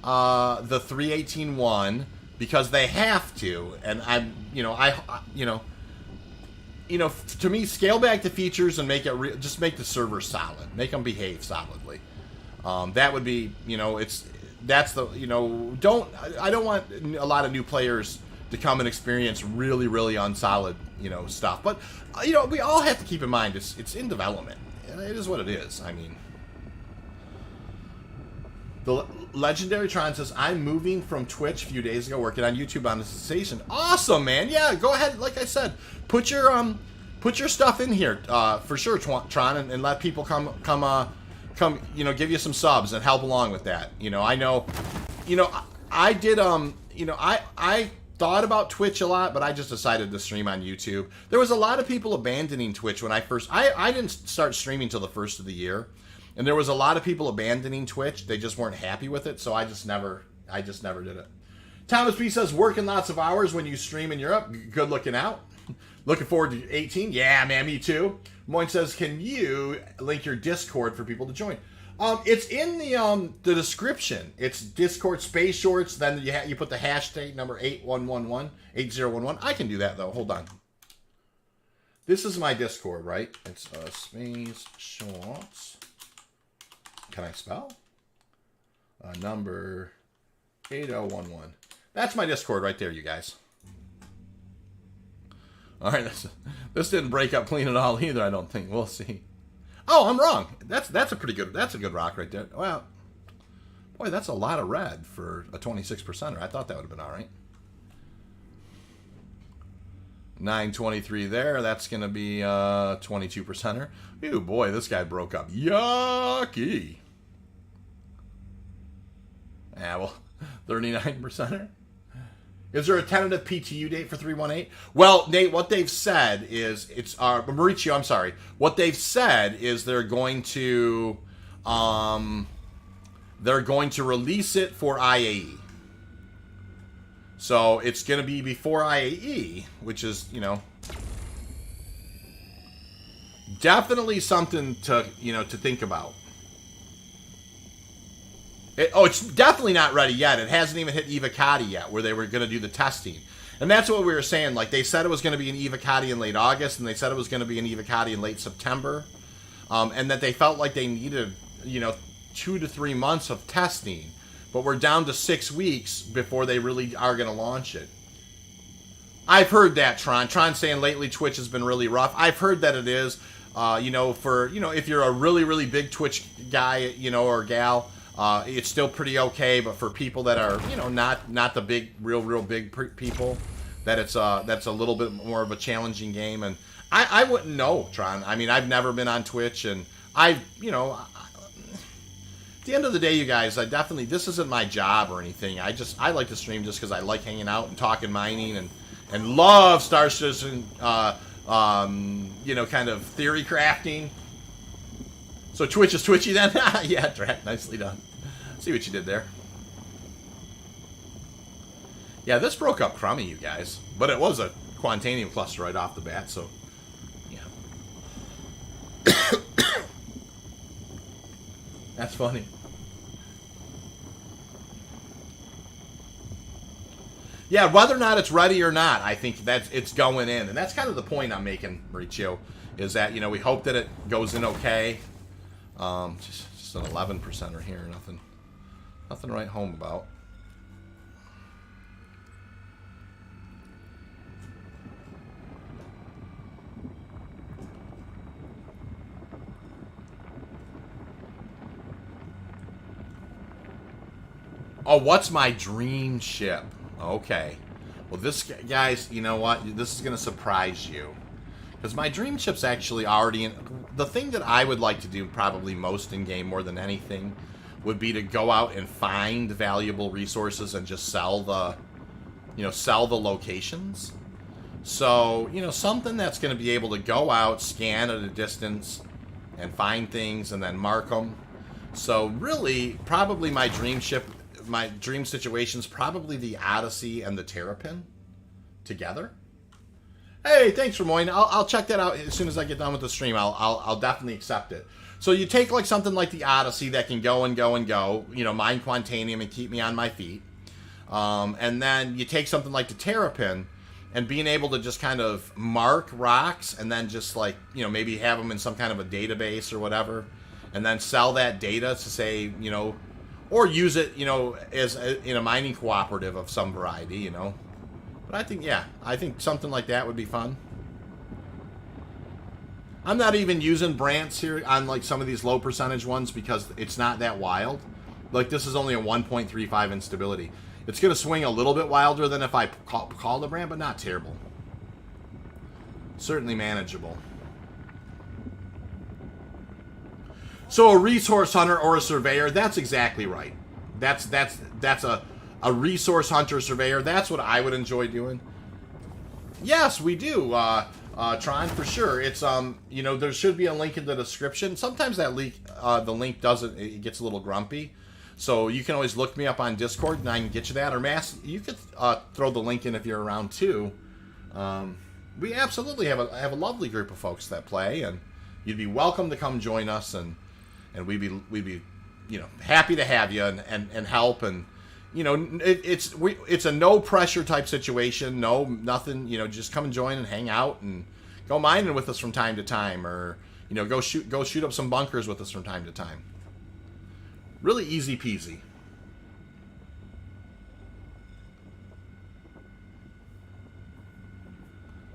3.18.1 because they have to, and I'm, to me, scale back the features and make it just make the servers solid, make them behave solidly. That would be, that's the, I don't want a lot of new players to come and experience really, really unsolid, stuff. But, we all have to keep in mind it's in development. It is what it is. I mean, the Legendary Tron says, I'm moving from Twitch a few days ago, working on YouTube monetization. Awesome, man. Yeah, go ahead. Like I said, put your stuff in here, for sure, Tron, and let people come, give you some subs and help along with that. I know, I did, I thought about Twitch a lot, but I just decided to stream on YouTube. There was a lot of people abandoning Twitch when I didn't start streaming till the first of the year, and there was a lot of people abandoning Twitch. They just weren't happy with it, so I just never did it. Thomas B says, working lots of hours when you stream in Europe. Good looking out. Looking forward to 18. Yeah, man, me too. Moin says, can you link your Discord for people to join? It's in the description. It's Discord space shorts. Then you put the hashtag number 8011. I can do that though. Hold on. This is my Discord, right? It's space shorts. Can I spell? Number 8011. That's my Discord right there, you guys. All right, this didn't break up clean at all either, I don't think. We'll see. Oh, I'm wrong. That's a good rock right there. Well, boy, that's a lot of red for a 26%er. I thought that would have been all right. 923 there. That's going to be 22%er. Ew, boy, this guy broke up. Yucky. Yeah, well, 39%er. Is there a tentative PTU date for 318? Well, Nate, what they've said is Mauricio, I'm sorry. What they've said is they're going to release it for IAE. So it's going to be before IAE, which is, definitely something to think about. It's definitely not ready yet. It hasn't even hit Evocati yet, where they were going to do the testing. And that's what we were saying. Like, they said it was going to be an Evocati in late August, and they said it was going to be an Evocati in late September. And that they felt like they needed, 2 to 3 months of testing. But we're down to 6 weeks before they really are going to launch it. I've heard that, Tron. Tron's saying lately Twitch has been really rough. I've heard that it is. If you're a really, really big Twitch guy, or gal, it's still pretty okay. But for people that are, not the big, real big people, that's a little bit more of a challenging game. And I wouldn't know, Tron. I mean, I've never been on Twitch, and at the end of the day, you guys, this isn't my job or anything. I like to stream just because I like hanging out and talking mining and love Star Citizen, kind of theory crafting. So Twitch is twitchy then? Yeah, Drac, nicely done. See what you did there. Yeah, this broke up crummy, you guys. But it was a Quantanium cluster right off the bat, so yeah. That's funny. Yeah, whether or not it's ready or not, I think it's going in. And that's kind of the point I'm making, Mauricio, is that, we hope that it goes in okay. Just an 11%er here, nothing to write home about. Oh, what's my dream ship? Okay. Well, this, guys, you know what? This is going to surprise you. Because my dream ship's actually already in... The thing that I would like to do probably most in-game more than anything would be to go out and find valuable resources and just sell the locations. So, something that's going to be able to go out, scan at a distance, and find things, and then mark them. So, really, probably my dream ship... My dream situation's probably the Odyssey and the Terrapin together. Hey, thanks, Ramoyne. I'll check that out as soon as I get done with the stream. I'll definitely accept it. So you take like something like the Odyssey that can go and go and go, mine Quantanium and keep me on my feet. And then you take something like the Terrapin and being able to just kind of mark rocks and then just like, maybe have them in some kind of a database or whatever, and then sell that data to say, or use it, as in a mining cooperative of some variety, But I think something like that would be fun. I'm not even using Brants here on like some of these low percentage ones because it's not that wild. Like this is only a 1.35 instability. It's going to swing a little bit wilder than if I called a Brant, but not terrible. Certainly manageable. So a resource hunter or a surveyor, that's exactly right. That's a resource hunter surveyor. That's what I would enjoy doing. Yes, we do, Tron, for sure. It's there should be a link in the description. Sometimes that the link doesn't. It gets a little grumpy. So you can always look me up on Discord and I can get you that. Or Mass, you could throw the link in if you're around too. We absolutely have a lovely group of folks that play, and you'd be welcome to come join us and we'd be happy to have you and help, and it's a no pressure type situation, nothing, just come and join and hang out and go mining with us from time to time, or go shoot up some bunkers with us from time to time. Really easy peasy.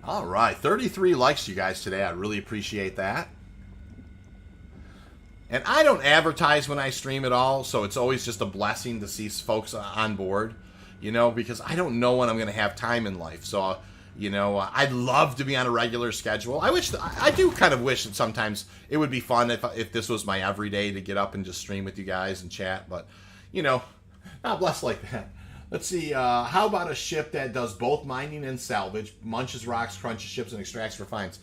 All right, 33 likes, you guys, today. I really appreciate that. And I don't advertise when I stream at all, so it's always just a blessing to see folks on board, you know, because I don't know when I'm going to have time in life. So, you know, I'd love to be on a regular schedule. I do kind of wish that sometimes it would be fun if this was my everyday to get up and just stream with you guys and chat, but, you know, not blessed like that. Let's see, how about a ship that does both mining and salvage, munches rocks, crunches ships, and extracts refines?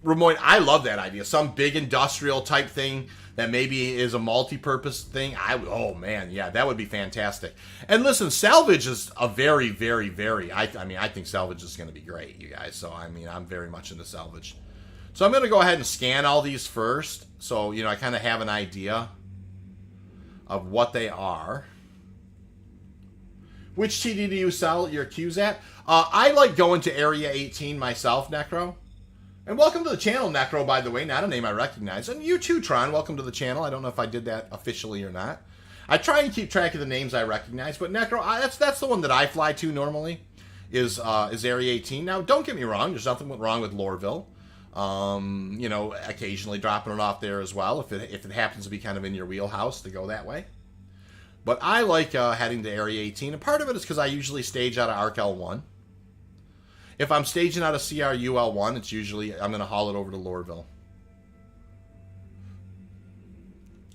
Ramon, I love that idea. Some big industrial type thing that maybe is a multi-purpose thing. Oh man, yeah, that would be fantastic. And listen, salvage is a very, very, very, I think salvage is going to be great, you guys. So, I mean, I'm very much into salvage. So I'm going to go ahead and scan all these first. So, you know, I kind of have an idea of what they are. Which TD do you sell your Qs at? I like going to Area 18 myself, Necro. And welcome to the channel, Necro, by the way. Not a name I recognize. And you too, Tron. Welcome to the channel. I don't know if I did that officially or not. I try and keep track of the names I recognize. But Necro, that's the one that I fly to normally, is Area 18. Now, don't get me wrong. There's nothing wrong with Loreville. You know, occasionally dropping it off there as well, if it happens to be kind of in your wheelhouse to go that way. But I like heading to Area 18, and part of it is because I usually stage out of ARC L1. If I'm staging out of CRU L1, it's usually, I'm going to haul it over to Loreville.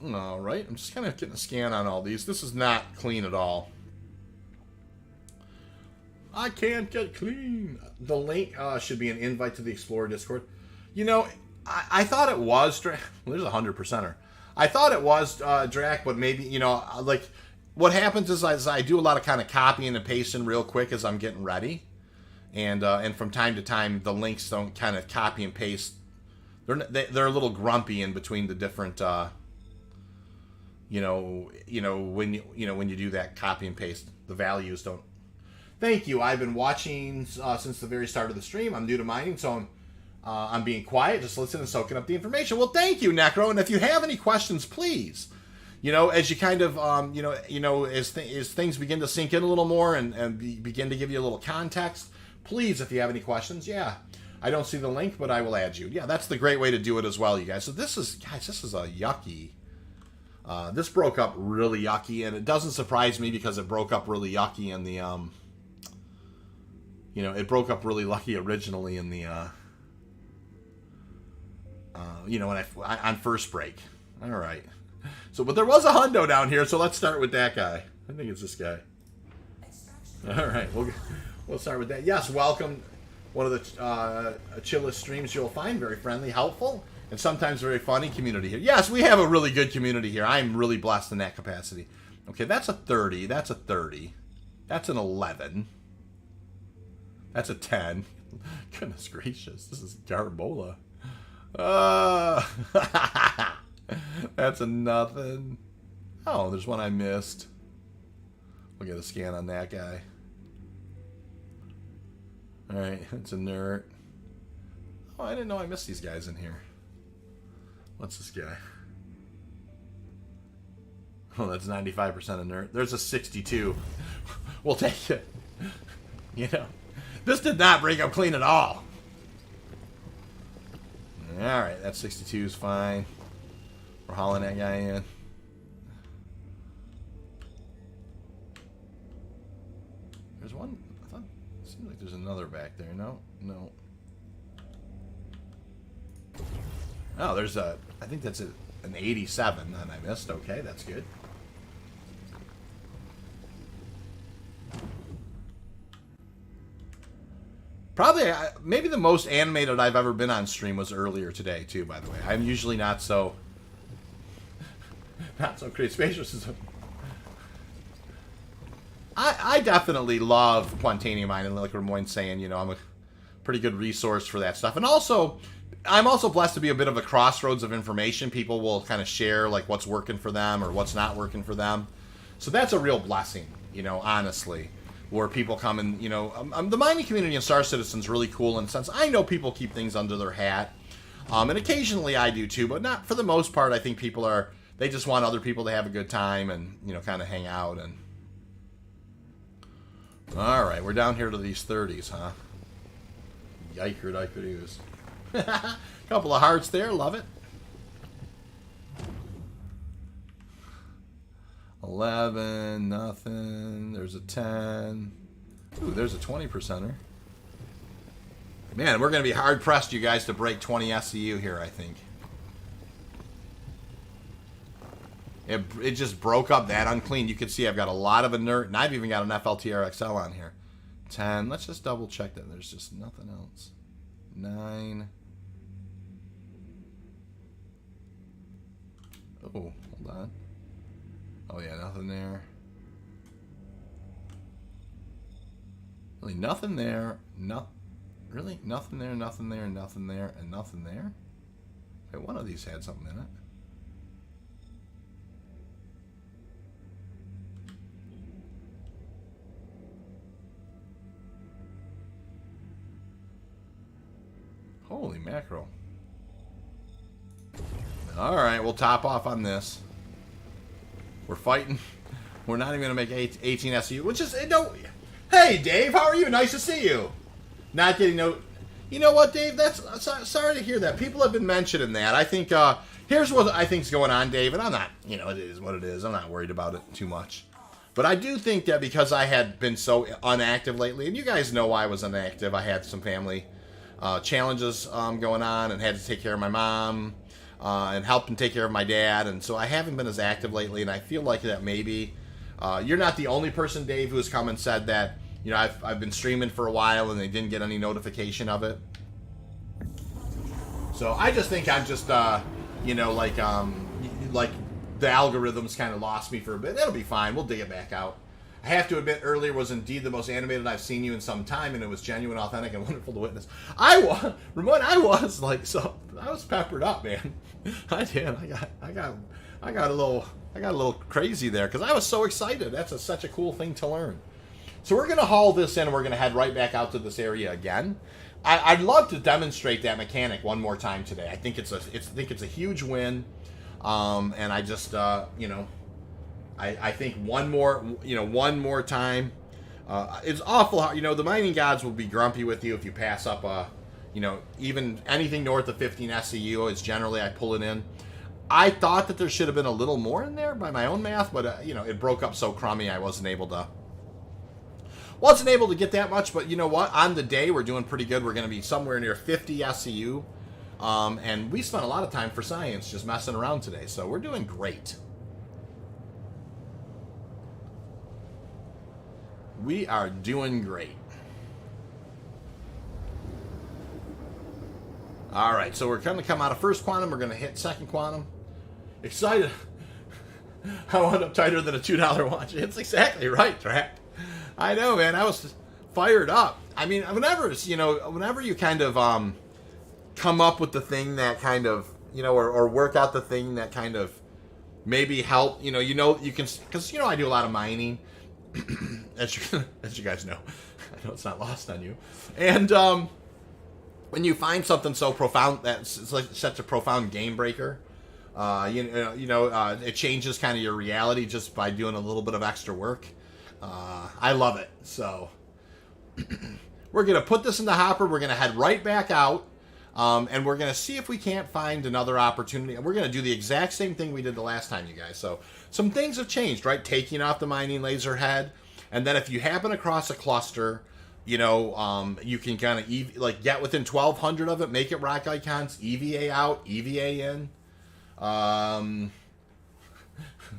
All right, I'm just kind of getting a scan on all these. This is not clean at all. I can't get clean. The link should be an invite to the Explorer Discord. You know, I thought it was, well, there's a 100%er. I thought it was Drac, but maybe, you know, like, what happens is I do a lot of kind of copying and pasting real quick as I'm getting ready. And from time to time, the links don't kind of copy and paste. They're a little grumpy in between the different, when you do that copy and paste, the values don't. Thank you. I've been watching since the very start of the stream. I'm new to mining, so I'm being quiet, just listening and soaking up the information. Well, thank you, Necro. And if you have any questions, please, you know, as you kind of, as things begin to sink in a little more and begin to give you a little context, please, if you have any questions, yeah. I don't see the link, but I will add you. Yeah, that's the great way to do it as well, you guys. So this is a yucky. This broke up really yucky, and it doesn't surprise me because it broke up really yucky in the, it broke up really lucky originally in the, when on first break. All right. So, but there was a hundo down here, so let's start with that guy. I think it's this guy. All right, we'll start with that. Yes, welcome. One of the chillest streams you'll find. Very friendly, helpful, and sometimes very funny community here. Yes, we have a really good community here. I'm really blessed in that capacity. Okay, that's a 30. That's a 30. That's an 11. That's a 10. Goodness gracious, this is Garbola. That's a nothing. Oh, there's one I missed. We'll get a scan on that guy. Alright, it's a nerd. Oh, I didn't know I missed these guys in here. What's this guy? Oh, that's 95% a nerd. There's a 62. We'll take it. You know, this did not break up clean at all. Alright, that 62 is fine. We're hauling that guy in. There's one. I thought it seemed like there's another back there. No. Oh, there's a. I think that's an 87 that I missed. Okay, that's good. Probably, maybe the most animated I've ever been on stream was earlier today, too, by the way. I'm usually not so creative spacious. I definitely love Quantanium mining, like Ramoin's saying, you know, I'm a pretty good resource for that stuff. And also, I'm also blessed to be a bit of a crossroads of information. People will kind of share, like, what's working for them or what's not working for them. So that's a real blessing, you know, honestly. Where people come and, you know, the mining community in Star Citizen's really cool in the sense I know people keep things under their hat. And occasionally I do too, but not for the most part. I think people they just want other people to have a good time and, you know, kind of hang out. And all right, we're down here to these 30s, huh? Yikers, I could use. Couple of hearts there. Love it. 11, nothing. There's a 10. Ooh, there's a 20%er. Man, we're going to be hard-pressed, you guys, to break 20 SCU here, I think. It just broke up that unclean. You can see I've got a lot of inert, and I've even got an FLTR-XL on here. 10. Let's just double-check that. There's just nothing else. 9. Oh, hold on. Oh, yeah, nothing there. Really, nothing there. No, really, nothing there, nothing there, nothing there, and nothing there? Wait, one of these had something in it. Holy mackerel. All right, we'll top off on this. We're fighting. We're not even going to make 18 SU, which is, no. Hey, Dave, how are you? Nice to see you. Not getting no. You know what, Dave? That's sorry to hear that. People have been mentioning that. I think here's what I think's going on, Dave, and I'm not. You know, it is what it is. I'm not worried about it too much. But I do think that because I had been so inactive lately, and you guys know why I was inactive. I had some family challenges going on, and had to take care of my mom. And help and take care of my dad, and so I haven't been as active lately, and I feel like that maybe you're not the only person, Dave, who has come and said that, you know, I've been streaming for a while and they didn't get any notification of it. So I just think I'm just, you know, like the algorithms kind of lost me for a bit. It'll be fine. We'll dig it back out. I have to admit, earlier was indeed the most animated I've seen you in some time, and it was genuine, authentic, and wonderful to witness. Ramon, I was like, so I was peppered up, man. I did. I got a little crazy there because I was so excited. That's such a cool thing to learn. So we're gonna haul this in, and we're gonna head right back out to this area again. I'd love to demonstrate that mechanic one more time today. I think it's a huge win, and I just you know. I think one more time. It's awful how, you know, the mining gods will be grumpy with you if you pass up you know, even anything north of 15 SCU is generally I pull it in. I thought that there should have been a little more in there by my own math, but you know, it broke up so crummy I wasn't able to get that much. But you know what? On the day we're doing pretty good. We're going to be somewhere near 50 SCU, and we spent a lot of time for science just messing around today, so we're doing great. We are doing great. All right, so we're going to come out of first quantum. We're going to hit second quantum. Excited. I wound up tighter than a $2 watch. It's exactly right, Track. I know, man. I was fired up. I mean, whenever you kind of come up with the thing that kind of, you know, or work out the thing that kind of maybe help, you know, you can, because, you know, I do a lot of mining. as you guys know. I know it's not lost on you. And when you find something so profound that's like such a profound game breaker, it changes kind of your reality just by doing a little bit of extra work. I love it. So we're gonna put this in the hopper. We're gonna head right back out, and we're gonna see if we can't find another opportunity. And we're gonna do the exact same thing we did the last time, you guys. So some things have changed, right? Taking off the mining laser head, and then if you happen across a cluster, you know, you can kind of get within 1,200 of it, make it rock icons, EVA out, EVA in.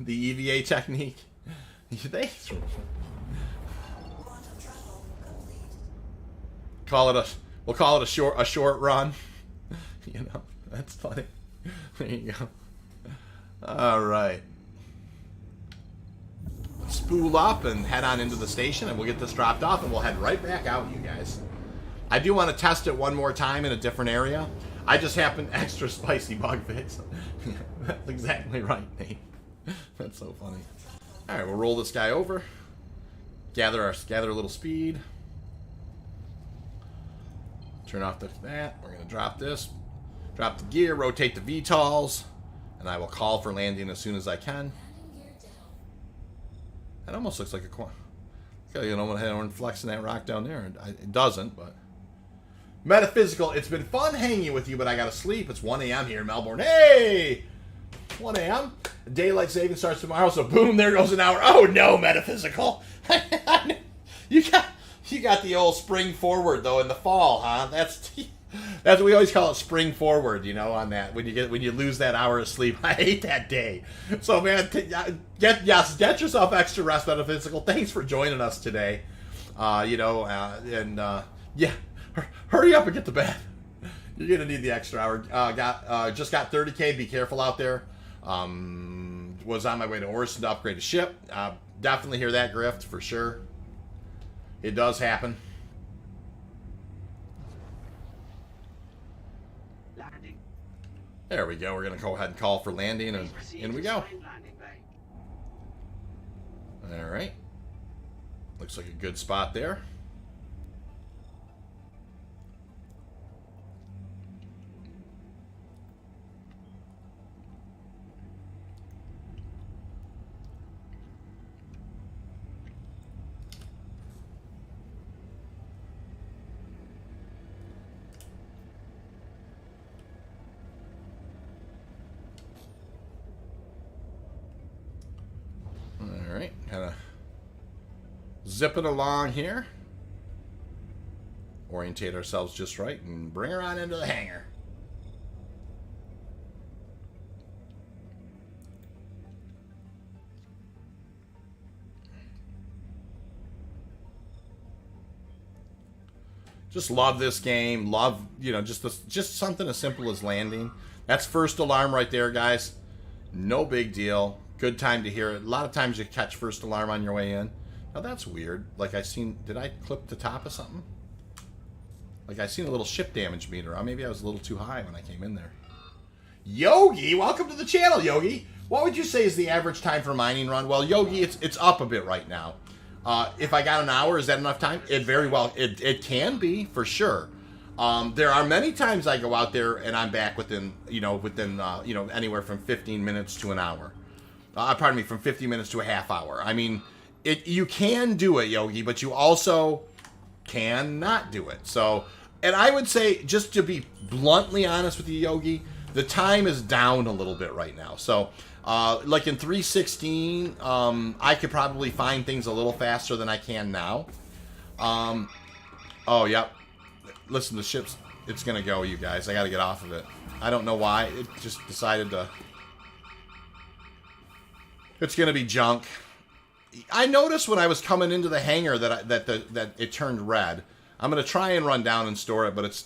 The EVA technique. We'll call it a short run. You know, that's funny. There you go. All right. Spool up and head on into the station, and we'll get this dropped off, and we'll head right back out, you guys. I do want to test it one more time in a different area. I just happened extra spicy bug fix. That's exactly right, Nate. That's so funny. All right, we'll roll this guy over. Gather a little speed. Turn off that. We're gonna drop this. Drop the gear. Rotate the VTOLs, and I will call for landing as soon as I can. That almost looks like a you know, when I'm flexing that rock down there. It doesn't, but Metaphysical, it's been fun hanging with you, but I gotta sleep. It's 1 a.m. here in Melbourne. Hey! 1 a.m. Daylight saving starts tomorrow, so boom, there goes an hour. Oh no, Metaphysical. you got the old spring forward though in the fall, huh? That's we always call it spring forward, you know, on that when you lose that hour of sleep. I hate that day. So man, get yourself extra rest, Metaphysical. Thanks for joining us today. Yeah, hurry up and get to bed. You're gonna need the extra hour. Just got 30K. Be careful out there. Was on my way to Orson to upgrade a ship. Definitely hear that grift for sure. It does happen. Landing. There we go. We're gonna go ahead and call for landing, and in we go. Landing bay. All right. Looks like a good spot there. Alright, kind of zipping along here. Orientate ourselves just right and bring her on into the hangar. Just love this game. Love, just something as simple as landing. That's first alarm right there, guys. No big deal. Good time to hear it. A lot of times you catch first alarm on your way in. Now that's weird. Like did I clip the top of something? Like I seen a little ship damage meter. Maybe I was a little too high when I came in there. Yogi, welcome to the channel, Yogi. What would you say is the average time for a mining run? Well, Yogi, it's up a bit right now. If I got an hour, is that enough time? It very well, it can be for sure. There are many times I go out there and I'm back within anywhere from 15 minutes to an hour. Pardon me, from 50 minutes to a half hour. I mean, you can do it, Yogi, but you also can not do it. So, and I would say, just to be bluntly honest with you, Yogi, the time is down a little bit right now. So, like in 3.16, I could probably find things a little faster than I can now. Oh, yep. Listen, the ship's, it's going to go, you guys. I got to get off of it. I don't know why. It just decided to... It's going to be junk. I noticed when I was coming into the hangar that it turned red. I'm going to try and run down and store it, but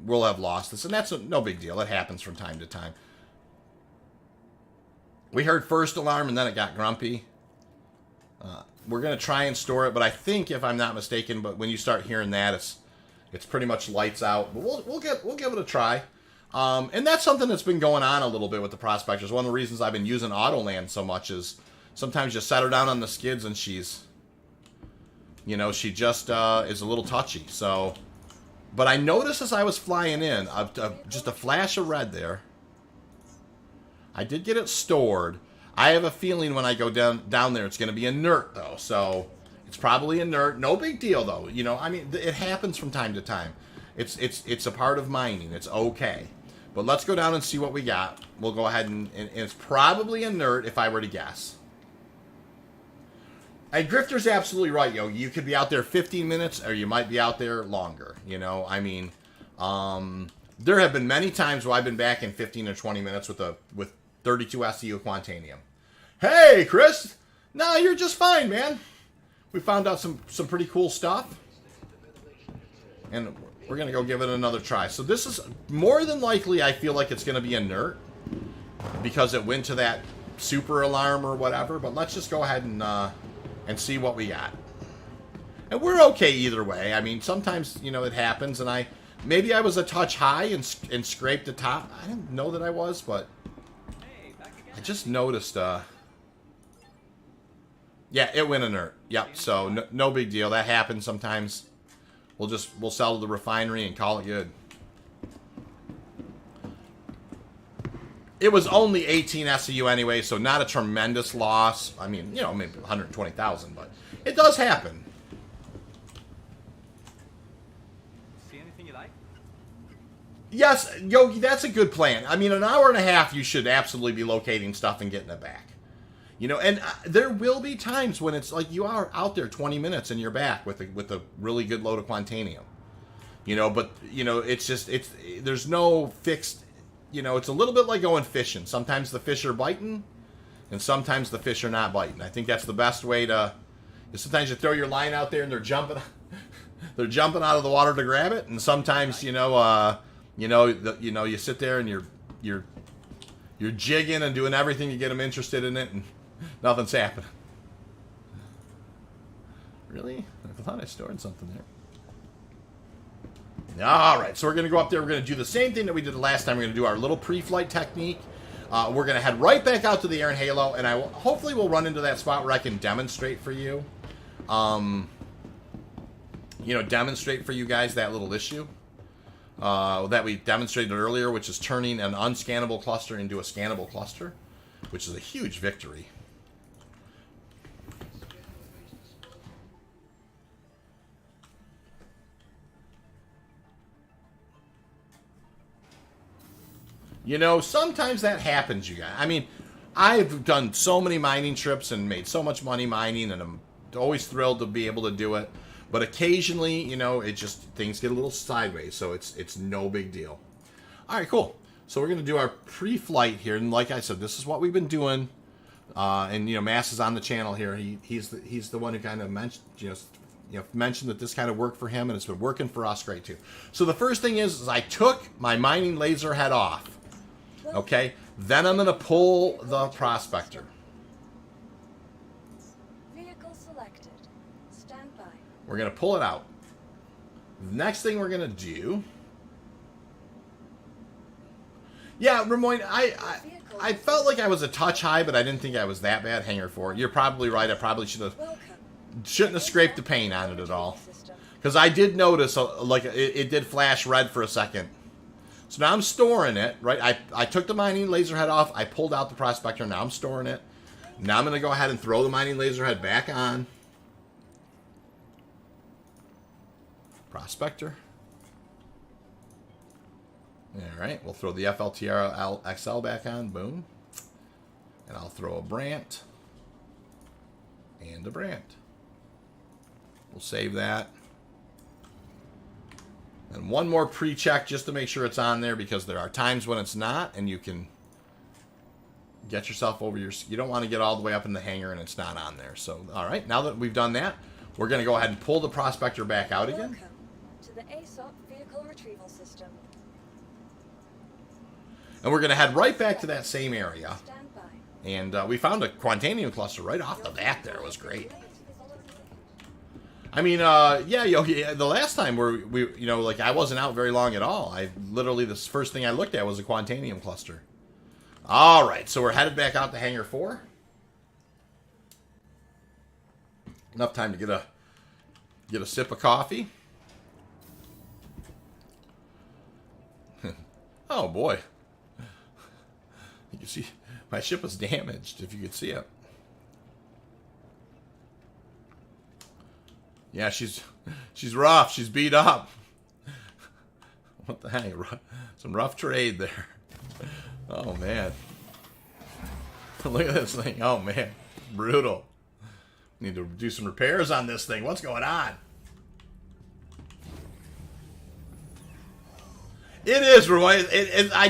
we'll have lost this, and that's no big deal. It happens from time to time. We heard first alarm, and then it got grumpy. We're going to try and store it, but I think, if I'm not mistaken, but when you start hearing that, it's pretty much lights out. But we'll give it a try. And that's something that's been going on a little bit with the prospectors. One of the reasons I've been using Autoland so much is sometimes you set her down on the skids and she just is a little touchy. So, but I noticed as I was flying in, just a flash of red there. I did get it stored. I have a feeling when I go down there, it's going to be inert though. So it's probably inert. No big deal though. I mean, it happens from time to time. It's a part of mining. It's okay. But let's go down and see what we got. We'll go ahead and it's probably inert if I were to guess. And Grifter's absolutely right, Yogi. You could be out there 15 minutes or you might be out there longer. I mean, there have been many times where I've been back in 15 or 20 minutes with 32 SEU Quantanium. Hey, Chris! No, you're just fine, man. We found out some pretty cool stuff. And we're going to go give it another try. So this is more than likely, I feel like it's going to be inert because it went to that super alarm or whatever. But let's just go ahead and see what we got. And we're okay either way. I mean, sometimes, it happens. And maybe I was a touch high and scraped the top. I didn't know that I was, but I just noticed. Yeah, it went inert. Yep, so no big deal. That happens sometimes. We'll sell to the refinery and call it good. It was only 18 SEU anyway, so not a tremendous loss. I mean, maybe 120,000, but it does happen. See anything you like? Yes, Yogi, that's a good plan. I mean, an hour and a half, you should absolutely be locating stuff and getting it back. You know, and there will be times when it's like you are out there 20 minutes and you're back with a really good load of Quantanium. You know, but, you know, there's no fixed, you know, it's a little bit like going fishing. Sometimes the fish are biting and sometimes the fish are not biting. I think that's the best way to, sometimes you throw your line out there and they're jumping out of the water to grab it. And sometimes, you sit there and you're jigging and doing everything to get them interested in it and nothing's happening. Really? I thought I stored something there. All right, so we're going to go up there. We're going to do the same thing that we did the last time. We're going to do our little pre-flight technique. We're going to head right back out to the air in Halo, and hopefully we'll run into that spot where I can demonstrate for you. Demonstrate for you guys that little issue that we demonstrated earlier, which is turning an unscannable cluster into a scannable cluster, which is a huge victory. You know, sometimes that happens, you guys. I mean, I've done so many mining trips and made so much money mining, and I'm always thrilled to be able to do it. But occasionally, you know, things get a little sideways, so it's no big deal. All right, cool. So we're going to do our pre-flight here, and like I said, this is what we've been doing. And you know, Mass is on the channel here. He's the one who kind of mentioned that this kind of worked for him, and it's been working for us great too. So the first thing is I took my mining laser head off. Okay, then I'm going to pull the prospector. Vehicle selected. Stand by. We're going to pull it out. The next thing we're going to do... Yeah, Ramoyne, I felt like I was a touch high, but I didn't think I was that bad. Hangar 4. You're probably right. I probably shouldn't have scraped the paint on it at all. Because I did notice, it did flash red for a second. So now I'm storing it, right? I took the mining laser head off. I pulled out the prospector. Now I'm storing it. Now I'm going to go ahead and throw the mining laser head back on. Prospector. All right. We'll throw the FLTR-XL back on. Boom. And I'll throw a Brant. And a Brant. We'll save that. And one more pre-check just to make sure it's on there, because there are times when it's not, and you can get yourself over you don't want to get all the way up in the hangar and it's not on there. So, all right, now that we've done that, we're going to go ahead and pull the prospector back out again. Welcome to the ASOP vehicle retrieval system. And we're going to head right back to that same area. Stand by. And we found a Quantanium cluster right off the bat there. It was great. I mean, yeah, Yogi, the last time I wasn't out very long at all. The first thing I looked at was a Quantanium cluster. All right, so we're headed back out to Hangar 4. Enough time to get a sip of coffee. Oh, boy. You can see my ship was damaged, if you could see it. Yeah, she's rough. She's beat up. What the heck? Some rough trade there. Oh, man. Look at this thing. Oh, man. Brutal. Need to do some repairs on this thing. What's going on? It is, Roy.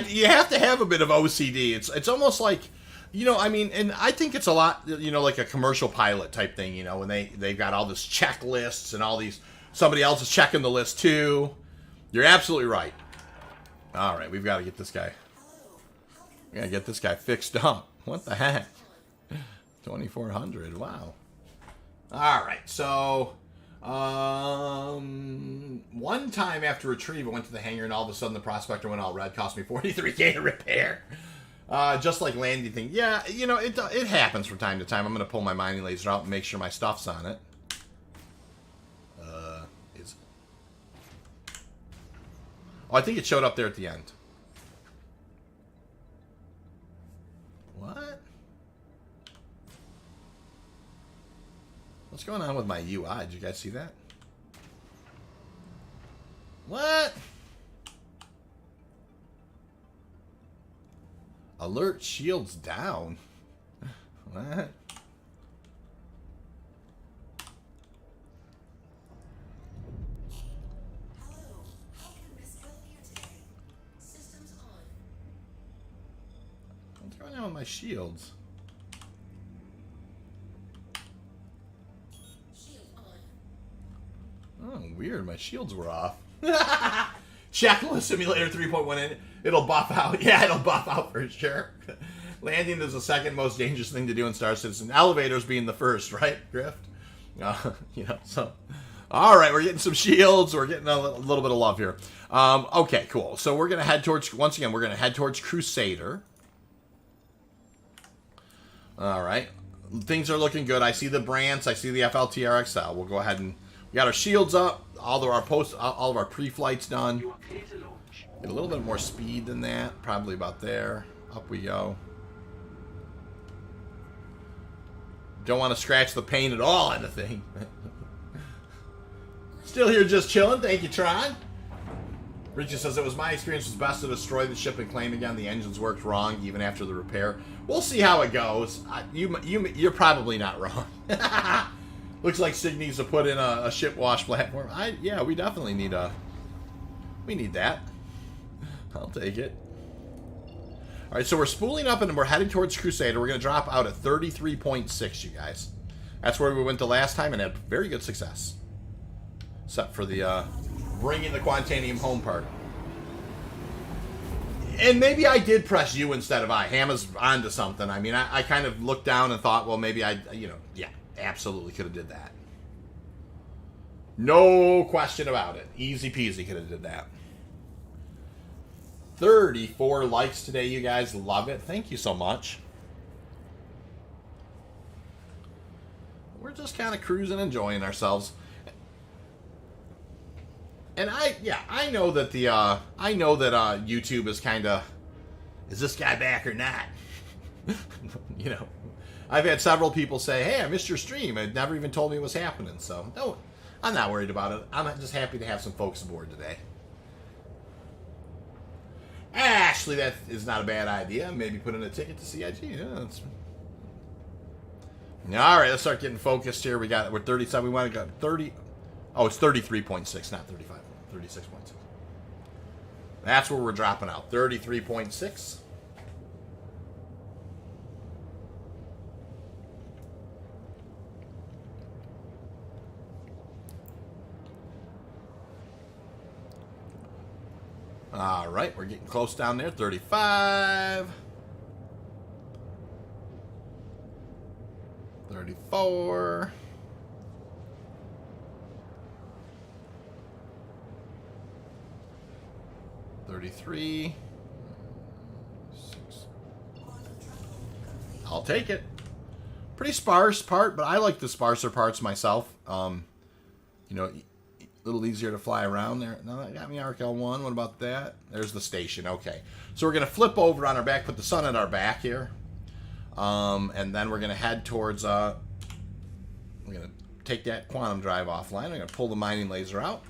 You have to have a bit of OCD. It's almost like... You know, I mean, and I think it's a lot, like a commercial pilot type thing, when they've got all this checklists and all these, somebody else is checking the list too. You're absolutely right. All right, we've got to get this guy. We got to get this guy fixed up. What the heck? 2,400, wow. All right, so, one time after retrieve, I went to the hangar and all of a sudden the prospector went all red, cost me $43K to repair. Just like landing thing. Yeah, it happens from time to time. I'm going to pull my mining laser out and make sure my stuff's on it. I think it showed up there at the end. What? What's going on with my UI? Did you guys see that? What? Alert shields down. What? Hello. How can Miss help you today? Systems on. What's going on with my shields? Shield on. Oh, weird. My shields were off. Checklist Simulator 3.1 in. It'll buff out. Yeah, it'll buff out for sure. Landing is the second most dangerous thing to do in Star Citizen. Elevators being the first, right, Grift? You know, so. All right, we're getting some shields. We're getting a little bit of love here. Okay, cool. So we're going to head towards, once again, we're going to head towards Crusader. All right. Things are looking good. I see the Brants. I see the FLTR-XL. We'll go ahead and, we got our shields up. All of our pre-flights done. You are clear to launch. Get a little bit more speed than that. Probably about there. Up we go. Don't want to scratch the paint at all on the thing. Still here just chilling. Thank you, Tron. Richie says, it was my experience was best to destroy the ship and claim again the engines worked wrong even after the repair. We'll see how it goes. You're probably not wrong. Looks like Sig needs to put in a ship wash platform. Yeah, we definitely need we need that. I'll take it. All right, so we're spooling up and we're heading towards Crusader. We're going to drop out at 33.6, you guys. That's where we went the last time and had very good success. Except for the bringing the Quantanium home part. And maybe I did press U instead of I. Hama's onto something. I mean, I kind of looked down and thought, well, maybe yeah, absolutely could have did that. No question about it. Easy peasy could have did that. 34 likes today, you guys. Love it. Thank you so much. We're just kind of cruising, enjoying ourselves. And I know that YouTube is kind of, is this guy back or not? You know, I've had several people say, hey, I missed your stream. It never even told me it was happening. So, no, I'm not worried about it. I'm just happy to have some folks aboard today. Actually, that is not a bad idea. Maybe put in a ticket to CIG. Yeah, that's... All right, let's start getting focused here. We're 37. We want to go 30. Oh, it's 33.6, not 35. 36.6. That's where we're dropping out. 33.6. All right, we're getting close down there. 35. 34. 33. 6. I'll take it. Pretty sparse part, but I like the sparser parts myself. You know, a little easier to fly around there. No, that got me RKL1. What about that? There's the station. Okay. So we're going to flip over on our back, put the sun at our back here. And then we're going to head towards, we're going to take that quantum drive offline. We're going to pull the mining laser out.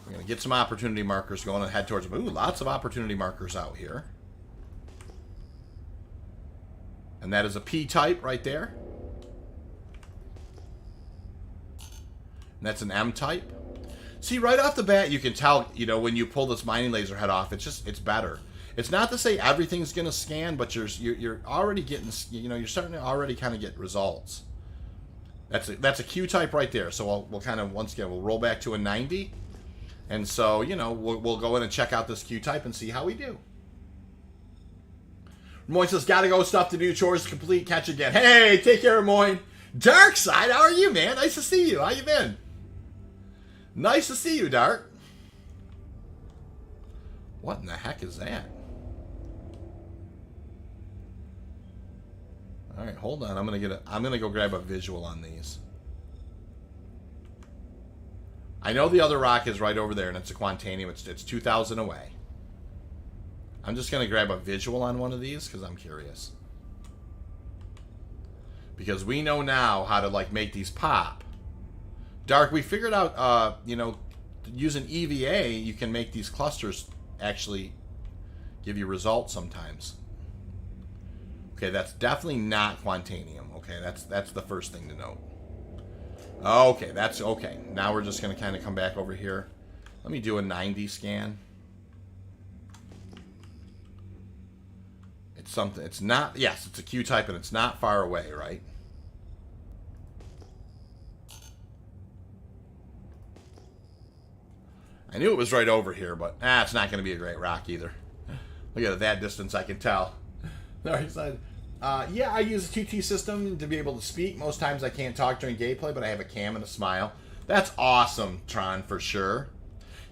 We're going to get some opportunity markers going and head towards them. Ooh, lots of opportunity markers out here. And that is a P-type right there. And that's an M-type. See, right off the bat, you can tell, you know, when you pull this mining laser head off, it's better. It's not to say everything's going to scan, but you're already getting, you know, you're starting to already kind of get results. That's a Q-type right there. So we'll kind of, once again, we'll roll back to a 90. And so, you know, we'll go in and check out this Q-type and see how we do. Moyne says, gotta go, stuff to do, chores to complete, catch again. Hey, take care, Moyne. Dark Side, how are you, man? Nice to see you. How you been? Nice to see you, Dark. What in the heck is that? All right, hold on. I'm gonna go grab a visual on these. I know the other rock is right over there, and it's a Quantanium. It's 2,000 away. I'm just going to grab a visual on one of these because I'm curious. Because we know now how to, like, make these pop. Dark, we figured out, you know, using EVA, you can make these clusters actually, give you results sometimes. Okay, that's definitely not Quantanium. Okay, that's the first thing to note. Okay, that's okay. Now we're just going to kind of come back over here. Let me do a 90 scan. It's something. It's not. Yes, it's a Q type, and it's not far away, right? I knew it was right over here, but it's not going to be a great rock either. Look at that distance, I can tell. Sorry, said. Yeah, I use a TT system to be able to speak. Most times I can't talk during gameplay, but I have a cam and a smile. That's awesome, Tron, for sure.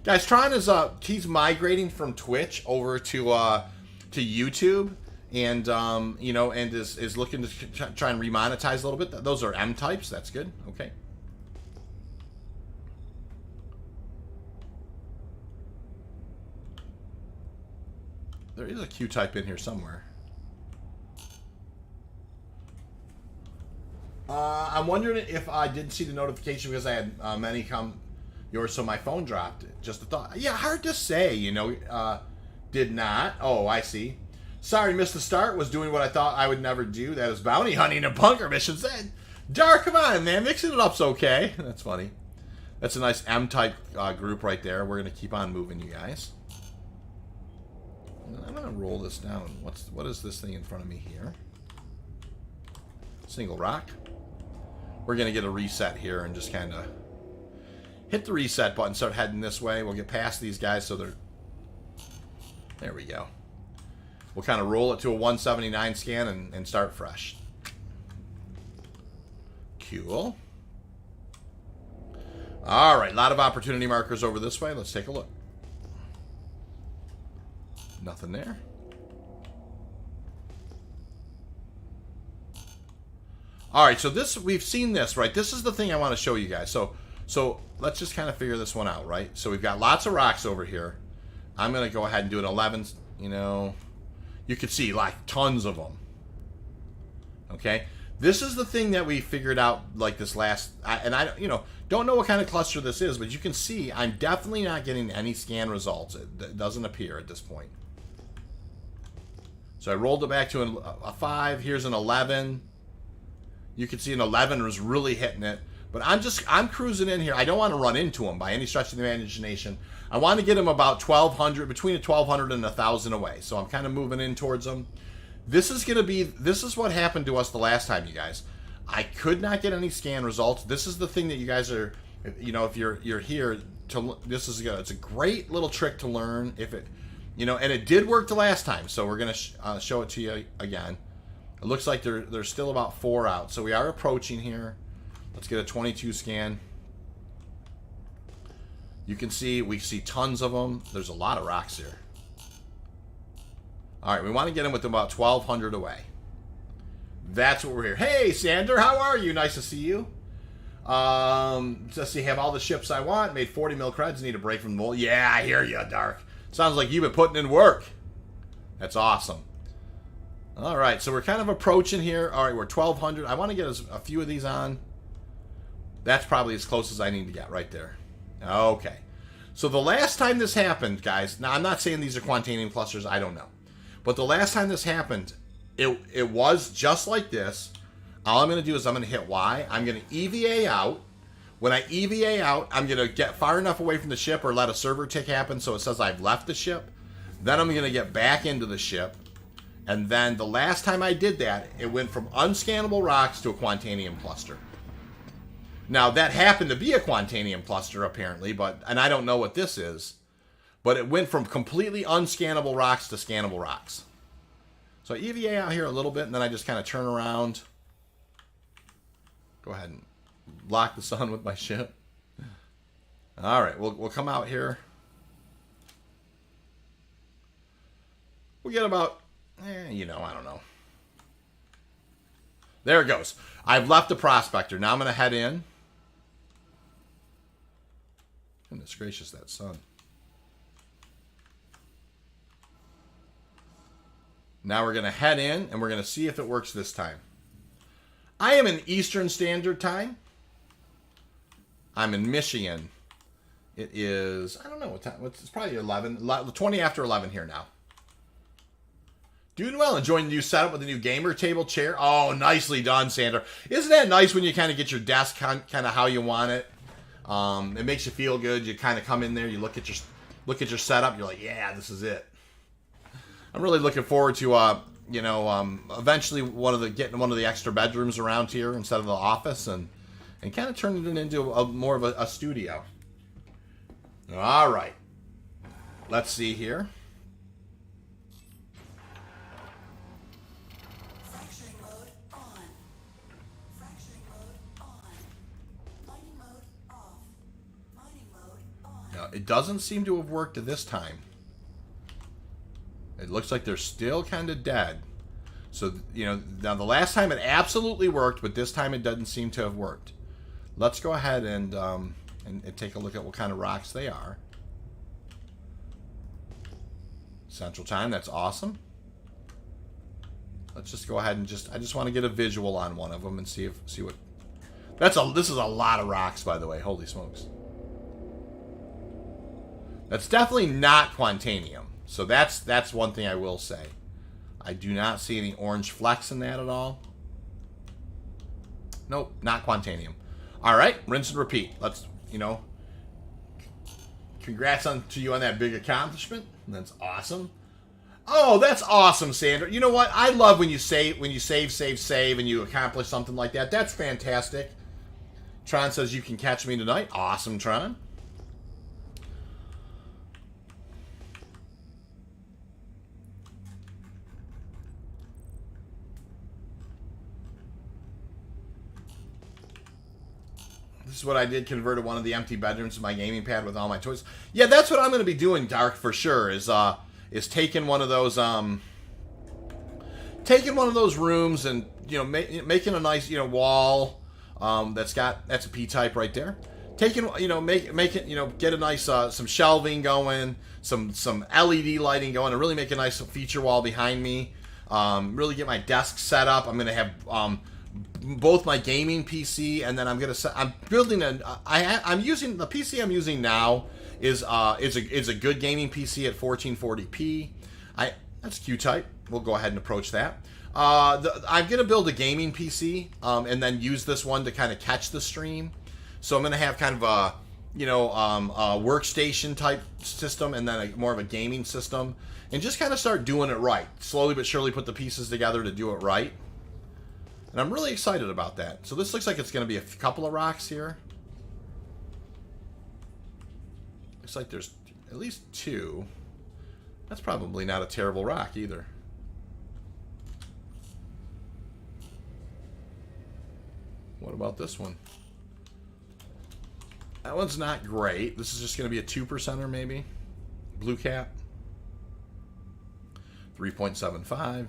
Guys, Tron is he's migrating from Twitch over to YouTube, and you know, and is looking to try and remonetize a little bit. Those are M types. That's good. Okay. There is a Q type in here somewhere. I'm wondering if I didn't see the notification because I had many come yours, so my phone dropped. Just a thought. Yeah, hard to say, you know. Did not. Oh, I see. Sorry, missed the start. Was doing what I thought I would never do. That is bounty hunting and bunker missions. Dark, come on, man. Mixing it up's okay. That's funny. That's a nice M-type group right there. We're going to keep on moving, you guys. I'm going to roll this down. What is this thing in front of me here? Single rock. We're going to get a reset here and just kind of hit the reset button, start heading this way. We'll get past these guys so they're... There we go. We'll kind of roll it to a 179 scan and start fresh. Cool. All right, a lot of opportunity markers over this way. Let's take a look. Nothing there. All right, so this, we've seen this, right? This is the thing I want to show you guys. So let's just kind of figure this one out, right? So we've got lots of rocks over here. I'm going to go ahead and do an 11, you know. You could see like tons of them. Okay? This is the thing that we figured out like this last, and I you know, don't know what kind of cluster this is, but you can see I'm definitely not getting any scan results. It doesn't appear at this point. So I rolled it back to a 5. Here's an 11. You can see an 11 was really hitting it. But I'm cruising in here. I don't want to run into them by any stretch of the imagination. I want to get them about 1,200, between 1,200 and 1,000 away. So I'm kind of moving in towards them. This is what happened to us the last time, you guys. I could not get any scan results. This is the thing that you guys are, you know, if you're here, it's a great little trick to learn. If it, you know, and it did work the last time. So we're going to show it to you again. It looks like there's still about 4 out. So we are approaching here. Let's get a 22 scan. You can see, we see tons of them. There's a lot of rocks here. All right, we want to get them with about 1,200 away. That's what we're here. Hey, Sander, how are you? Nice to see you. Let's see, have all the ships I want. Made 40 mil creds. Need a break from the mold. Yeah, I hear you, Dark. Sounds like you've been putting in work. That's awesome. All right, so we're kind of approaching here. All right, we're 1,200. I want to get a few of these on. That's probably as close as I need to get right there. Okay. So the last time this happened, guys, now I'm not saying these are Quantanium clusters. I don't know. But the last time this happened, it was just like this. All I'm going to do is I'm going to hit Y. I'm going to EVA out. When I EVA out, I'm going to get far enough away from the ship or let a server tick happen so it says I've left the ship. Then I'm going to get back into the ship. And then the last time I did that, it went from unscannable rocks to a Quantanium cluster. Now, that happened to be a Quantanium cluster, apparently, and I don't know what this is. But it went from completely unscannable rocks to scannable rocks. So I EVA out here a little bit, and then I just kind of turn around. Go ahead and block the sun with my ship. All right, we'll come out here. We'll get about, you know, I don't know. There it goes. I've left the prospector. Now I'm going to head in. Goodness gracious, that sun. Now we're going to head in, and we're going to see if it works this time. I am in Eastern Standard Time. I'm in Michigan. It is, I don't know what time. It's probably 11, 20 after 11 here now. Doing well, enjoying the new setup with the new gamer table chair. Oh, nicely done, Sandra. Isn't that nice when you kind of get your desk kind of how you want it? It makes you feel good. You kind of come in there, you look at your setup, you're like, yeah, this is it. I'm really looking forward to eventually getting one of the extra bedrooms around here instead of the office and kind of turning it into more of a studio. All right, let's see here. Fracturing mode on. Fracturing mode on. Mining mode off. Mining mode on. Now, it doesn't seem to have worked this time. It looks like they're still kind of dead. So, now the last time it absolutely worked, but this time it doesn't seem to have worked. Let's go ahead and take a look at what kind of rocks they are. Central Time, that's awesome. Let's just go ahead and I just want to get a visual on one of them and see what. This is a lot of rocks, by the way. Holy smokes. That's definitely not Quantanium. So that's one thing I will say. I do not see any orange flecks in that at all. Nope, not Quantanium. All right, rinse and repeat. Let's, congrats to you on that big accomplishment. That's awesome. Oh, that's awesome, Sandra. You know what? I love when you save, and you accomplish something like that. That's fantastic. Tron says you can catch me tonight. Awesome, Tron. This is what I did, converted one of the empty bedrooms to my gaming pad with all my toys. Yeah, that's what I'm going to be doing, Dark, for sure, is taking one of those rooms and, making a nice, wall that's a P-type right there. Taking, get a nice, some shelving going, some LED lighting going, and really make a nice feature wall behind me. Really get my desk set up. I'm going to have, both my gaming PC and then I'm building I'm using the PC I'm using now is a good gaming PC at 1440p. That's Q-type. We'll go ahead and approach that. I'm gonna build a gaming PC and then use this one to kind of catch the stream. So I'm gonna have kind of a a workstation type system and then more of a gaming system and just kind of start doing it right. Slowly but surely put the pieces together to do it right. And I'm really excited about that. So this looks like it's going to be a couple of rocks here. Looks like there's at least two. That's probably not a terrible rock either. What about this one? That one's not great. This is just going to be a 2%er maybe. Blue cap. 3.75.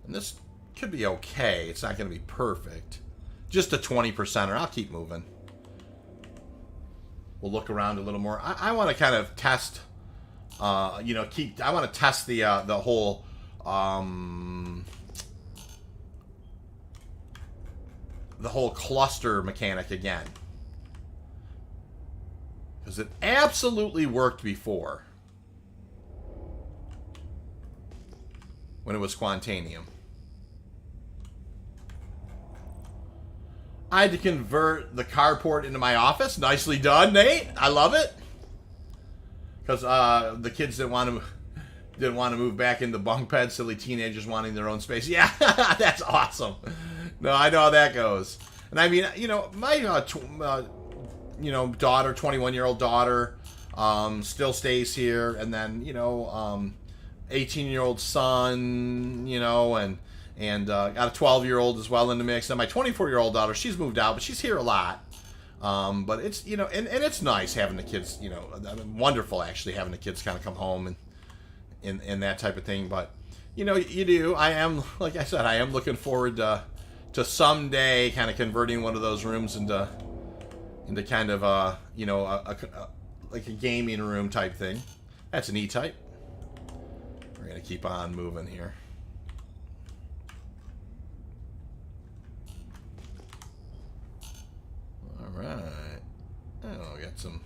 And this could be okay. It's not going to be perfect. Just a 20%er. I'll keep moving. We'll look around a little more. I want to kind of test, I want to test the whole, cluster mechanic again. Because it absolutely worked before. When it was Quantanium. I had to convert the carport into my office. Nicely done, Nate. I love it. Because the kids didn't want to move back into bunk beds. Silly teenagers wanting their own space. Yeah, that's awesome. No, I know how that goes. And I mean, my daughter, 21-year-old daughter, still stays here, and then 18-year-old son, and got a 12-year-old as well in the mix. And my 24-year-old daughter, she's moved out, but she's here a lot. But it's, and it's nice having the kids, wonderful actually having the kids kind of come home and that type of thing. But, you do. I am, like I said, I am looking forward to someday kind of converting one of those rooms into kind of like a gaming room type thing. That's an E-type. We're going to keep on moving here. All right. Oh, we got some.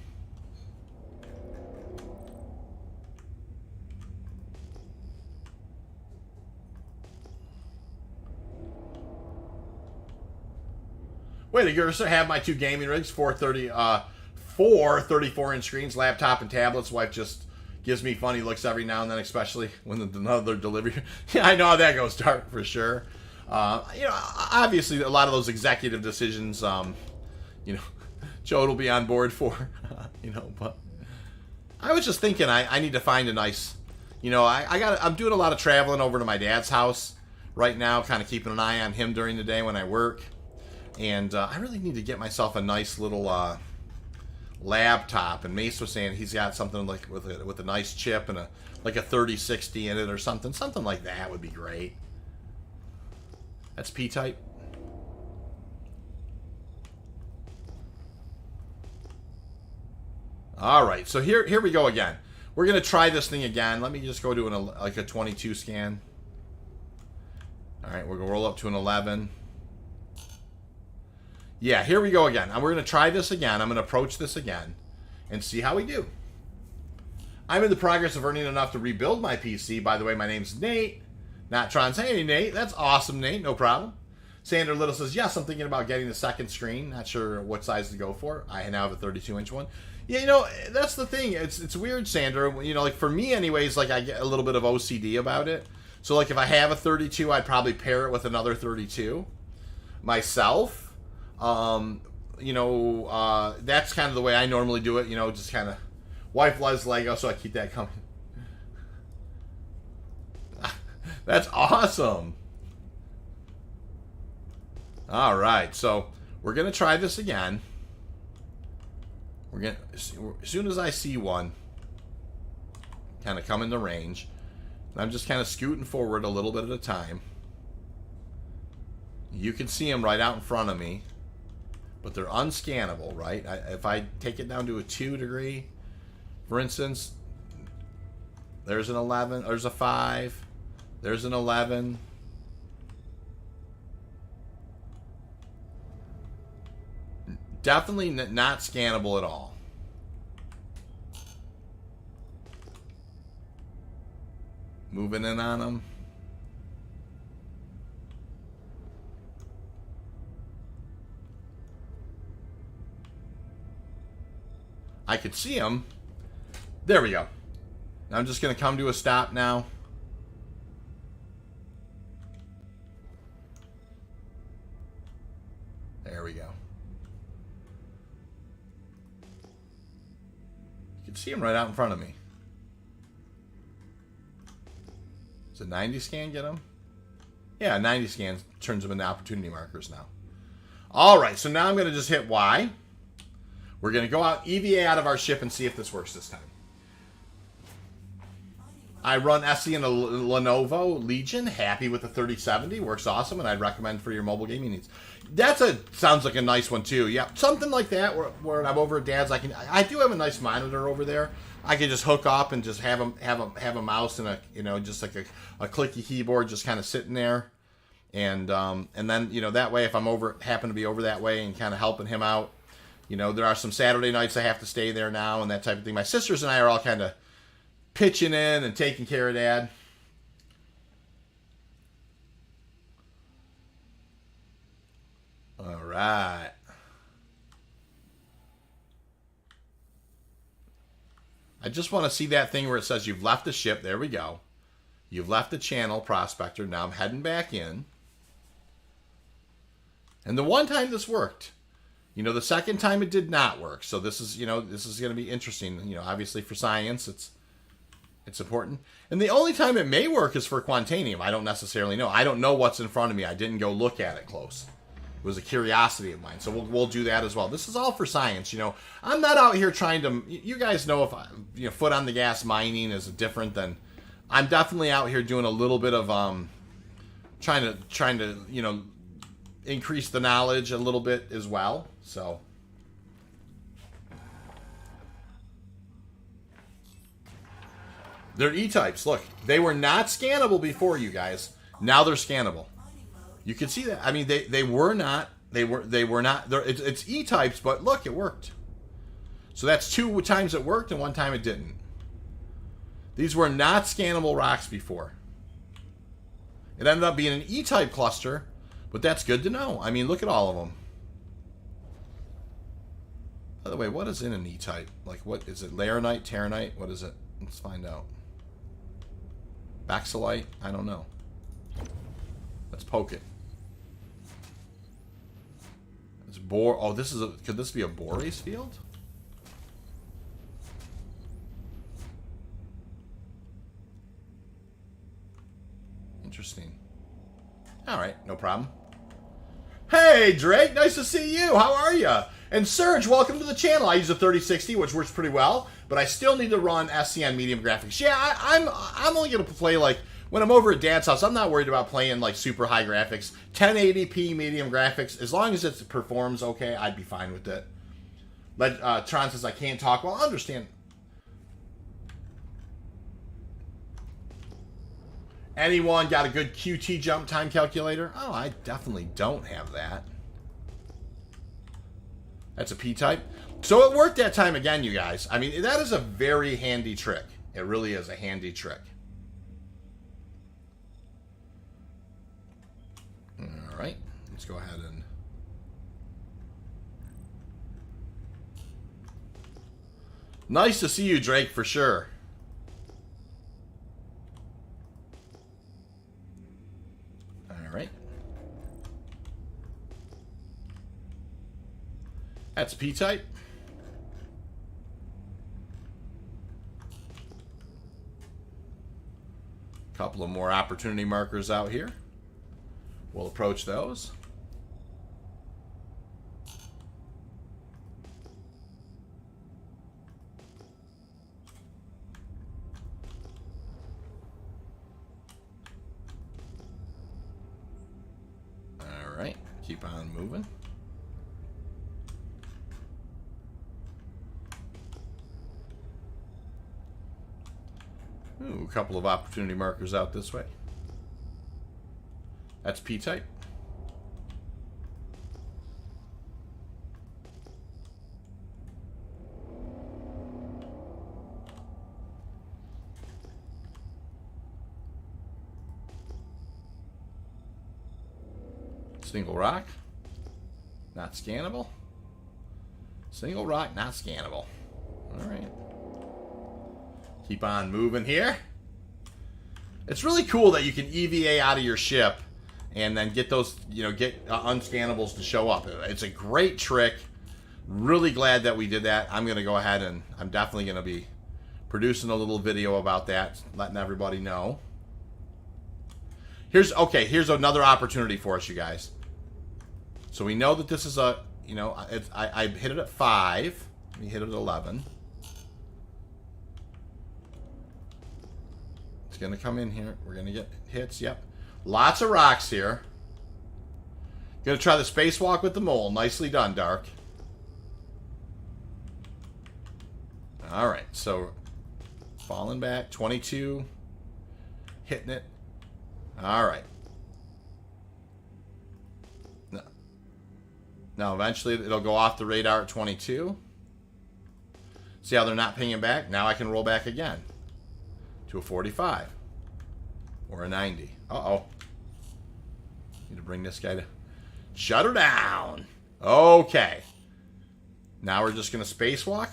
Wait, you ever have my 2 gaming rigs, 34-inch screens, laptop and tablets. Wife just gives me funny looks every now and then, especially when another delivery. Yeah, I know how that goes dark for sure. Obviously, a lot of those executive decisions, Joe will be on board for, but I was just thinking I need to find a nice, I'm doing a lot of traveling over to my dad's house right now, kind of keeping an eye on him during the day when I work. And I really need to get myself a nice little laptop. And Mace was saying he's got something like with a nice chip and a 3060 in it or something. Something like that would be great. That's P-type. All right, so here we go again. We're gonna try this thing again. Let me just go to a 22 scan. All right, we're gonna roll up to an 11. Yeah, here we go again. And we're going to try this again. I'm going to approach this again and see how we do. I'm in the progress of earning enough to rebuild my PC. By the way, my name's Nate. Not Tron. Hey, Nate. That's awesome, Nate. No problem. Sandra Little says, yes, I'm thinking about getting the second screen. Not sure what size to go for. I now have a 32-inch one. Yeah, that's the thing. It's weird, Sandra. Like for me anyways, like I get a little bit of OCD about it. So like if I have a 32, I'd probably pair it with another 32 myself. That's kind of the way I normally do it, just kind of wife loves Lego, so I keep that coming. That's awesome. All right, so we're going to try this again. As soon as I see one kind of come into range, I'm just kind of scooting forward a little bit at a time. You can see them right out in front of me. But they're unscannable, right? If I take it down to a 2 degree, for instance, there's an 11, there's a 5, there's an 11. Definitely not scannable at all. Moving in on them. I could see them. There we go. I'm just going to come to a stop now. There we go. You can see them right out in front of me. Does a 90 scan get them? Yeah, 90 scan turns them into opportunity markers now. All right, so now I'm going to just hit Y. We're going to go out EVA out of our ship and see if this works this time. I run SE in a Lenovo Legion. Happy with the 3070. Works awesome, and I'd recommend for your mobile gaming needs. Sounds like a nice one too. Yeah, something like that. Where I'm over at Dad's, I do have a nice monitor over there. I can just hook up and just have a mouse and just like a clicky keyboard just kind of sitting there, and then that way if I'm happen to be over that way and kind of helping him out. There are some Saturday nights I have to stay there now and that type of thing. My sisters and I are all kind of pitching in and taking care of Dad. All right. I just want to see that thing where it says you've left the ship. There we go. You've left the channel, Prospector. Now I'm heading back in. And the one time this worked. The second time it did not work. So this is going to be interesting. Obviously for science, it's important. And the only time it may work is for Quantanium. I don't necessarily know. I don't know what's in front of me. I didn't go look at it close. It was a curiosity of mine. So we'll do that as well. This is all for science. I'm not out here trying to. You guys know if foot on the gas mining is different than. I'm definitely out here doing a little bit of trying to increase the knowledge a little bit as well. So they're E-types. Look, they were not scannable before, you guys. Now they're scannable. You can see that. I mean, they were not. They were not. It's E-types, but look, it worked. So that's 2 times it worked and 1 time it didn't. These were not scannable rocks before. It ended up being an E-type cluster, but that's good to know. I mean, look at all of them. By the way, what is in an E-type? Like, what is it? Laranite, Terranite? What is it? Let's find out. Baxilite? I don't know. Let's poke it. It's bore. Oh, this is a. Could this be a borace field? Interesting. All right, no problem. Hey, Drake, nice to see you. How are you? And Serge, welcome to the channel. I use a 3060, which works pretty well, but I still need to run SCN medium graphics. Yeah, I'm only gonna play like when I'm over at Dad's house. I'm not worried about playing like super high graphics. 1080p medium graphics, as long as it performs okay, I'd be fine with it. Tron says I can't talk. Well, I understand. Anyone got a good QT jump time calculator? Oh, I definitely don't have that. That's a P-type. So it worked that time again, you guys. I mean, that is a very handy trick. It really is a handy trick. All right. Let's go ahead and... Nice to see you, Drake, for sure. All right. That's P-type. Couple of more opportunity markers out here. We'll approach those. All right, keep on moving. Ooh, a couple of opportunity markers out this way. That's P-type. Single rock. Not scannable. Single rock, not scannable. All right. Keep on moving here. It's really cool that you can EVA out of your ship and then get those, you know, get unscannables to show up. It's a great trick. Really glad that we did that. I'm going to go ahead and I'm definitely going to be producing a little video about that, letting everybody know. Here's another opportunity for us, you guys. So we know that this is a, you know, I hit it at 5. We hit it at 11. It's going to come in here. We're going to get hits. Yep. Lots of rocks here. Going to try the spacewalk with the mole. Nicely done, Dark. All right. So falling back. 22. Hitting it. All right. Now, eventually, it'll go off the radar at 22. See how they're not pinging back? Now I can roll back again to a 45 or a 90. Uh-oh. Need to bring this guy to... Shut her down. Okay. Now we're just going to spacewalk.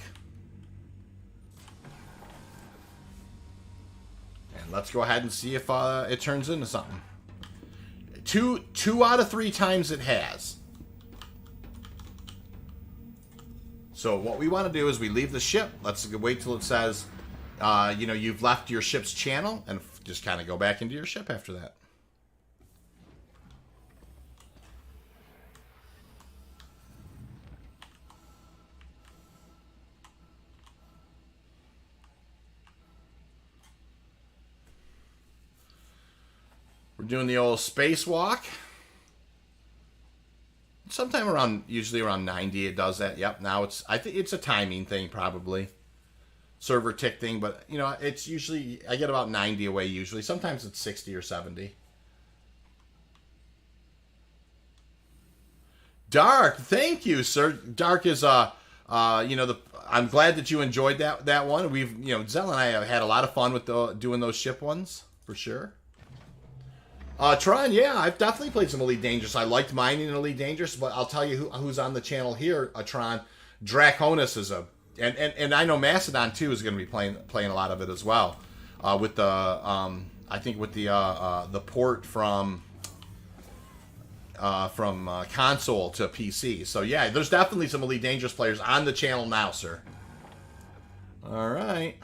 And let's go ahead and see if it turns into something. Two out of 3 times it has. So what we want to do is we leave the ship. Let's wait till it says, you know, you've left your ship's channel, and just kind of go back into your ship after that. We're doing the old spacewalk. Sometime around, usually around 90, it does that. Yep. Now it's, I think it's a timing thing, probably. Server tick thing, but, you know, it's usually, I get about 90 away usually. Sometimes it's 60 or 70. Dark, thank you, sir. Dark is, you know, I'm glad that you enjoyed that one. We've, you know, Zell and I have had a lot of fun with doing those ship ones, for sure. Tron, yeah, I've definitely played some Elite Dangerous. I liked mining in Elite Dangerous, but I'll tell you who's on the channel here, Tron. Draconis is and I know Macedon too is going to be playing a lot of it as well, with the I think with the port from console to PC. So yeah, there's definitely some Elite Dangerous players on the channel now, sir. All right.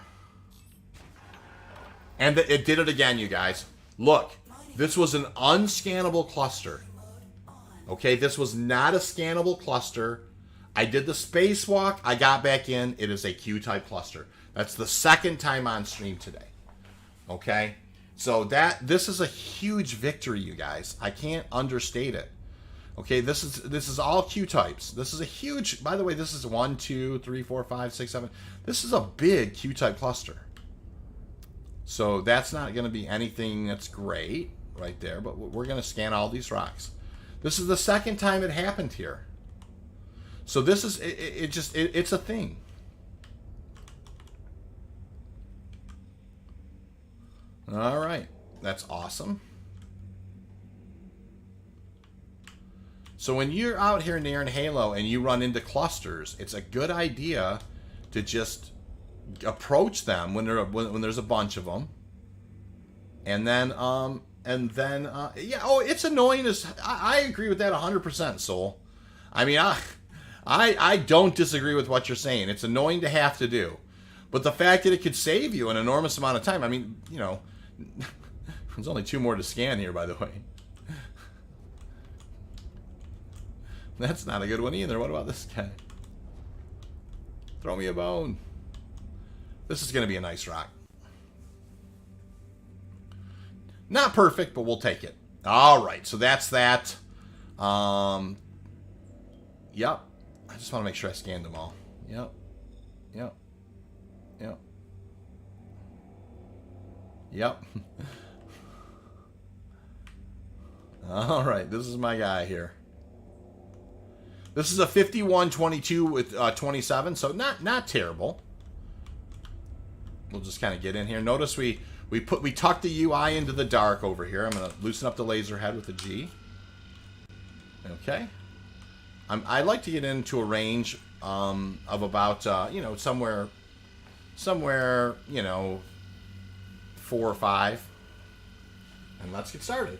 And it did it again, you guys. Look, this was an unscannable cluster. Okay, this was not a scannable cluster. I did the spacewalk. I got back in. It is a Q-type cluster. That's the second time on stream today. Okay, so this is a huge victory, you guys. I can't understate it. Okay, this is all Q-types. This is a huge. By the way, this is 1, 2, 3, 4, 5, 6, 7. This is a big Q-type cluster. So that's not going to be anything that's great right there. But we're going to scan all these rocks. This is the second time it happened here. So this is it's a thing. All right, that's awesome. So when you're out here near in Halo and you run into clusters, it's a good idea to just approach them when there's a bunch of them, and then yeah. Oh, it's annoying as I agree with that 100%, Soul. I mean, I don't disagree with what you're saying. It's annoying to have to do, but the fact that it could save you an enormous amount of time. I mean, you know, there's only 2 more to scan here, by the way. That's not a good one either. What about this guy? Throw me a bone. This is going to be a nice rock. Not perfect, but we'll take it. All right, so that's that. Yep. I just want to make sure I scanned them all. Yep. Yep. Yep. Yep. All right, this is my guy here. This is a 51-22 with 27, so not terrible. We'll just kind of get in here. Notice we tucked the UI into the dark over here. I'm going to loosen up the laser head with the G. Okay. I like to get into a range of about you know, somewhere you know, 4 or 5. And let's get started.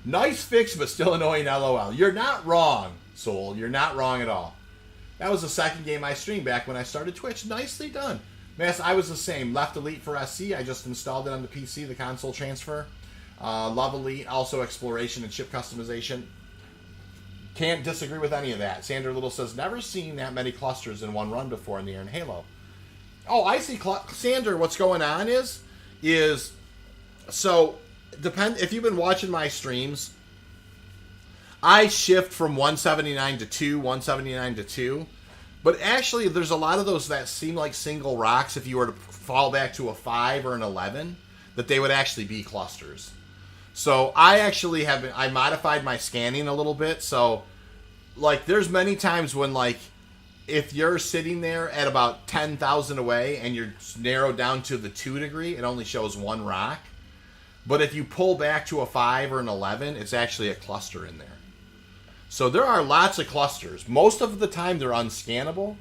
Nice fix, but still annoying. LOL. You're not wrong, Soul. You're not wrong at all. That was the second game I streamed back when I started Twitch. Nicely done. Mass, I was the same. Left Elite for SC. I just installed it on the PC, the console transfer. Love Elite, also exploration and chip customization. Can't disagree with any of that. Sandra Little says, never seen that many clusters in one run before in the air in Halo. Oh, I see. Sandra, what's going on is so if you've been watching my streams, I shift from 179 to 2, 179 to 2. But actually, there's a lot of those that seem like single rocks. If you were to fall back to a 5 or an 11, that they would actually be clusters. So I actually I modified my scanning a little bit. So, like, there's many times when, like, if you're sitting there at about 10,000 away and you're narrowed down to the 2 degree, it only shows 1 rock. But if you pull back to a 5 or an 11, it's actually a cluster in there. So there are lots of clusters. Most of the time they're unscannable.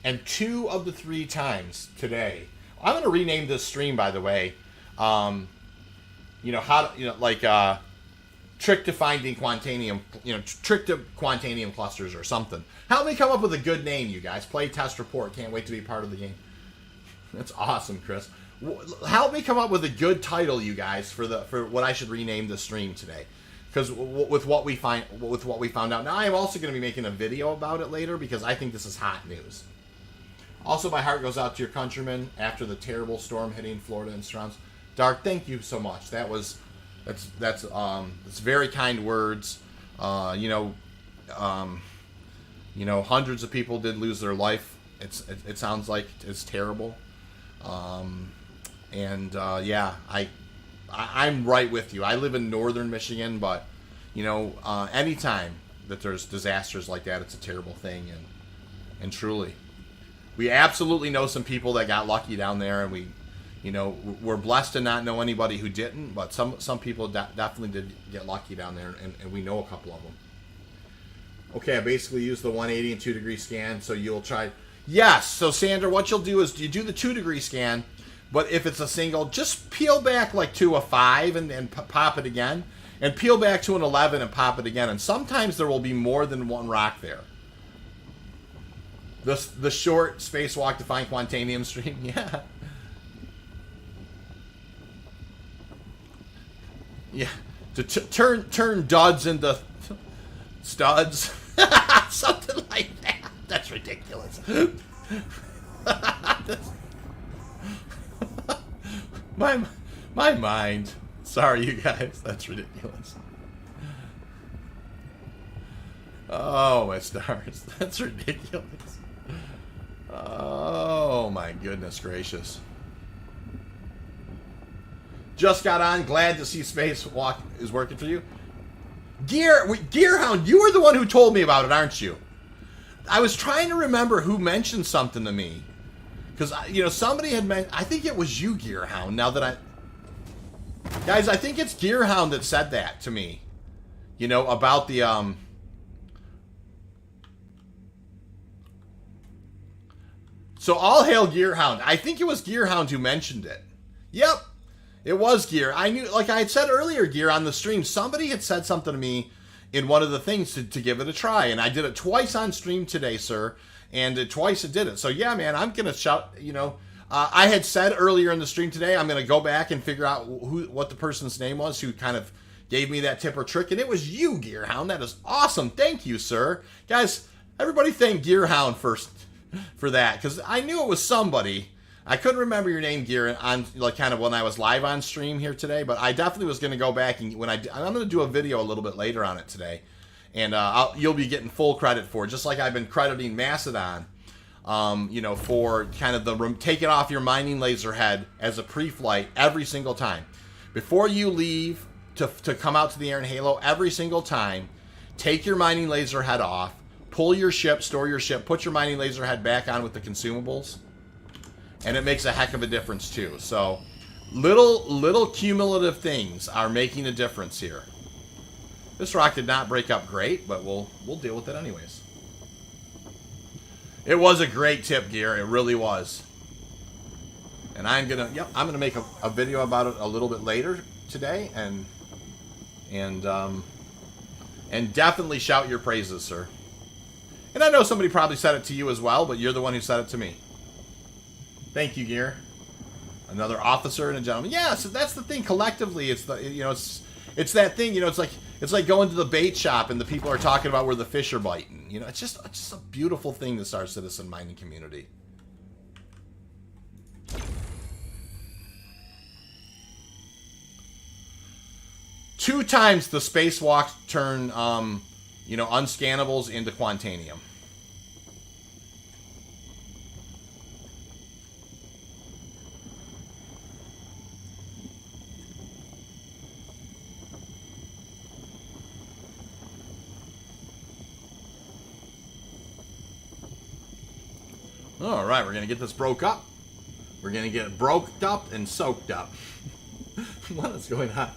And 2 of the 3 times today. I'm going to rename this stream, by the way. You know, how to, you know, like, trick to finding Quantanium, you know, trick to Quantanium clusters or something. Help me come up with a good name, you guys. Play, test, report. Can't wait to be part of the game. That's awesome, Chris. Help me come up with a good title, you guys, for what I should rename the stream today. Because with what we found out, now I am also going to be making a video about it later because I think this is hot news. Also, my heart goes out to your countrymen after the terrible storm hitting Florida and surrounds. Dark, thank you so much. That's very kind words. You know, hundreds of people did lose their life. It sounds like it's terrible. Yeah, I'm right with you. I live in northern Michigan, but, you know, anytime that there's disasters like that, it's a terrible thing. And truly, we absolutely know some people that got lucky down there, and we're blessed to not know anybody who didn't, but some people definitely did get lucky down there, and we know a couple of them. Okay, I basically use the 180 and 2 degree scan, so you'll try. Yes, so Sandra, what you'll do is you do the 2 degree scan, but if it's a single, just peel back like to a 5 and pop it again, and peel back to an 11 and pop it again, and sometimes there will be more than one rock there. The short spacewalk to find Quantanium stream, yeah. Yeah, to turn duds into studs, something like that. That's ridiculous. my mind. Sorry, you guys. That's ridiculous. Oh my stars. That's ridiculous. Oh my goodness gracious. Just got on. Glad to see Spacewalk is working for you. Gearhound, you were the one who told me about it, aren't you? I was trying to remember who mentioned something to me. Because, you know, somebody had mentioned... I think it was you, Gearhound, now that I... Guys, I think it's Gearhound that said that to me. You know, about the, So, all hail Gearhound. I think it was Gearhound who mentioned it. Yep. It was Gear. I knew, like I had said earlier, Gear, on the stream, somebody had said something to me in one of the things to give it a try. And I did it twice on stream today, sir. And twice it did it. So, yeah, man, I'm going to shout, you know. I had said earlier in the stream today, I'm going to go back and figure out what the person's name was who kind of gave me that tip or trick. And it was you, Gearhound. That is awesome. Thank you, sir. Guys, everybody thank Gearhound first for that. Because I knew it was somebody. I couldn't remember your name, Gear, on like kind of when I was live on stream here today, but I definitely was going to go back and I'm going to do a video a little bit later on it today, and you'll be getting full credit for it, just like I've been crediting Macedon, you know, for kind of the take it off your mining laser head as a pre-flight every single time before you leave to come out to the air in Halo. Every single time, take your mining laser head off, pull your ship, store your ship, put your mining laser head back on with the consumables. And it makes a heck of a difference too. So, little cumulative things are making a difference here. This rock did not break up great, but we'll deal with it anyways. It was a great tip, Gear. It really was. And I'm gonna make a video about it a little bit later today, and definitely shout your praises, sir. And I know somebody probably said it to you as well, but you're the one who said it to me. Thank you, Gear. Another officer and a gentleman. Yeah, so that's the thing. Collectively, it's the it's that thing. You know, it's like going to the bait shop and the people are talking about where the fish are biting. You know, it's just a beautiful thing, this our citizen mining community. Two times the spacewalks turn, you know, unscannables into Quantanium. All right, we're going to get this broke up. We're going to get it broke up and soaked up. What is going on?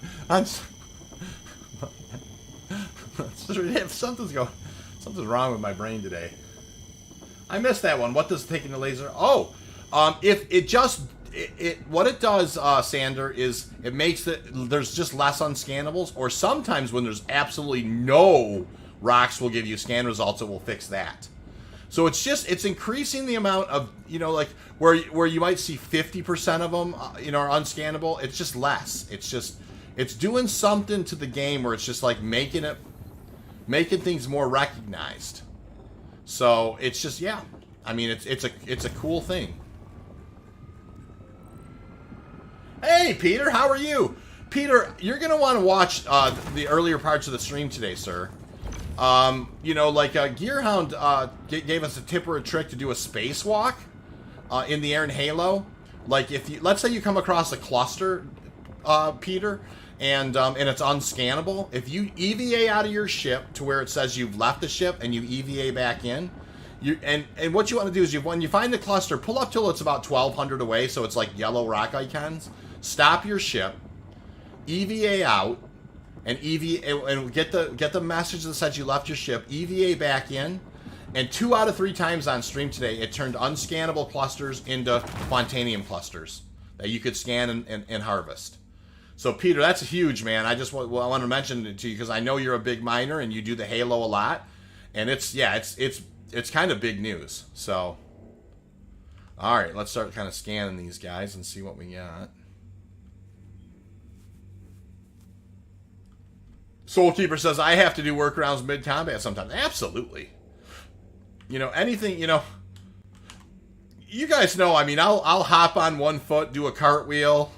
Something's wrong with my brain today. I missed that one. What does taking the laser? Oh, if it just what it does, Sander, is it makes there's just less unscannables, or sometimes when there's absolutely no rocks will give you scan results, it will fix that. So it's increasing the amount of, you know, like where you might see 50% of them, you know, are unscannable. It's just less. It's doing something to the game where it's just like making things more recognized. So it's just, yeah. I mean, it's a cool thing. Hey, Peter, how are you? Peter, you're gonna want to watch the earlier parts of the stream today, sir. You know, like Gearhound gave us a tip or a trick to do a spacewalk in the air in Halo. Like if you, let's say you come across a cluster, Peter, and it's unscannable. If you EVA out of your ship to where it says you've left the ship and you EVA back in, and what you want to do is when you find the cluster, pull up till it's about 1,200 away, so it's like yellow rock icons. Stop your ship, EVA out, and and get the message that says you left your ship, EVA back in, and 2 out of 3 times on stream today, it turned unscannable clusters into Quantanium clusters that you could scan and harvest. So Peter, that's huge, man. I want to mention it to you because I know you're a big miner and you do the Halo a lot, and it's kind of big news. So, all right, let's start kind of scanning these guys and see what we got. Soulkeeper says, I have to do workarounds mid-combat sometimes. Absolutely. You know, anything, you know, you guys know, I mean, I'll hop on one foot, do a cartwheel,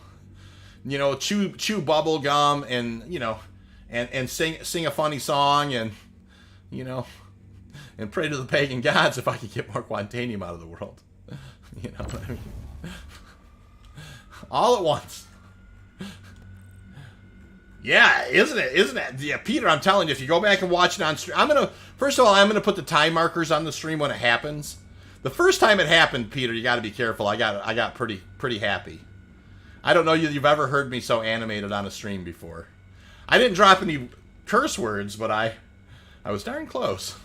you know, chew bubble gum and, you know, and sing a funny song and, you know, and pray to the pagan gods if I could get more Quantanium out of the world. You know what I mean? All at once. Yeah, isn't it? Yeah, Peter, I'm telling you, if you go back and watch it on stream, first of all, I'm gonna put the time markers on the stream when it happens. The first time it happened, Peter, you got to be careful. I got pretty happy. I don't know you've ever heard me so animated on a stream before. I didn't drop any curse words, but I was darn close.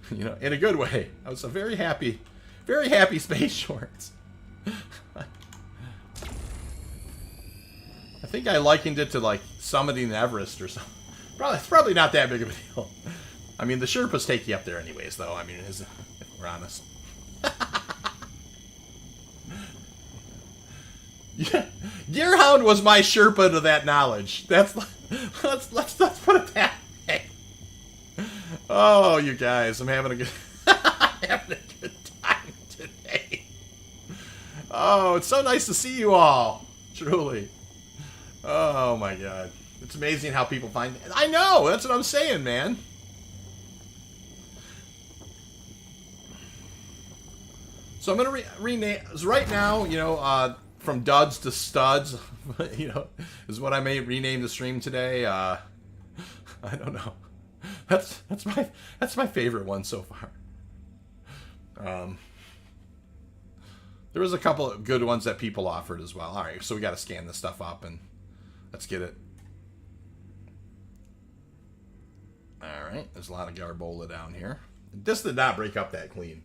You know, in a good way. I was a very happy Space Shorts. I think I likened it to like summiting Everest or something. It's probably not that big of a deal. I mean, the Sherpas take you up there anyways, though. I mean, if we're honest. Yeah, Gearhound was my Sherpa to that knowledge. Let's put it that way. Oh, you guys, I'm having a good time today. Oh, it's so nice to see you all. Truly. Oh my God, it's amazing how people find. I know, that's what I'm saying, man. So I'm gonna rename right now. You know, from duds to studs. You know, is what I may rename the stream today. I don't know. That's my favorite one so far. There was a couple of good ones that people offered as well. All right, so we got to scan this stuff up and let's get it. All right, there's a lot of Garbola down here. This did not break up that clean.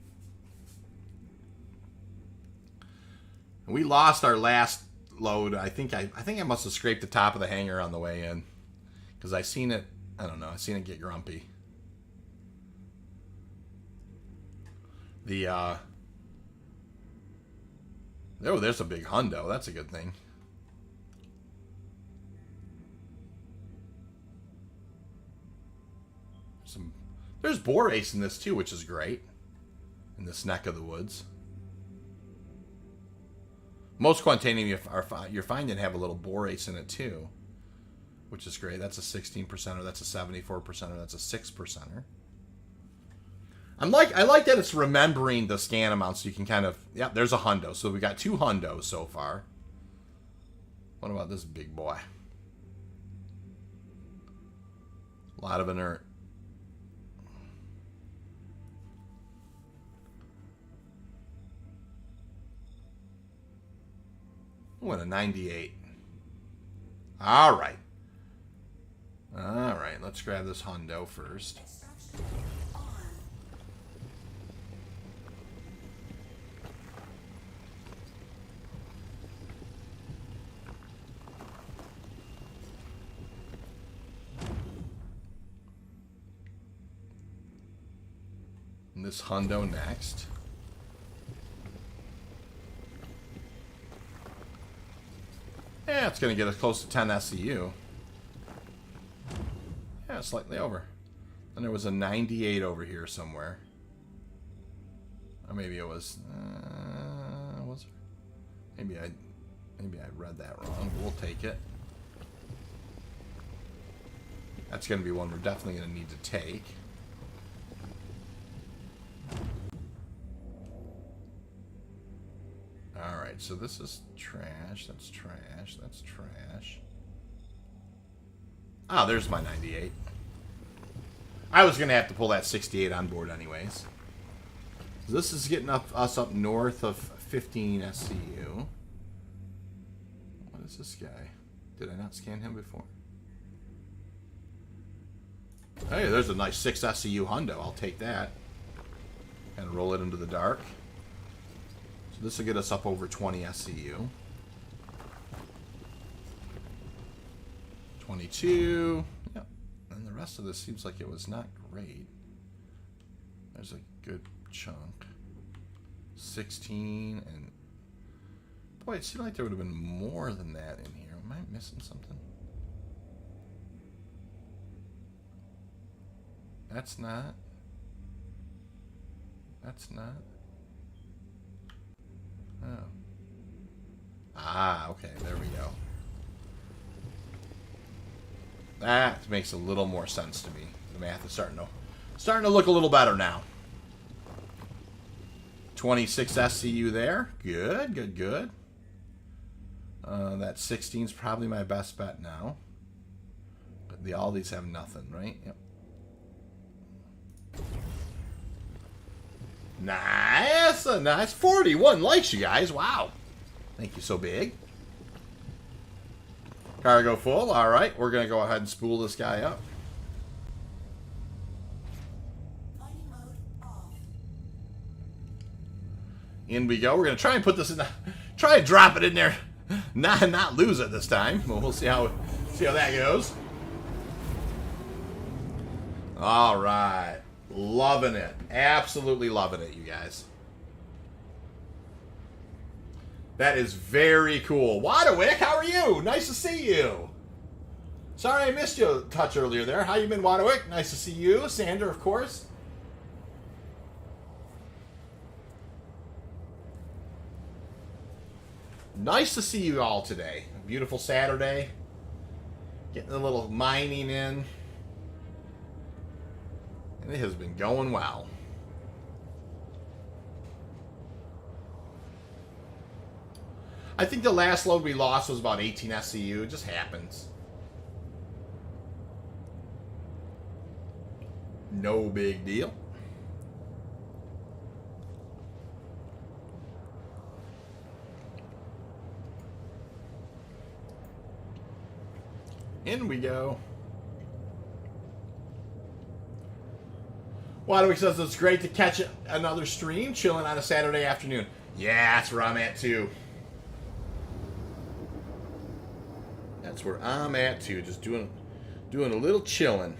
We lost our last load. I think I must have scraped the top of the hangar on the way in because I seen it. I don't know. I seen it get grumpy. Oh, there's a big hundo. That's a good thing. There's borate in this too, which is great. In this neck of the woods. Most Quantanium you're finding have a little borate in it too, which is great. That's a 16%er, that's a 74%er, that's a 6%er. I like that it's remembering the scan amount so you can kind of, yeah, there's a hundo. So we got 2 hundos so far. What about this big boy? A lot of inert. What a 98. All right. All right, let's grab this hundo first. And this hundo next. Yeah, it's going to get us close to 10 SCU. Yeah, slightly over. And there was a 98 over here somewhere. Or maybe it was... was there? Maybe I read that wrong. We'll take it. That's going to be one we're definitely going to need to take. Alright, so this is trash. That's trash. That's trash. Ah, there's my 98. I was going to have to pull that 68 on board anyways. So this is getting us up north of 15 SCU. What is this guy? Did I not scan him before? Hey, there's a nice 6 SCU hundo. I'll take that. And roll it into the dark. So this will get us up over 20 SCU. 22. Yep. And the rest of this seems like it was not great. There's a good chunk. 16 and... Boy, it seemed like there would have been more than that in here. Am I missing something? That's not. That's not. Oh. Ah, okay, there we go. That makes a little more sense to me. The math is starting to look a little better now. 26 SCU there. Good, good, good. That 16 is probably my best bet now. But all these have nothing, right? Yep. Nice, a nice 41 likes, you guys. Wow. Thank you so big. Cargo full. All right, we're going to go ahead and spool this guy up. In we go. We're going to try and put this in the... Try and drop it in there. Not lose it this time. We'll see how that goes. All right. Loving it. Absolutely loving it, you guys. That is very cool. Wadawick, how are you? Nice to see you. Sorry I missed you a touch earlier there. How you been, Wadawick? Nice to see you. Sander, of course. Nice to see you all today. A beautiful Saturday. Getting a little mining in. And it has been going well. I think the last load we lost was about 18 SCU. It just happens. No big deal. In we go. Wadwick says it's great to catch another stream, chilling on a Saturday afternoon. Yeah, that's where I'm at too. That's where I'm at too. Just doing a little chilling.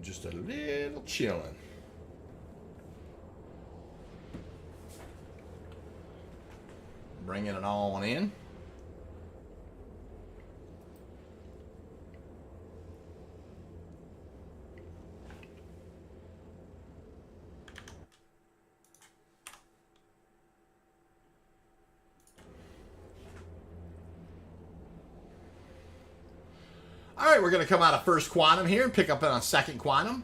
Just a little chilling. Bringing it all in. All right, we're going to come out of first quantum here and pick up on second quantum.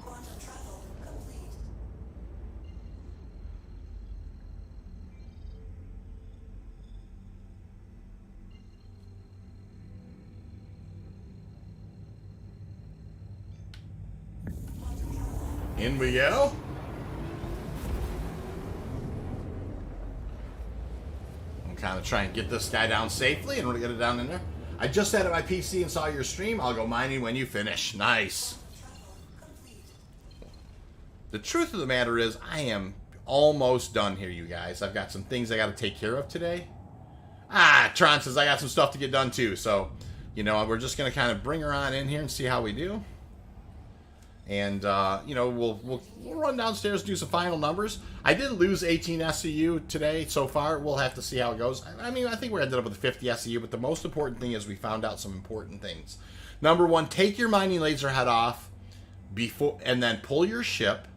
Quantum travel complete. In we go. I'm kind of trying to get this guy down safely and we're going to get it down in there. I just sat at my PC and saw your stream. I'll go mining when you finish. Nice. The truth of the matter is I am almost done here, you guys. I've got some things I got to take care of today. Tron says I got some stuff to get done too. So, you know, we're just going to kind of bring her on in here and see how we do. And, you know, we'll run downstairs and do some final numbers. I did lose 18 SCU today so far. We'll have to see how it goes. I mean, I think we ended up with 50 SCU, but the most important thing is we found out some important things. Number one, take your mining laser head off before, and then pull your ship,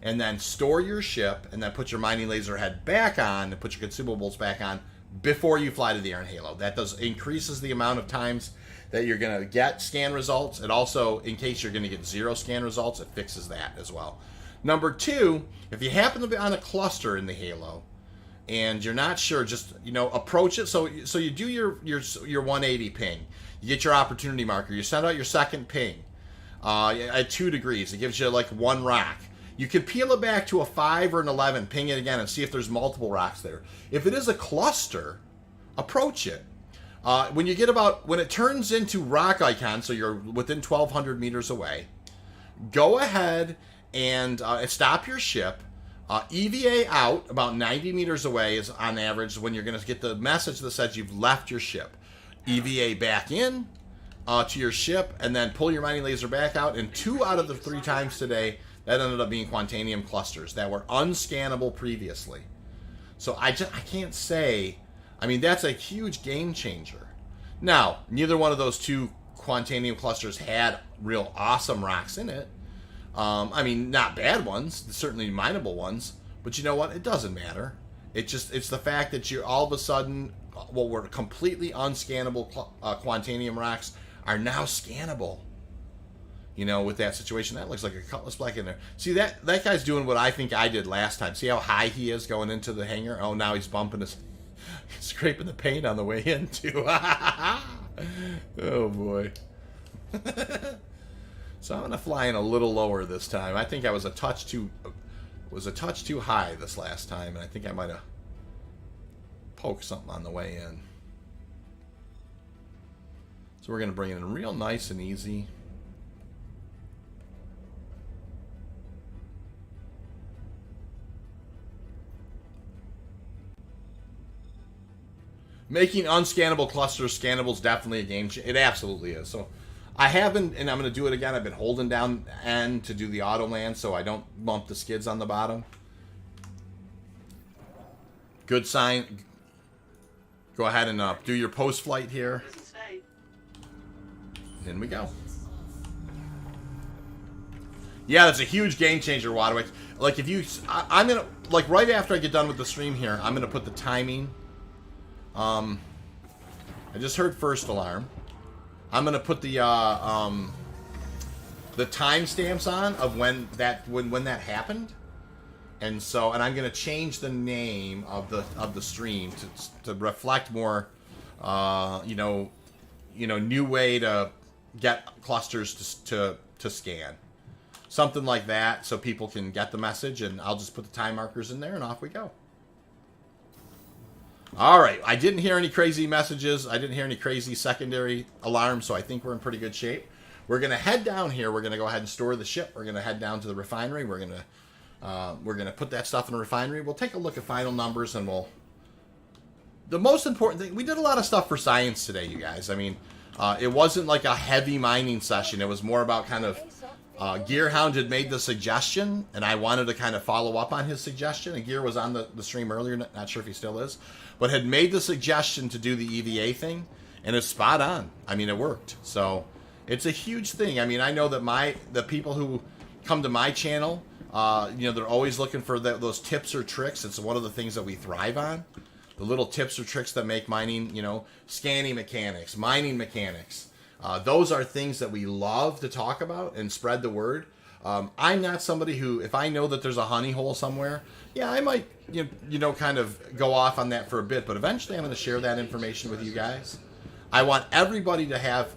and then store your ship, and then put your mining laser head back on, and put your consumables back on before you fly to the air in Halo. That increases the amount of times that you're going to get scan results. It also, in case you're going to get 0 scan results, it fixes that as well. Number 2, if you happen to be on a cluster in the Halo and you're not sure, just, approach it. So you do your 180 ping. You get your opportunity marker. You send out your second ping at 2 degrees. It gives you like 1 rock. You can peel it back to a 5 or an 11, ping it again, and see if there's multiple rocks there. If it is a cluster, approach it. When it turns into rock icon, so you're within 1,200 meters away, go ahead and stop your ship. EVA out about 90 meters away is on average when you're going to get the message that says you've left your ship. EVA back in to your ship, and then pull your mining laser back out. And 2 out of the 3 times today, that ended up being Quantanium clusters that were unscannable previously. So I can't say. I mean, that's a huge game changer. Now, neither one of those 2 Quantanium clusters had real awesome rocks in it. I mean, not bad ones, certainly mineable ones. But you know what? It doesn't matter. It's the fact that you all of a sudden, what were completely unscannable Quantanium rocks are now scannable. With that situation. That looks like a Cutlass Black in there. See, that guy's doing what I think I did last time. See how high he is going into the hangar? Oh, now he's bumping his... scraping the paint on the way in, too. Oh, boy. So I'm going to fly in a little lower this time. I think I was a touch too high this last time, and I think I might have poked something on the way in. So we're going to bring it in real nice and easy. Making unscannable clusters scannable is definitely a game changer. It absolutely is. So I haven't, and I'm going to do it again. I've been holding down N to do the auto land so I don't bump the skids on the bottom. Good sign. Go ahead and do your post flight here. In we go. Yeah, that's a huge game changer, Waterwick. Like if you, I'm gonna, like right after I get done with the stream here, I'm gonna put the timing. I just heard first alarm. I'm gonna put the timestamps on of when that happened, and I'm gonna change the name of the stream to reflect more, new way to get clusters to scan, something like that, so people can get the message. And I'll just put the time markers in there, and off we go. All right, I didn't hear any crazy messages. I didn't hear any crazy secondary alarms, so I think we're in pretty good shape. We're going to head down here. We're going to go ahead and store the ship. We're going to head down to the refinery. We're going to put that stuff in the refinery. We'll take a look at final numbers, and the most important thing, we did a lot of stuff for science today, you guys. I mean, it wasn't like a heavy mining session. It was more about kind of Gearhound had made the suggestion, and I wanted to kind of follow up on his suggestion. And Gear was on the stream earlier, not sure if he still is, but had made the suggestion to do the EVA thing, and it's spot on. I mean, it worked. So it's a huge thing. I mean, I know that the people who come to my channel, they're always looking for those tips or tricks. It's one of the things that we thrive on. The little tips or tricks that make mining, scanning mechanics, mining mechanics. Those are things that we love to talk about and spread the word. I'm not somebody who, if I know that there's a honey hole somewhere, yeah, I might, kind of go off on that for a bit, but eventually I'm going to share that information with you guys. I want everybody to have,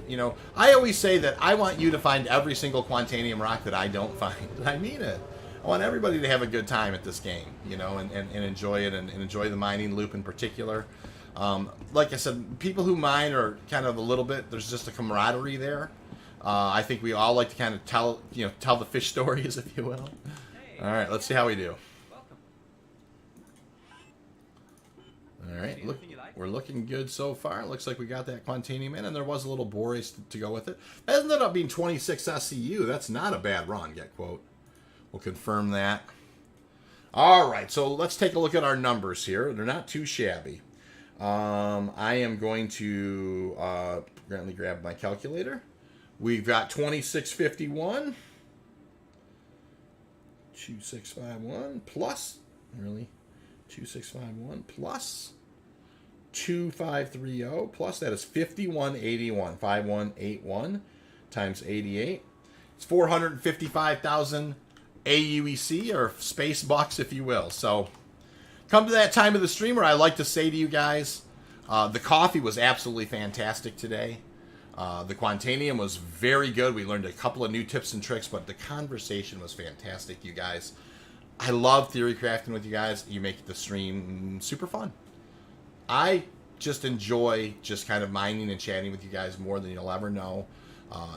I always say that I want you to find every single Quantanium rock that I don't find. I mean it. I want everybody to have a good time at this game, and enjoy it, and enjoy the mining loop in particular. Like I said, people who mine are kind of a little bit, there's just a camaraderie there. I think we all like to kind of tell the fish stories, if you will. All right, let's see how we do. All right, we're looking good so far. It looks like we got that Quantanium in, and there was a little Boreas to go with it. That ended up being 26 SCU. That's not a bad run, get quote. We'll confirm that. All right, so let's take a look at our numbers here. They're not too shabby. I am going to currently grab my calculator. We've got 2651, 2651 plus, really, 2651 plus 2530 plus that is 5181. 5181 times 88. It's 455,000 AUEC, or space bucks, if you will. So come to that time of the stream where I like to say to you guys, the coffee was absolutely fantastic today. The Quantanium was very good. We learned a couple of new tips and tricks, but the conversation was fantastic, you guys. I love theory crafting with you guys. You make the stream super fun. I just enjoy just kind of mining and chatting with you guys more than you'll ever know.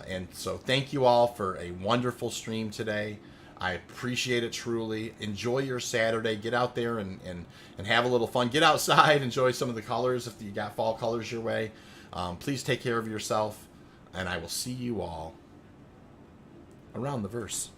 And so thank you all for a wonderful stream today. I appreciate it truly. Enjoy your Saturday. Get out there and have a little fun. Get outside. Enjoy some of the colors if you got fall colors your way. Please take care of yourself. And I will see you all around the verse.